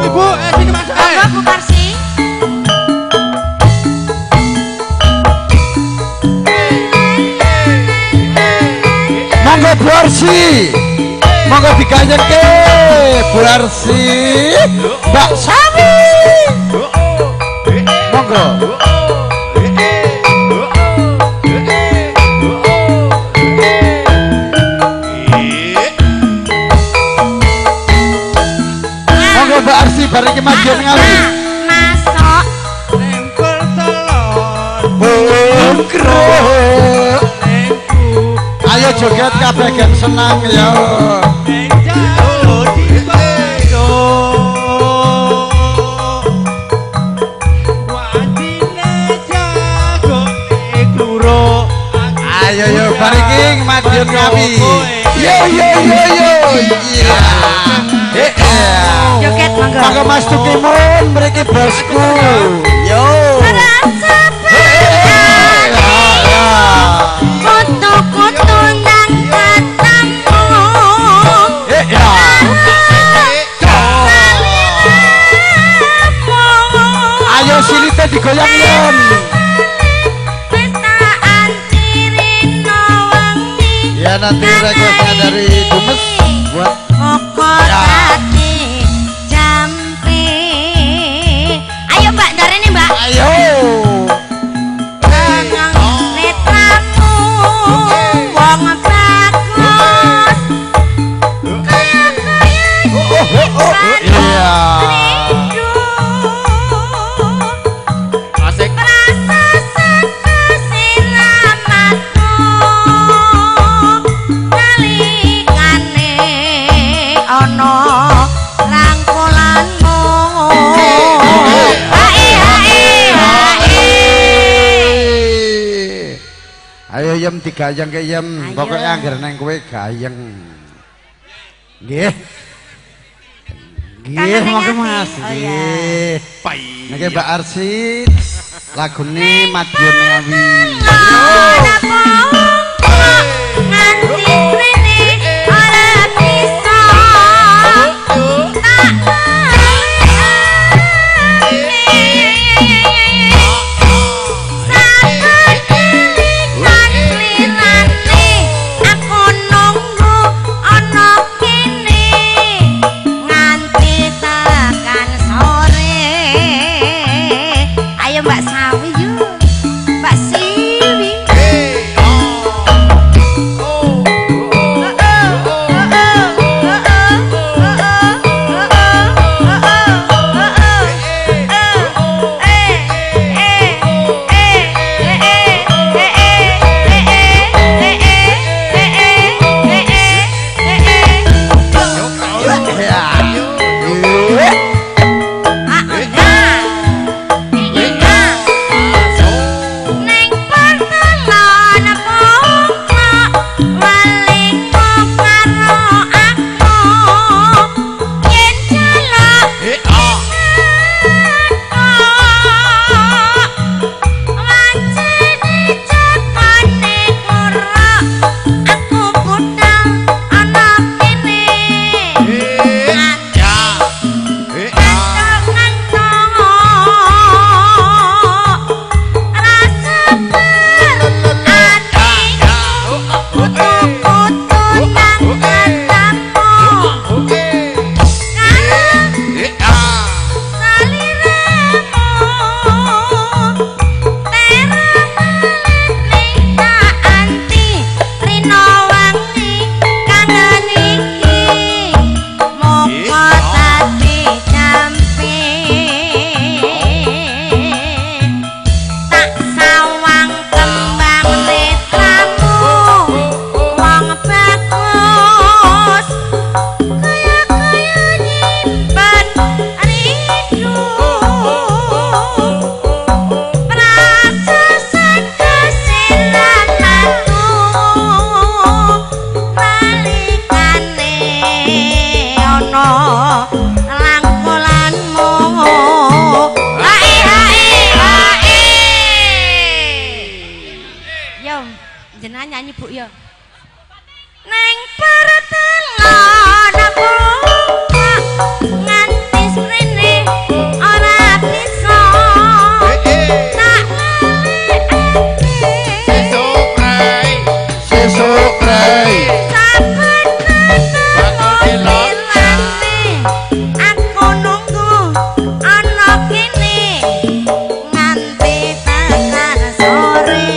Speaker 3: Ibu, sini Mas.
Speaker 4: Monggo Bu Karsi.
Speaker 5: Monggo Bu Arsi. Monggo digajengke Bu Arsi. Mbak Sami. Monggo. Monggo Mbak Arsi bareng kemajuan ngawi.
Speaker 4: Masuk.
Speaker 3: Nempel telon.
Speaker 5: Pungkruk. Ayo joget kabeh gen senang ya.
Speaker 3: Jalo di pado. Wadine jago kluro.
Speaker 5: Ayo yo bariki madiun ngawi. Yo yo yo yo. Iya.
Speaker 4: Joget monggo.
Speaker 5: Monggo Mas Tukimun mriki bosku. Yo.
Speaker 4: Kutu-kutu nang ketemu.
Speaker 5: Ya. Ayo silite digoyang-goyang.
Speaker 4: Pestaan Cirino wengi.
Speaker 5: Ya nanti requestnya dari Dumes buat
Speaker 4: Pokok hati jampi. Ayo Mbak, darene Mbak.
Speaker 5: ayo.
Speaker 4: Letramu wong bagus.
Speaker 5: Iya.
Speaker 3: Asik.
Speaker 4: Rasa selamatku nalikane ana rangkulanmu.
Speaker 5: Ayo yem digayeng ke yem. Pokoknya anggar neng kowe gayeng. Nggih. Nggih, monggo Mas. Nggih. Niki Mbak Arsi lagune Madiun Ngawi.
Speaker 4: Nganti rene ora bisa aku nunggu ana kene nganti tekan sore. Ayo Mbak Sawi yuk. Mbak Siwi.
Speaker 2: jenengan nyanyi Bu ya.
Speaker 4: Neng pertengahan aku nganti sprene ora bisa tak
Speaker 5: Sesuk rai
Speaker 4: aku nunggu ana kene nganti tekan sore.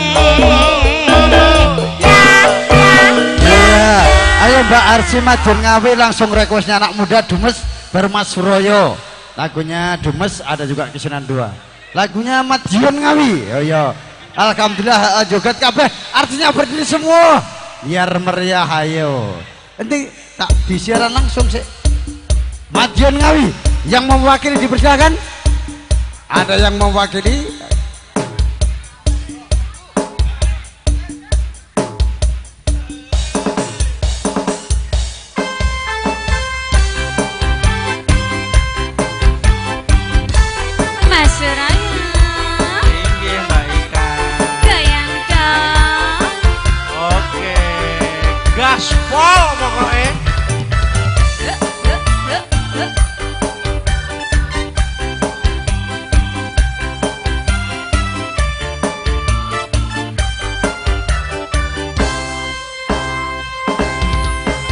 Speaker 5: Ayo Mbak Arsi Madiun Ngawi langsung requestnya anak muda Dumes Bermas Suroyo. Lagunya Dumes ada juga Kisunan 2. Lagunya Madiun Ngawi. Oh iya. Alhamdulillah joget kabeh artinya berdiri semua. Biar meriah ayo. Nanti tak disiaran langsung sih. Madiun Ngawi yang mewakili dipersilakan. Ada yang mewakili?
Speaker 2: Mas Raya
Speaker 3: Inggih Mbak Ika.
Speaker 2: goyang dong.
Speaker 3: Oke. Gaspol pokoknya.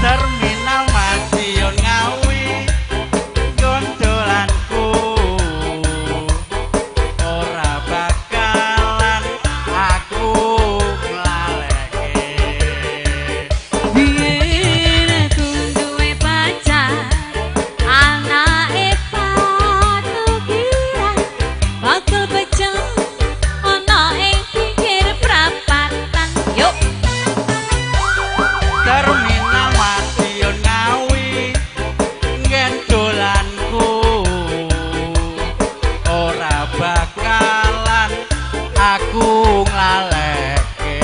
Speaker 3: Terminal Madiun Ngawi gondolanku ora bakalan aku nglaleke.
Speaker 2: Biyen aku duwe pacar, anake patu kira bakal pecah ana ing pinggir prapatan. Yuk
Speaker 3: Terminal Madiun Ngawi gondolanku ora bakalan aku nglaleke.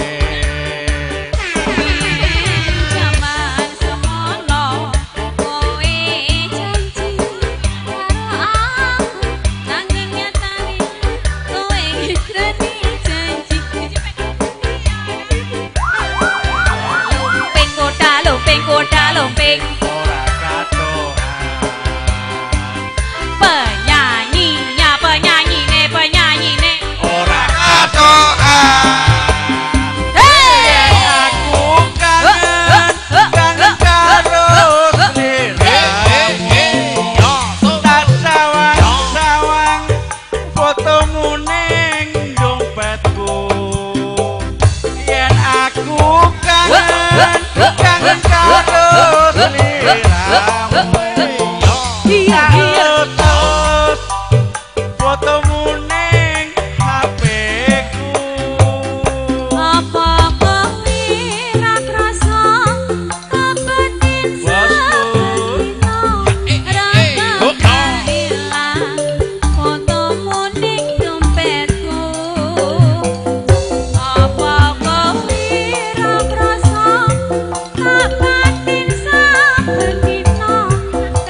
Speaker 2: zaman semono kowe janji karo aku nanging nyatane kowe ngikrani janji. Lumping kota lumping
Speaker 3: Ora katokan
Speaker 2: penyanyinya penyanyine
Speaker 3: ora katokan. Aku kangen karo sliramu. Tak sawang-sawang fotomu ning dompetku. Yen aku kangen karo sliramu. Terus fotomu ning HP-ku.
Speaker 2: apa kowe ra krasa kepetin sadina ra ilang fotomu ning dompetku. Apa kowe ra krasa kepetin sadina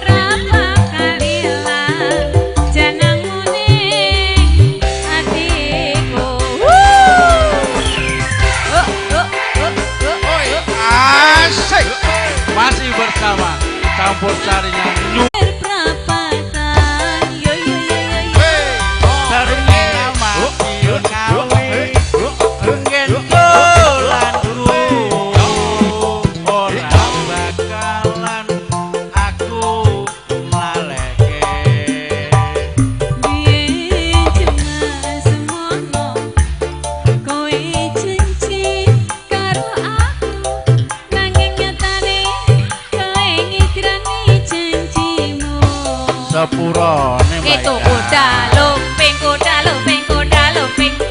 Speaker 2: ra bakal ilang jenengmu ning atiku.
Speaker 3: Asik. Masih bersama Campur Sarinya
Speaker 2: Perapatan yo yo yo yo
Speaker 3: Terminal Madiun Ngawi gondolanku ora bakalan aku nglaleke.
Speaker 2: biyen jelas semono kowe janji karo aku nanging nyatane kowe ngikrani janjimu.
Speaker 3: Sepurane
Speaker 2: Itu
Speaker 3: Mbak Ika.
Speaker 2: kuda lumping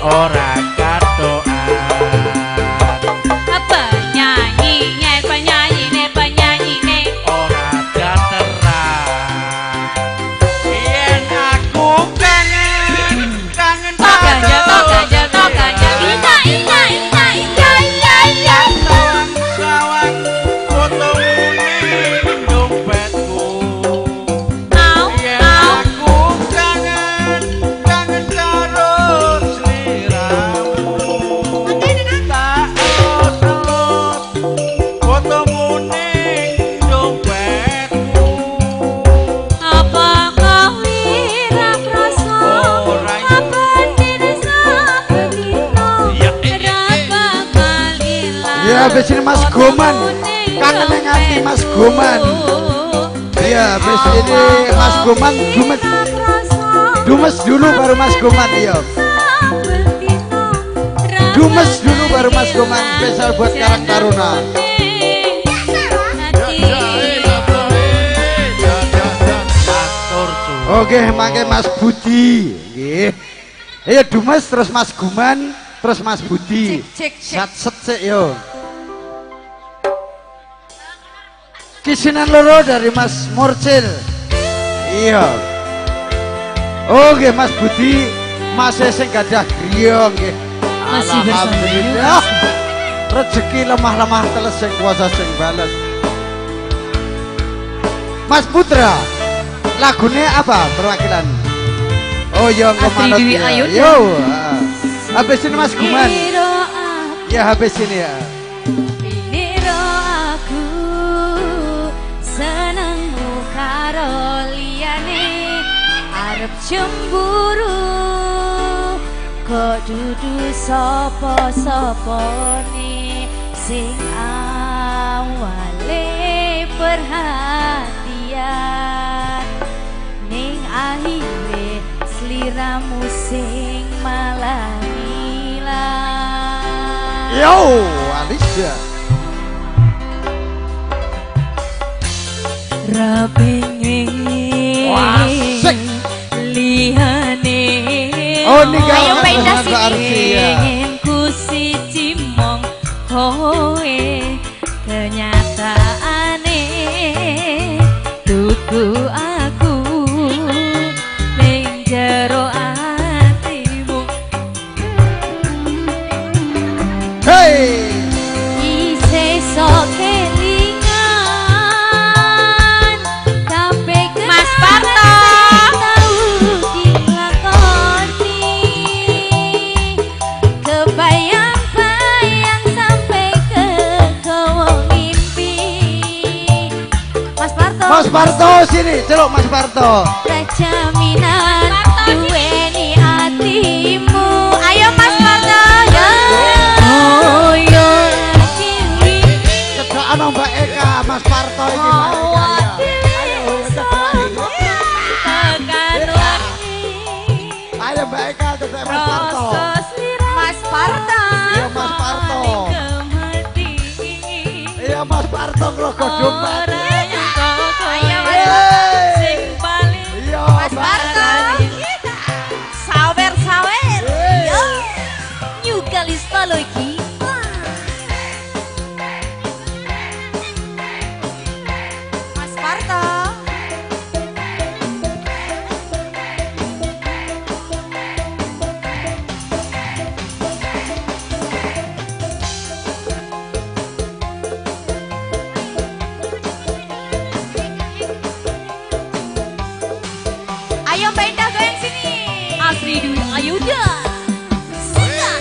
Speaker 3: Ora katokan.
Speaker 2: penyanyine
Speaker 3: Ora dateran. Yen aku kangen
Speaker 2: tok ganja ina ya
Speaker 3: sawang fotomu ning dompetku.
Speaker 2: au
Speaker 3: Yen aku kangen karo sliramu.
Speaker 5: habis ini Mas Goman. Kangen nganti Mas Goman. Iya, habis ini Mas Goman Dumes dulu baru Mas Goman iya. Dumes dulu baru Mas Goman spesial buat Karang Taruna. Oke, mangke Mas Budi. Nggih. Iya Dumes terus Mas Goman terus Mas Budi. Sat sik yo. Kisinan loro dari Mas Murcil. Iya. Oke Mas Budi, Mas sing gadah griya nggih.
Speaker 2: Masih
Speaker 5: Alhamdulillah. Rezeki lemah-lemah teles sing kuasa sing bales. Mas Putra, lagunya apa perwakilan? Oh ya
Speaker 2: Astri Dwi Ayuda.
Speaker 5: Yo. Habis ini Mas Guman. Ya habis ini ya.
Speaker 2: Niro aku senengmu karo liyane arep cemburu kok dudu sapa-sapane sing awale perhatian ning akhire sliramu sing malah ilang.
Speaker 5: Yo, Alicia.
Speaker 2: Rapenge lihane
Speaker 5: oh nika
Speaker 2: ayo pindah
Speaker 5: sini
Speaker 2: ingin ku siji mong kowe kenyataane tuku aku ning jero atimu.
Speaker 5: Hey
Speaker 2: Ise sok kelingan kabeh Mas Parto tau dilakoni kebayang-bayang sampai ke kawong mimpi. Mas Parto
Speaker 5: Mas Parto sini, celuk Mas Parto.
Speaker 2: jaminan duweni atimu. Ayo Mas Parto yo. Oh yo ciwi
Speaker 5: Cedokan Mbak Eka, Mas Parto iki Mbak Eka. Ayo cedokan. Ayo Mbak Eka cedok Mas Parto.
Speaker 2: Mas Parto.
Speaker 5: Iya Mas Parto. Iya Mas Parto nglogo dompet.
Speaker 2: Ayo Mas sing paling
Speaker 5: Iya
Speaker 2: Mas Parto. Sawer. Yo. New Kalista lo iki. Mas Parto. Ayo pindah goyang sini. Astri Dwi Ayuda. Suka.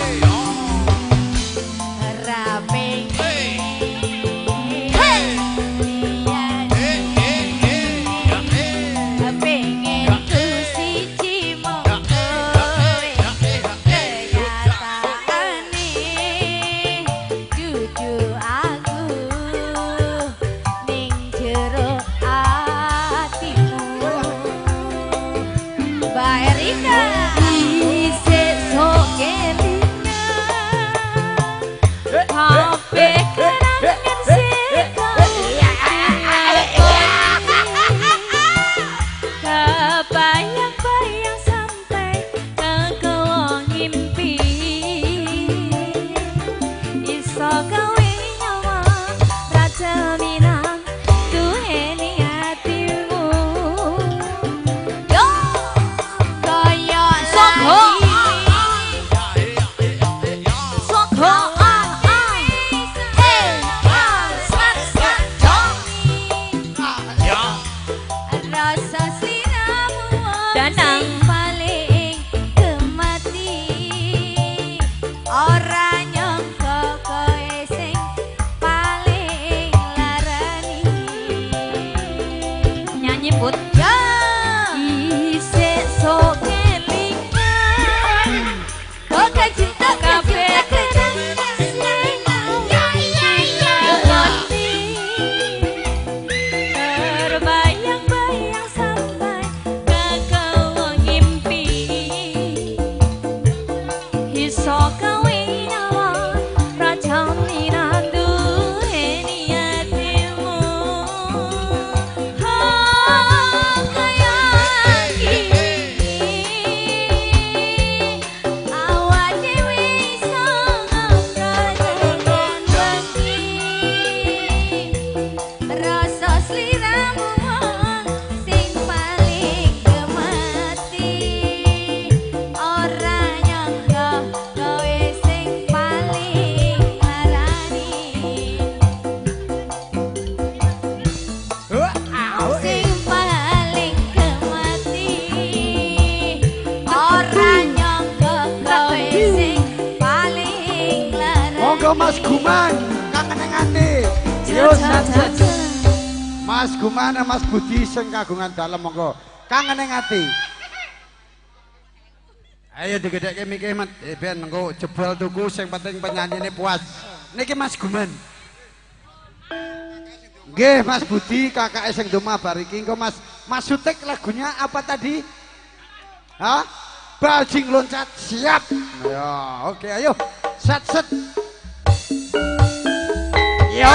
Speaker 1: Monggo Mas Guman, kangen ning ati. Yo sajat. Mas Guman, Mas Budi sing kagungan dalem monggo. Kangen ning ati. Ayo digedhekke mikir Mat, ben engko jebol tuku sing penting penyanyine puas. Niki Mas Guman. Nggih Mas Budi, kakake sing doma bar iki engko Mas Sutik lagunya apa tadi? Hah? Bajing loncat siap. Ya, oke ayo. Set. Yo.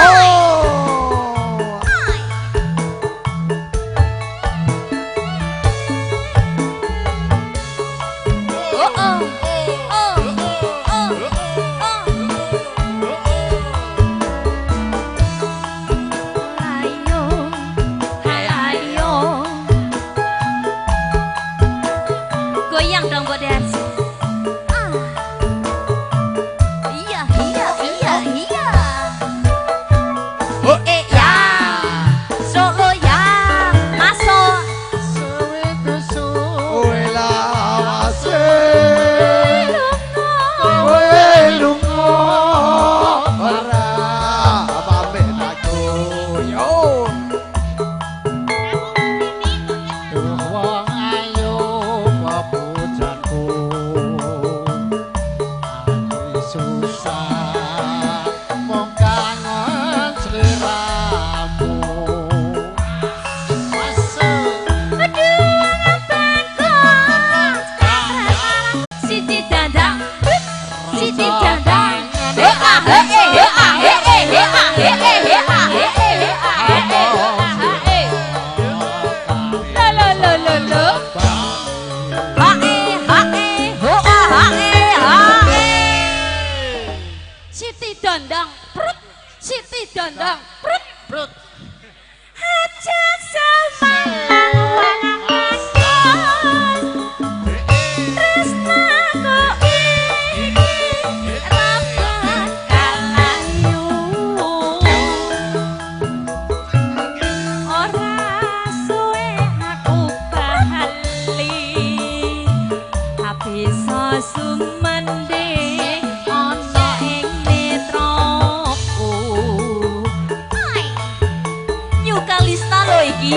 Speaker 2: Goyang dong Mbok Darsi. Iya. Ya. Solo ya. Masuk.
Speaker 1: Kowe lawase. Kowe lunga. Ora pamit aku. Yo. Duh wong ayu pepujanku. Aku susah mung kangen sliramu.
Speaker 2: Siti dandang. Siti dandang. Prut. Aja samalang wong tresnaku iki rapat kalayu. Ora suwe aku bali bisa sumende ana ing netraku. Yukalista lho iki.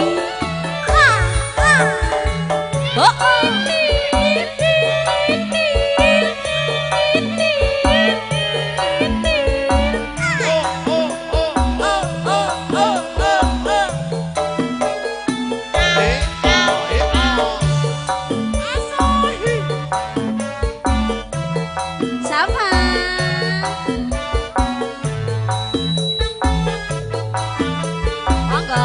Speaker 2: Sama. Monggo.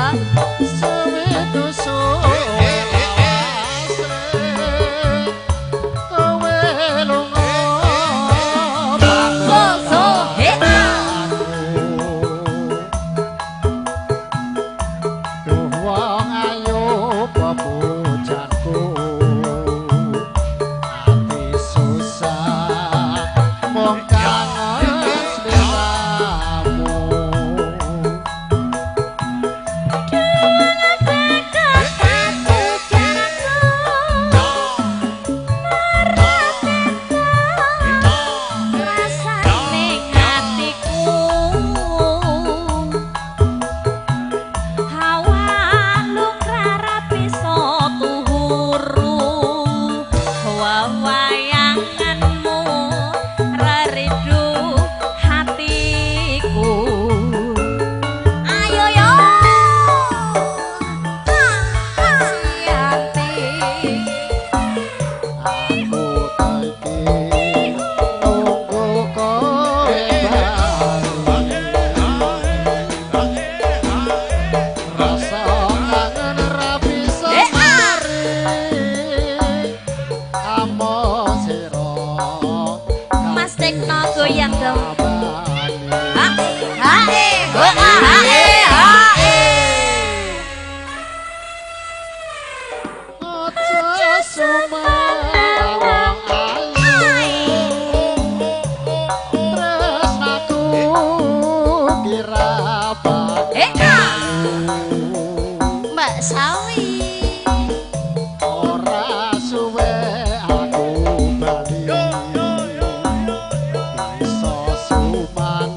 Speaker 1: Suman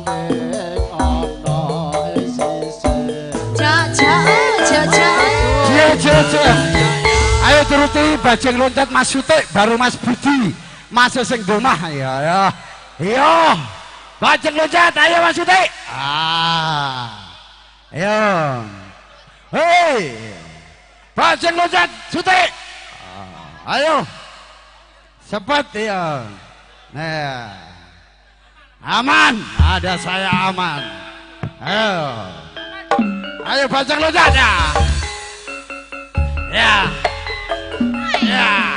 Speaker 5: Hormati bajing loncat Mas Sutik baru Mas Budi masuk sing domah ya ya iya bajing loncat ayo Mas Sutik ayo hei bajing loncat Sutik ayo cepat ya nah aman ada saya aman ayo bajing loncat ya ya ya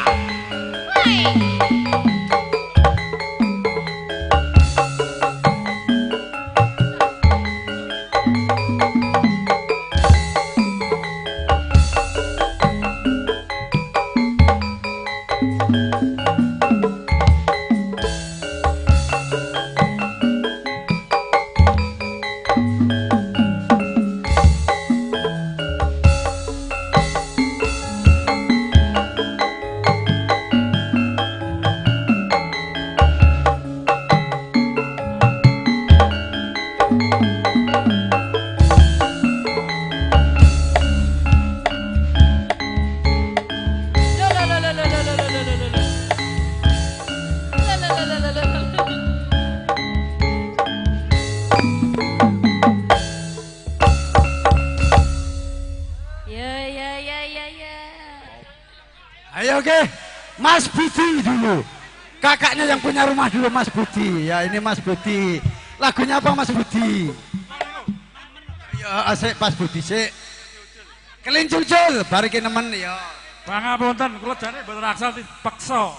Speaker 5: Ayo oke, Mas Budi dulu. Kakaknya yang punya rumah dulu Mas Budi. Ya ini Mas Budi. Lagunya apa Mas Budi? Ya asik Mas Budi sik. Kelincul-cul bariki nemen ya.
Speaker 11: Pangapunten kula jane mboten aksal dipaksa.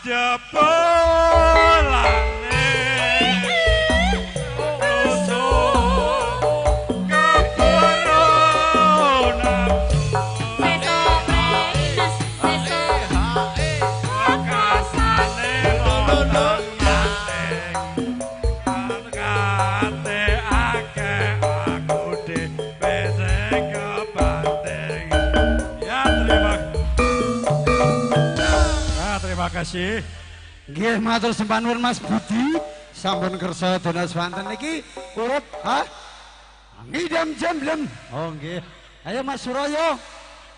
Speaker 11: jebulane kasih.
Speaker 5: Nggih matur sempanipun Mas Budi sampun kersa dana swanten niki urip ngidam jamblem. Oh nggih. Ayo Mas Suraya.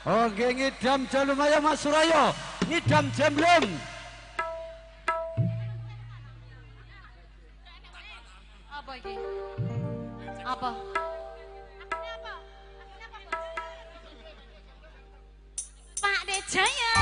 Speaker 5: Oh nggih ngidam jamblem ayo Mas Suraya. Ngidam jamblem.
Speaker 2: Apa iki? Apa? Pak Dejaya.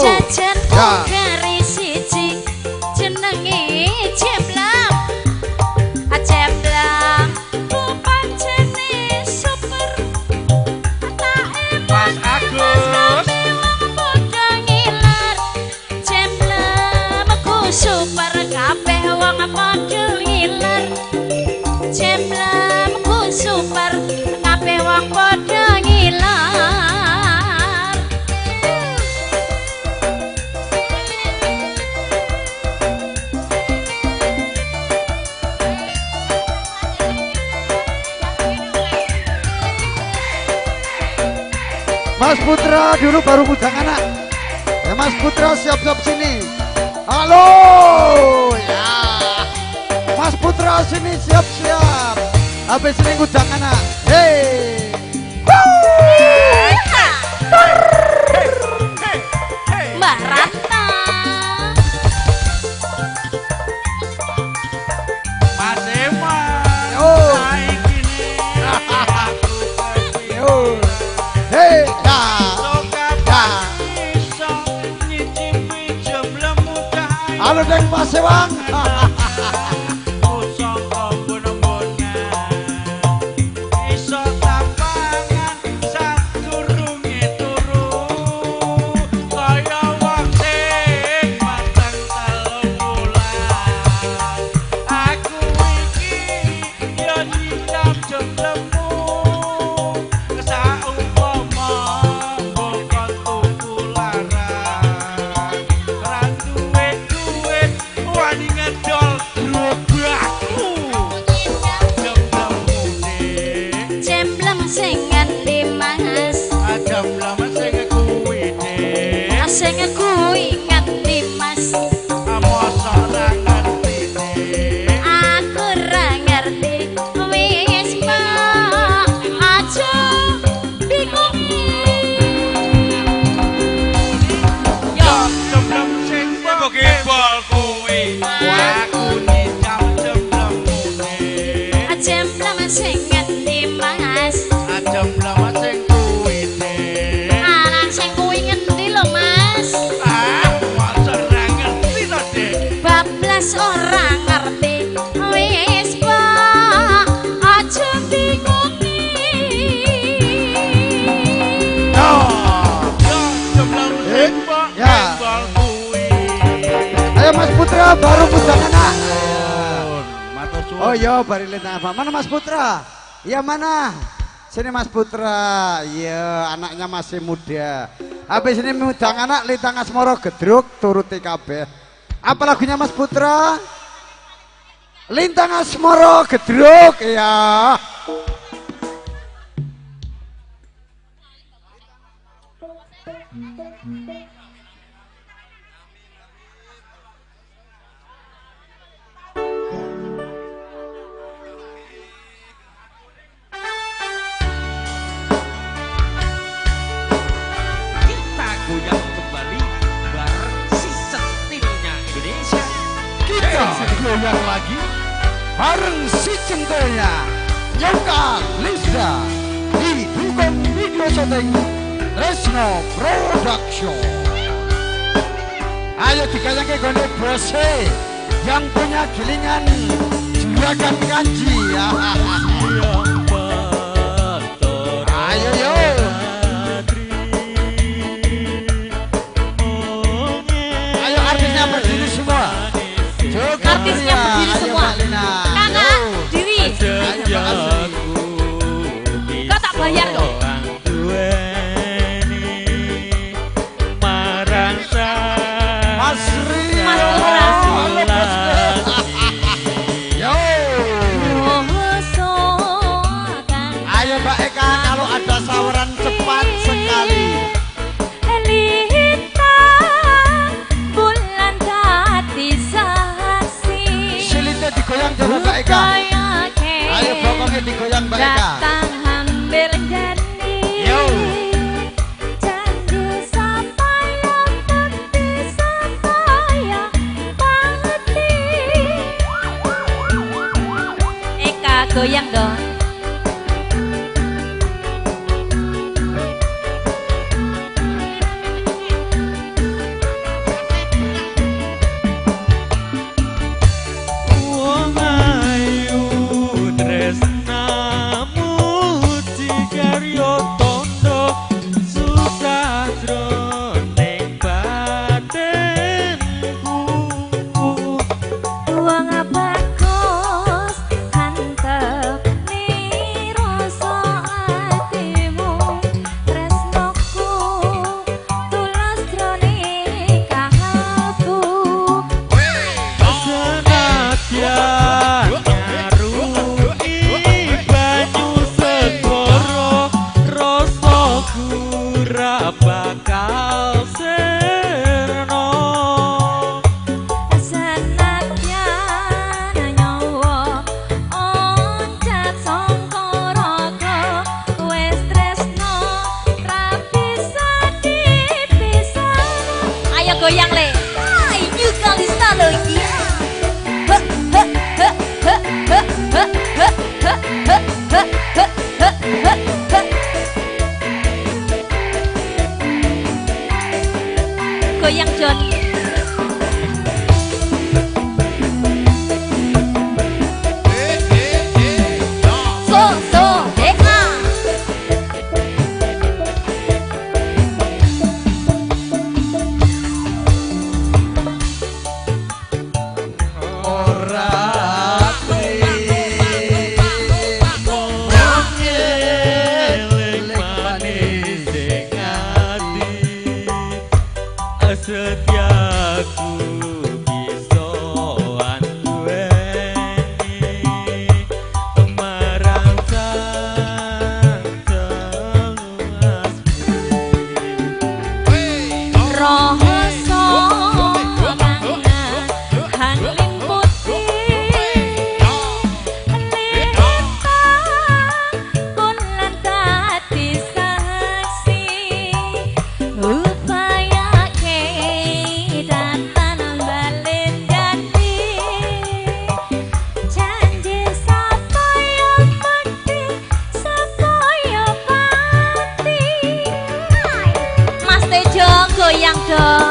Speaker 1: Siap-siap.
Speaker 2: Jajan kari siji jenenge super kabeh wong padha ngiler. Jemblemku super kabeh wong padha ngiler.
Speaker 1: Mas Putra dulu baru mudang anak. Ya Mas Putra siap-siap sini. Halo ya. Mas Putra sini siap-siap. Habis ini mudang anak. Hei.
Speaker 2: Mbak Ratna.
Speaker 3: Mas Eman.
Speaker 1: Yo. Yo. Hei, halo Deng Mas Ewang. Baru mudang anak. Oh iya bari lintang apa? Mana Mas Putra? Ya mana? Sini Mas Putra. Iya anaknya masih muda. Habis ini mudang anak lintang asmoro gedruk turuti kabeh. Apa lagunya Mas Putra? Lintang asmoro gedruk ya. Goyang lagi bareng si centelnya Yoka Lisa didukung video syuting Resno Production. Ayo digoyang ke gone bose yang punya gilingan juragan kanji ya. Ayo yo. Ayo artisnya berdiri semua.
Speaker 2: Artisnya berdiri semua. Kakak diri. Kau tak bayar loh.
Speaker 1: Mas Ria.
Speaker 2: Mas Putra.
Speaker 1: Ayo Mbak Eka kalau ada saweran cepat sekali. Digoyang coba Mbak Eka. Ayo pokoknya digoyang Mbak Eka.
Speaker 2: Datang hampir jadi.
Speaker 1: Yo.
Speaker 2: Janji sapaya tapi sapaya pati. Eka goyang dong. Hanglin putih lintang bulan dadi saksi upayake datang balen janji janji sapaya mati sapaya pati Mas Tejo goyang dong.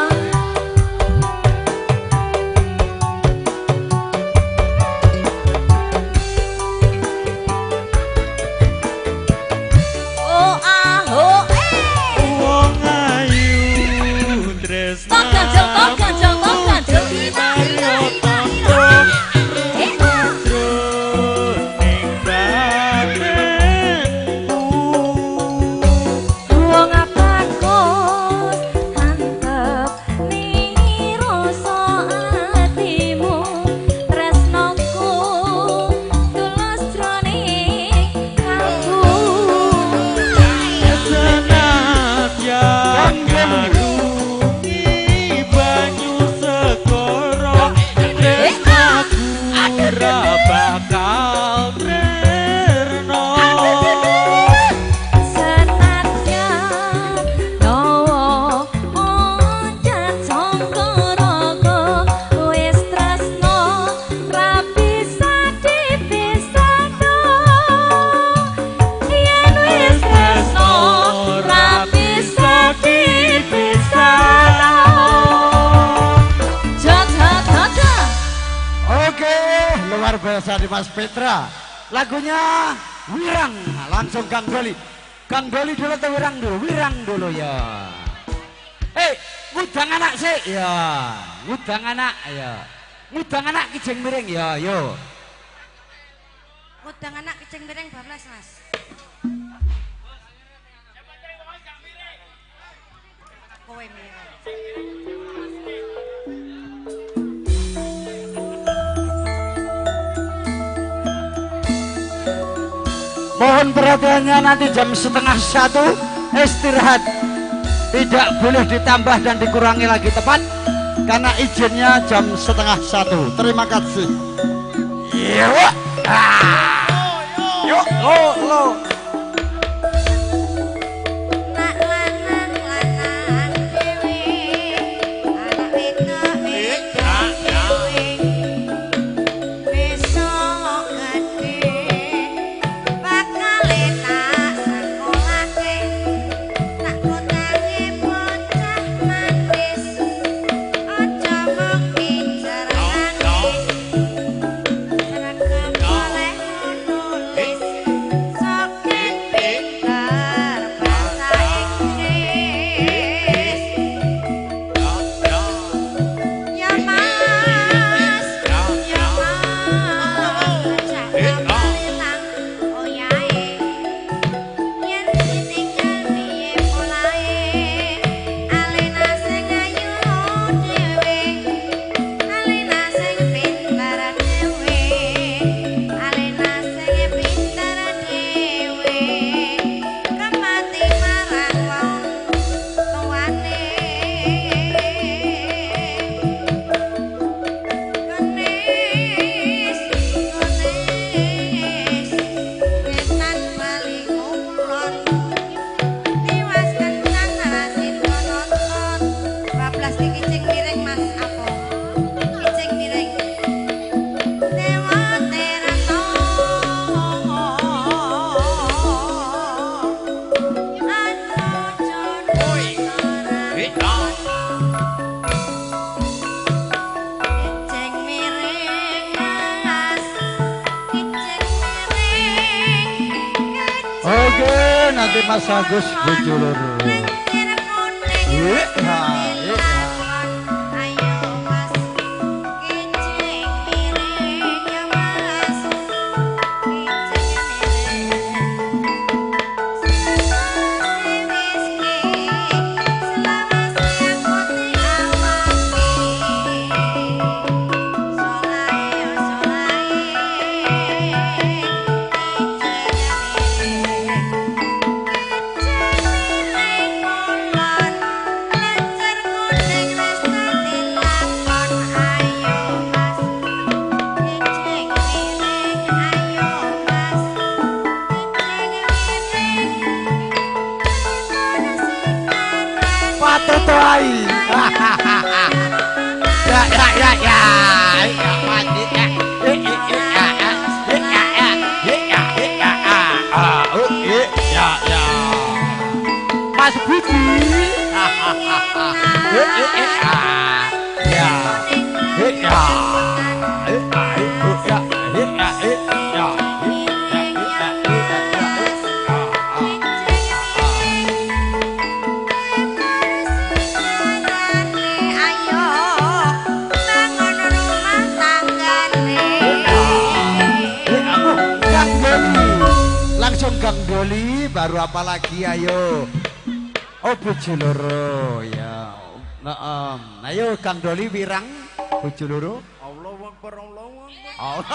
Speaker 5: Luar biasa di Mas Petra. Lagunya Wirang. Langsung Kang Boli. Kang Boli dulu atau Wirang dulu? Wirang dulu ya. Ngudang anak sih ya. Ngudang anak ya. Ngudang anak kijeng miring ya. Yo.
Speaker 4: Ngudang anak kijeng miring bablas Mas. Kowe miring.
Speaker 5: Mohon perhatiannya nanti jam 12:30 istirahat. Tidak boleh ditambah dan dikurangi lagi tepat karena izinnya jam 12:30. Terima kasih. Yuk. Yuk, lo. Nanti Mas Agus bujulur.
Speaker 1: Kang Doli, baru apa lagi ayo? Oh bojo loro ya. Ayo Kang Doli wirang bojo loro.
Speaker 11: Allahu Akbar, Allahu Akbar.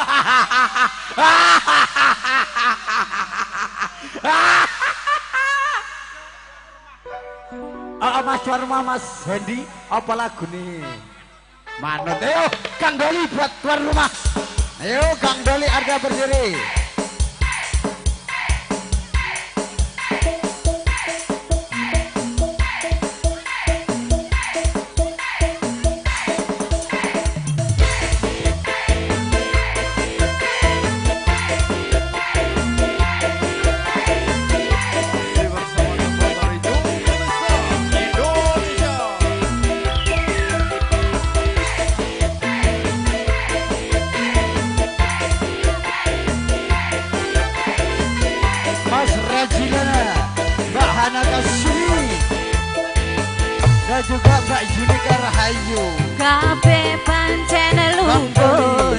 Speaker 1: Mas Warma, Mas Hendi, apa lagu nih? Manut, ayo Kang Doli buat tuan rumah. Ayo Kang Doli harga berdiri. Dan juga Mbak Junika Rahayu
Speaker 2: kabeh pancen lumpur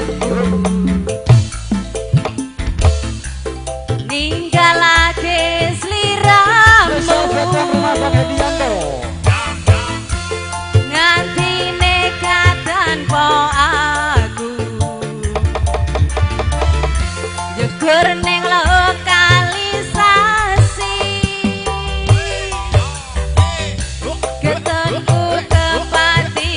Speaker 2: ninggalake sliramu nganti nekat tanpa aku jegur ning lokalisasi ketenku kepati-pati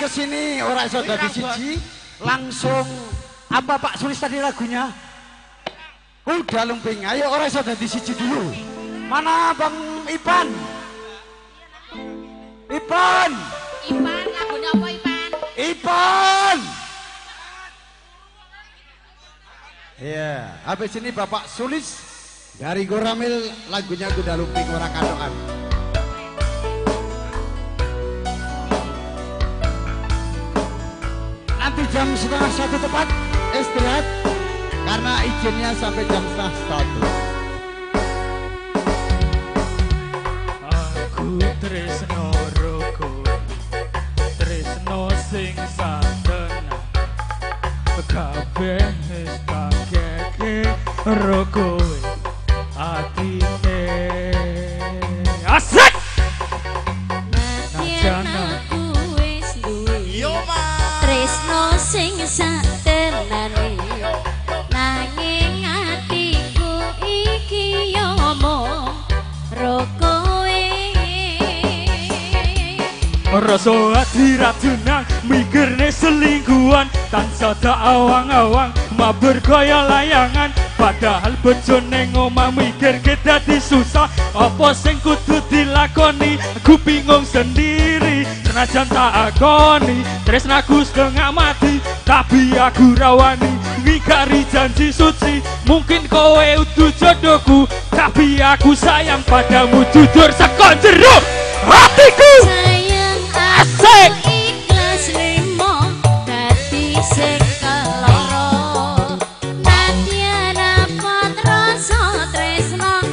Speaker 1: ke sini ora iso dadi siji. Langsung apa Pak Sulis tadi lagunya? Kuda lumping. Ayo ora iso dadi siji dulu. Mana Bang Ipan? Ipan.
Speaker 2: Ipan lagunya apa Ipan?
Speaker 1: Ipan. Iya, habis ini Bapak Sulis dari Goramil lagunya Kuda Lumping Ora Kadokan. Nanti jam 12:30 tepat istirahat karena izinnya sampai jam 12:30.
Speaker 12: Aku tresno roko, tresno sing santenan, kabeh wis pakeke roko atine. Asik!
Speaker 2: Yen aku wis duwe tresno sing satenane, nanging atiku iki yo mung rokoe.
Speaker 12: Rasa ati radunan mikirne selingkuhan, tansah tak awang-awang mabur kaya layangan. Padahal bojone ngomah mikir kita disusah, apa sing kudu dilakoni aku bingung sendiri. Senajan tak akoni tresnaku setengah mati, tapi aku rawani ngingkari janji suci. Mungkin kowe udu jodohku, tapi aku sayang padamu jujur saka jero hatiku.
Speaker 2: Sayang
Speaker 12: Asik!
Speaker 2: aku ikhlas limo dadi sing keloro, nadyan dapat rasa tresno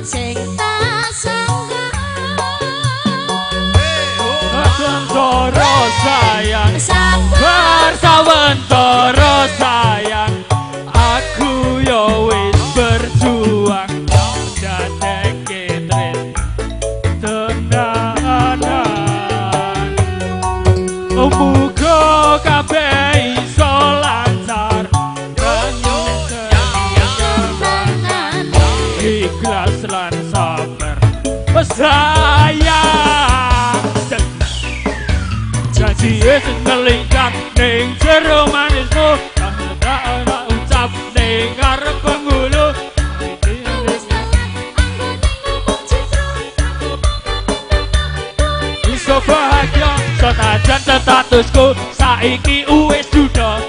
Speaker 2: sing tak sangka.
Speaker 12: Sawentara sayang, sabar sawentara sayang, aku yo wis berjuang dadekke tenanan. Muga kabeh iso lancar, ikhlas lan sabar sayang. Janji wis ngelingkap ning jero manismu, tak ana ucap ning arep penghulu. Iso bahagia senajan statusku saiki wis duda.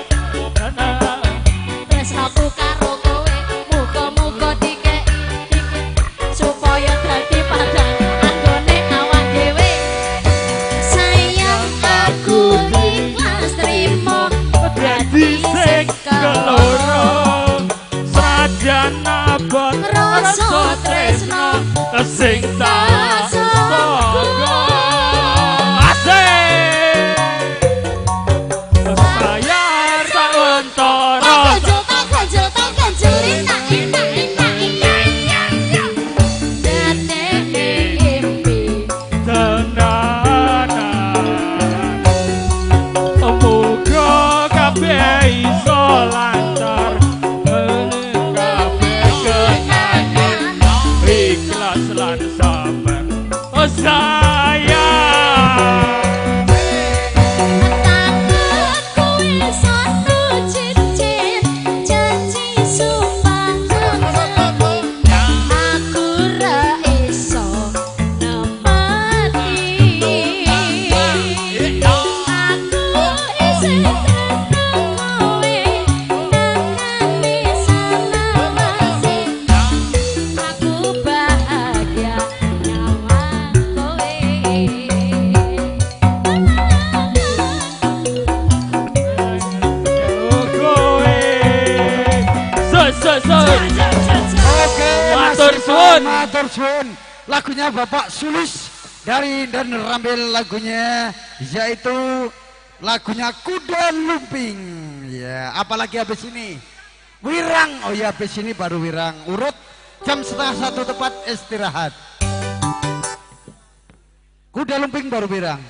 Speaker 2: Tresnoku karo kowe muga-muga dikeki supaya dadi padang anggone awak dhewe. Sayang aku ikhlas trimo
Speaker 12: dadi sing keloro, sajan abot rasa tresno sing tak sangka. Bayar sawentara
Speaker 2: ganjel enak dadi mimpi
Speaker 12: tenanan. Muga kabeh iso lancar, kabeh kenangan, ikhlas lan sabar sayang.
Speaker 1: Matur suwun. Lagunya Bapak Sulis dari dan Rambil lagunya yaitu lagunya Kuda Lumping. Ya, apalagi habis ini Wirang. Oh ya, habis ini baru Wirang. Urut jam 12:30 tepat istirahat. Kuda Lumping baru Wirang.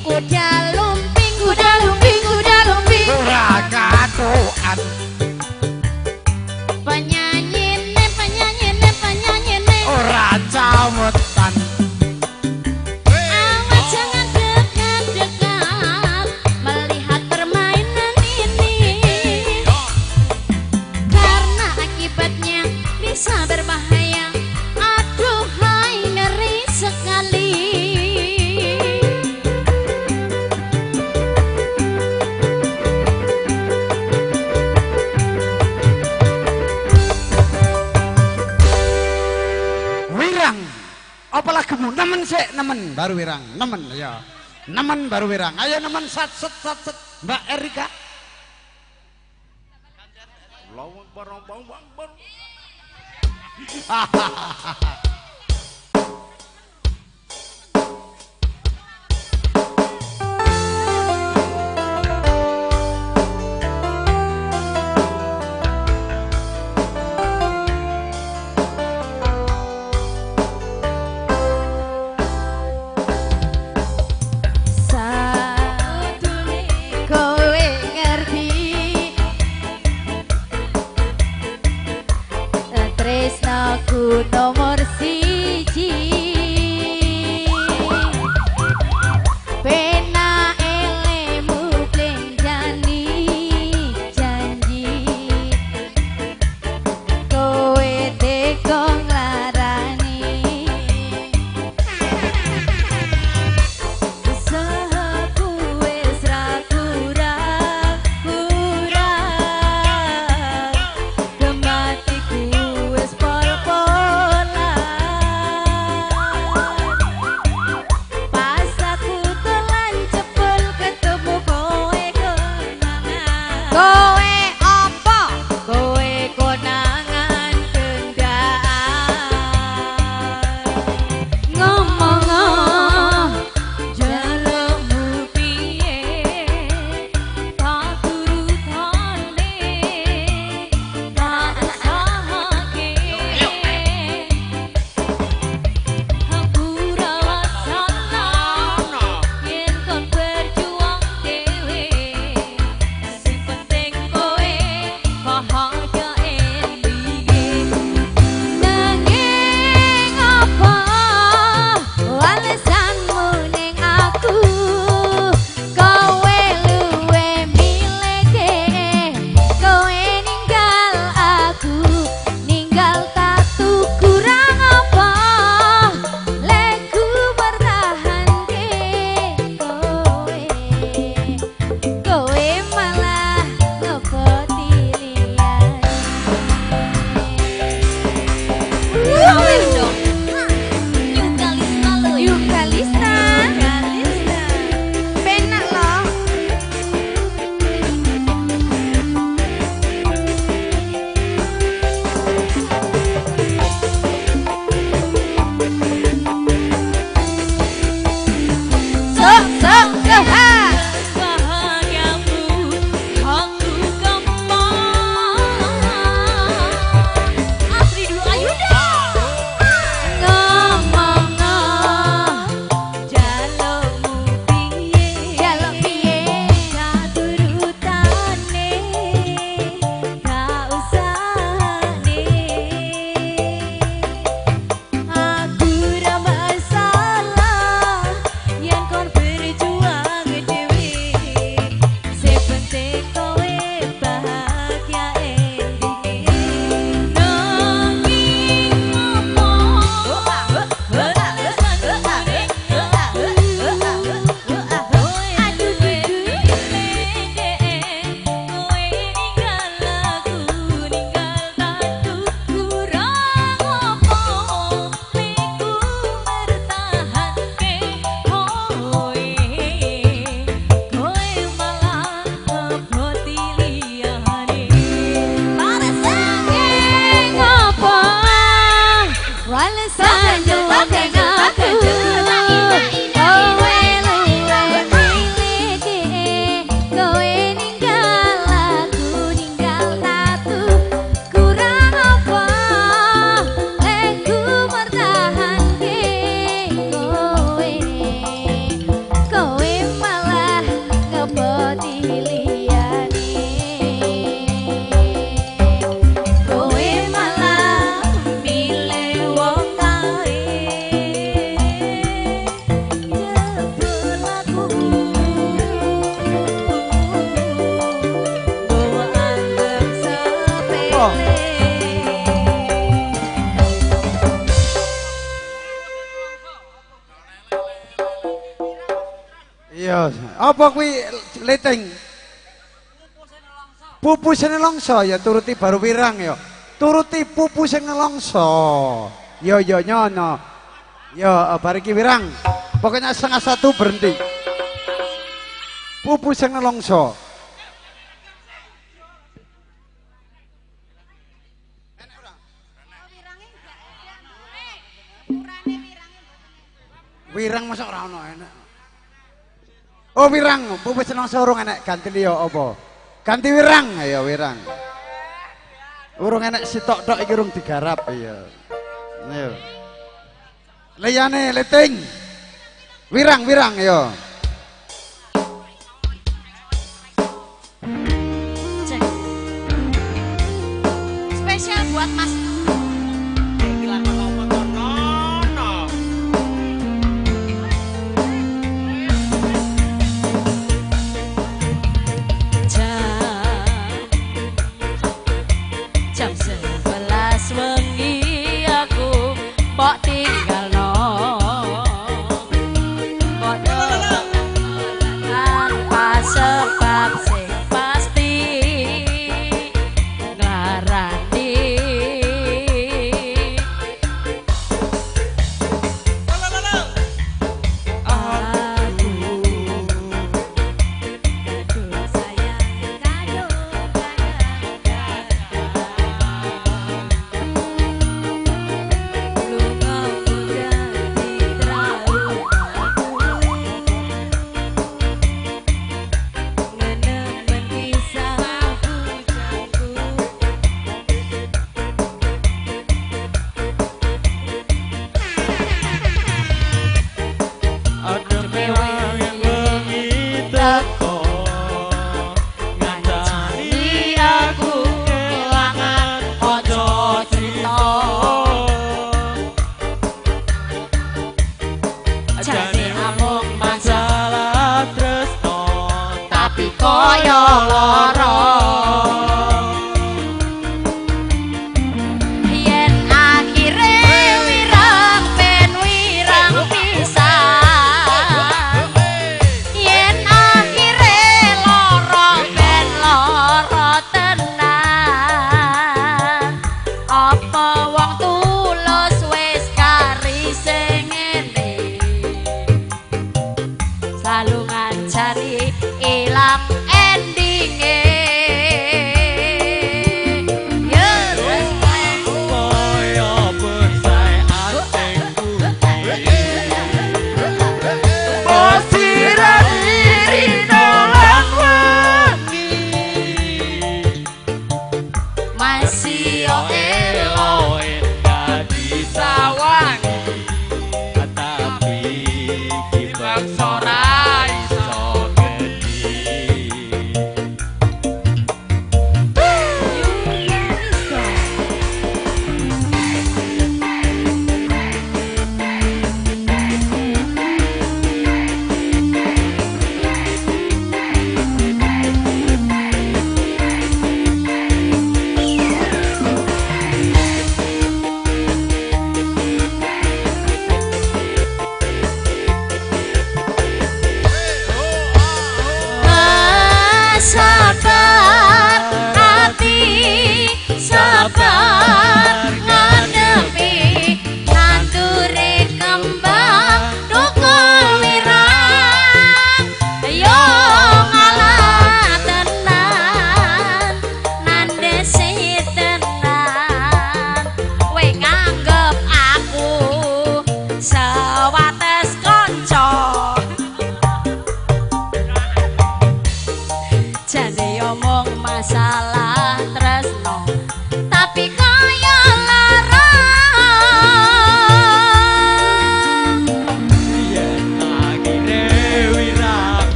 Speaker 2: kuda lumping, kuda lumping, kuda lumping.
Speaker 1: Ora katokan.
Speaker 2: Penyanyine, penyanyine, penyanyine.
Speaker 1: Ora cawetan.
Speaker 2: Awas jangan dekat-dekat melihat permainan ini, karena akibatnya bisa berbahaya. Aduhai ngeri sekali.
Speaker 1: Wirang. Apa lagumu? Nemen sik, nemen baru wirang. Nemen ya. Nemen baru wirang. Ayo nemen sat set sat set. Mbak Erika.
Speaker 11: Lawang barang bang bang bang.
Speaker 2: Kowe ngerti tresnaku nomor si
Speaker 1: Iya, apa kuwi leting? Pupu sing nelongso ya turuti baru wirang ya. Turuti pupu sing nelongso. Ya nyono. Ya bar iki wirang. Pokoknya 12:30 berhenti. Pupu sing nelongso. Wirang masuk ora ono enak. Oh wirang, pupu sing nelongso urung enak ganti liya apa? Ganti wirang, ya wirang. Urung enak sitok-tok iki urung digarap ya. Ayo. Liyane leting. Wirang ya.
Speaker 2: Cek. Spesial buat Mas. Jam 11 wengi aku mbok tinggalno. Tanpa sebab sing pasti nglarani.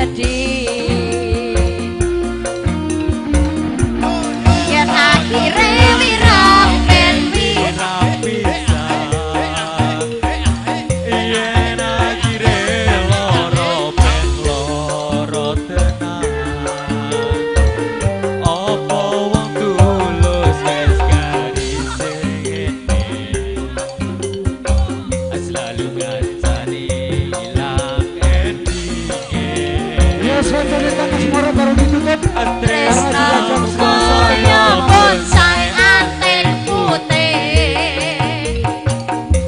Speaker 2: gede yen akhire wiramen wira
Speaker 12: bisa yen akhire loro ben loro tenan apa wong tulus wis garis ngene selalu ngancani ilang endinge
Speaker 1: Ya suatu lintas semua baru ditutup.
Speaker 2: Tresno kaya bonsai anten putih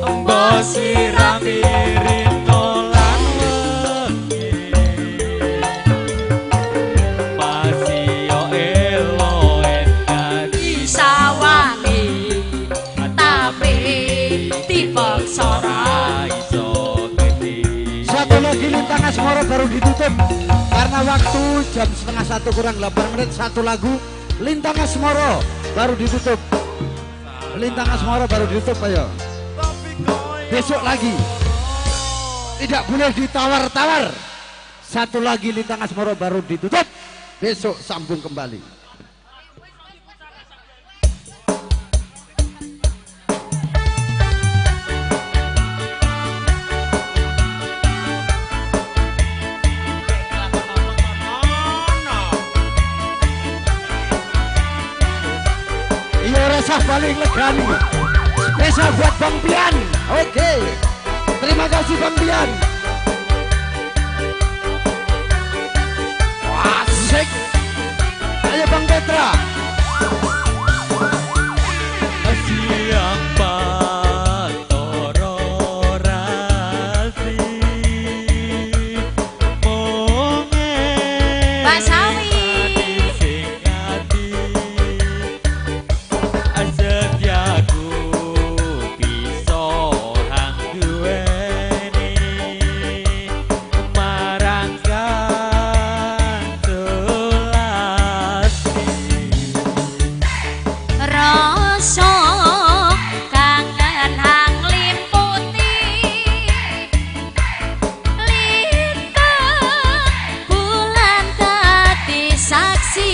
Speaker 12: mbok sirami rino lan wengi pasio elo endadi
Speaker 2: disawani tapi dipaksa ra
Speaker 12: iso gede
Speaker 1: Satu lagi lintas semua baru ditutup. Karena waktu jam 1:30 kurang 8 menit satu lagu Lintang Asmoro baru ditutup. Lintang Asmoro baru ditutup ayo. Besok lagi. Tidak boleh ditawar-tawar. Satu lagi Lintang Asmoro baru ditutup. Besok sambung kembali. Iya rasa paling lega nih. Spesial buat Bang Pian. Oke. Terima kasih Bang Pian. Asik. Ayo Bang Petra.
Speaker 12: siang pantoro rasi monge
Speaker 2: Mbak Sawi
Speaker 12: sing ati setiaku bisa hang duweni marang
Speaker 2: rasa kangen hang liputi lintang bulan dadi saksi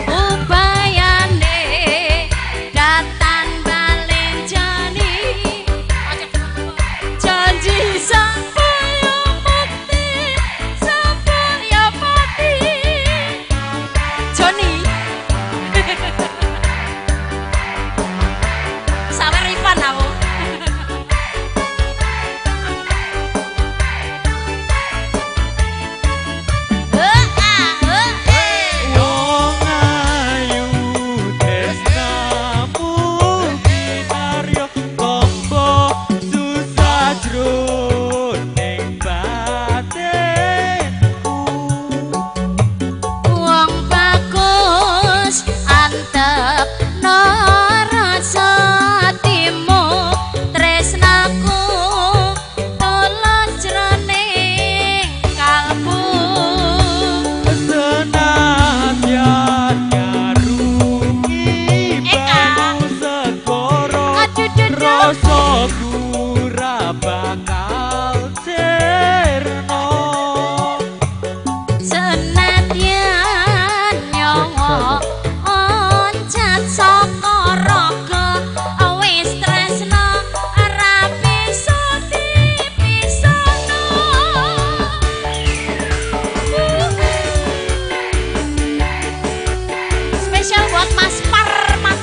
Speaker 2: ubayane datan balenjani janji sampai mati sampai mati Joni sawer Ivan aku
Speaker 12: wong ayu tresnamu binaryo kombo susah jroning batinku
Speaker 2: wong bagus antep rasa timu tresnaku tulus jroning kalbu
Speaker 12: senadyan ngarungi banyu segoro rasaku ra bakal cerno
Speaker 2: senadyan nyawa oncat saka raga wis tresna ora bisa dipisahno spesial buat Mas Parmat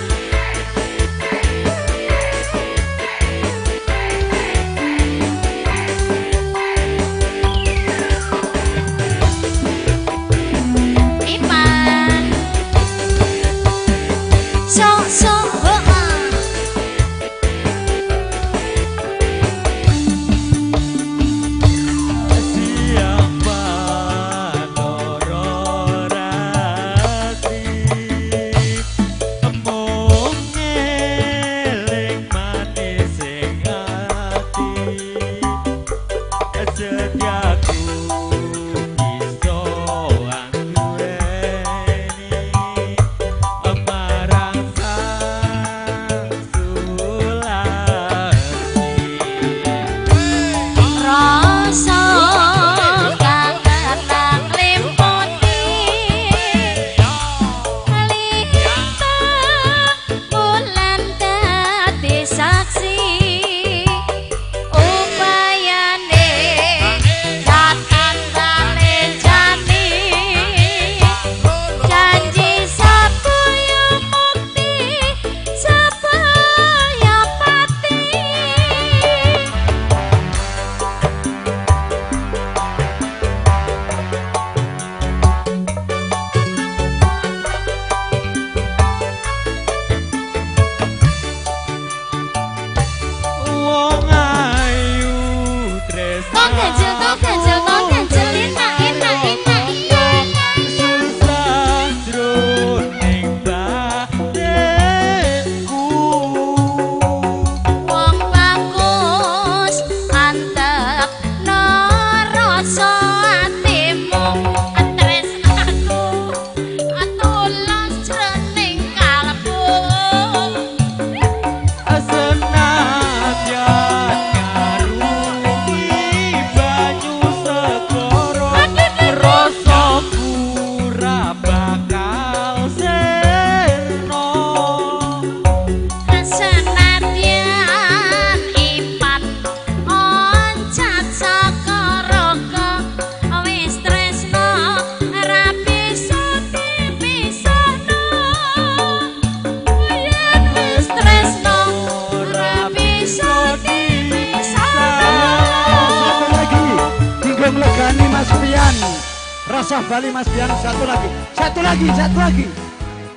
Speaker 1: Rasa Bali Mas Pian, satu lagi,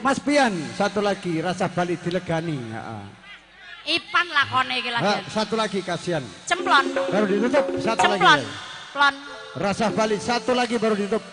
Speaker 1: Mas Pian, satu lagi, rasa Bali dilegani.
Speaker 2: Ipan lakone iki lagi.
Speaker 1: Satu lagi kasihan.
Speaker 2: Cemplon.
Speaker 1: Baru ditutup, satu lagi.
Speaker 2: Cemplon. Plon.
Speaker 1: Rasa Bali, satu lagi baru ditutup.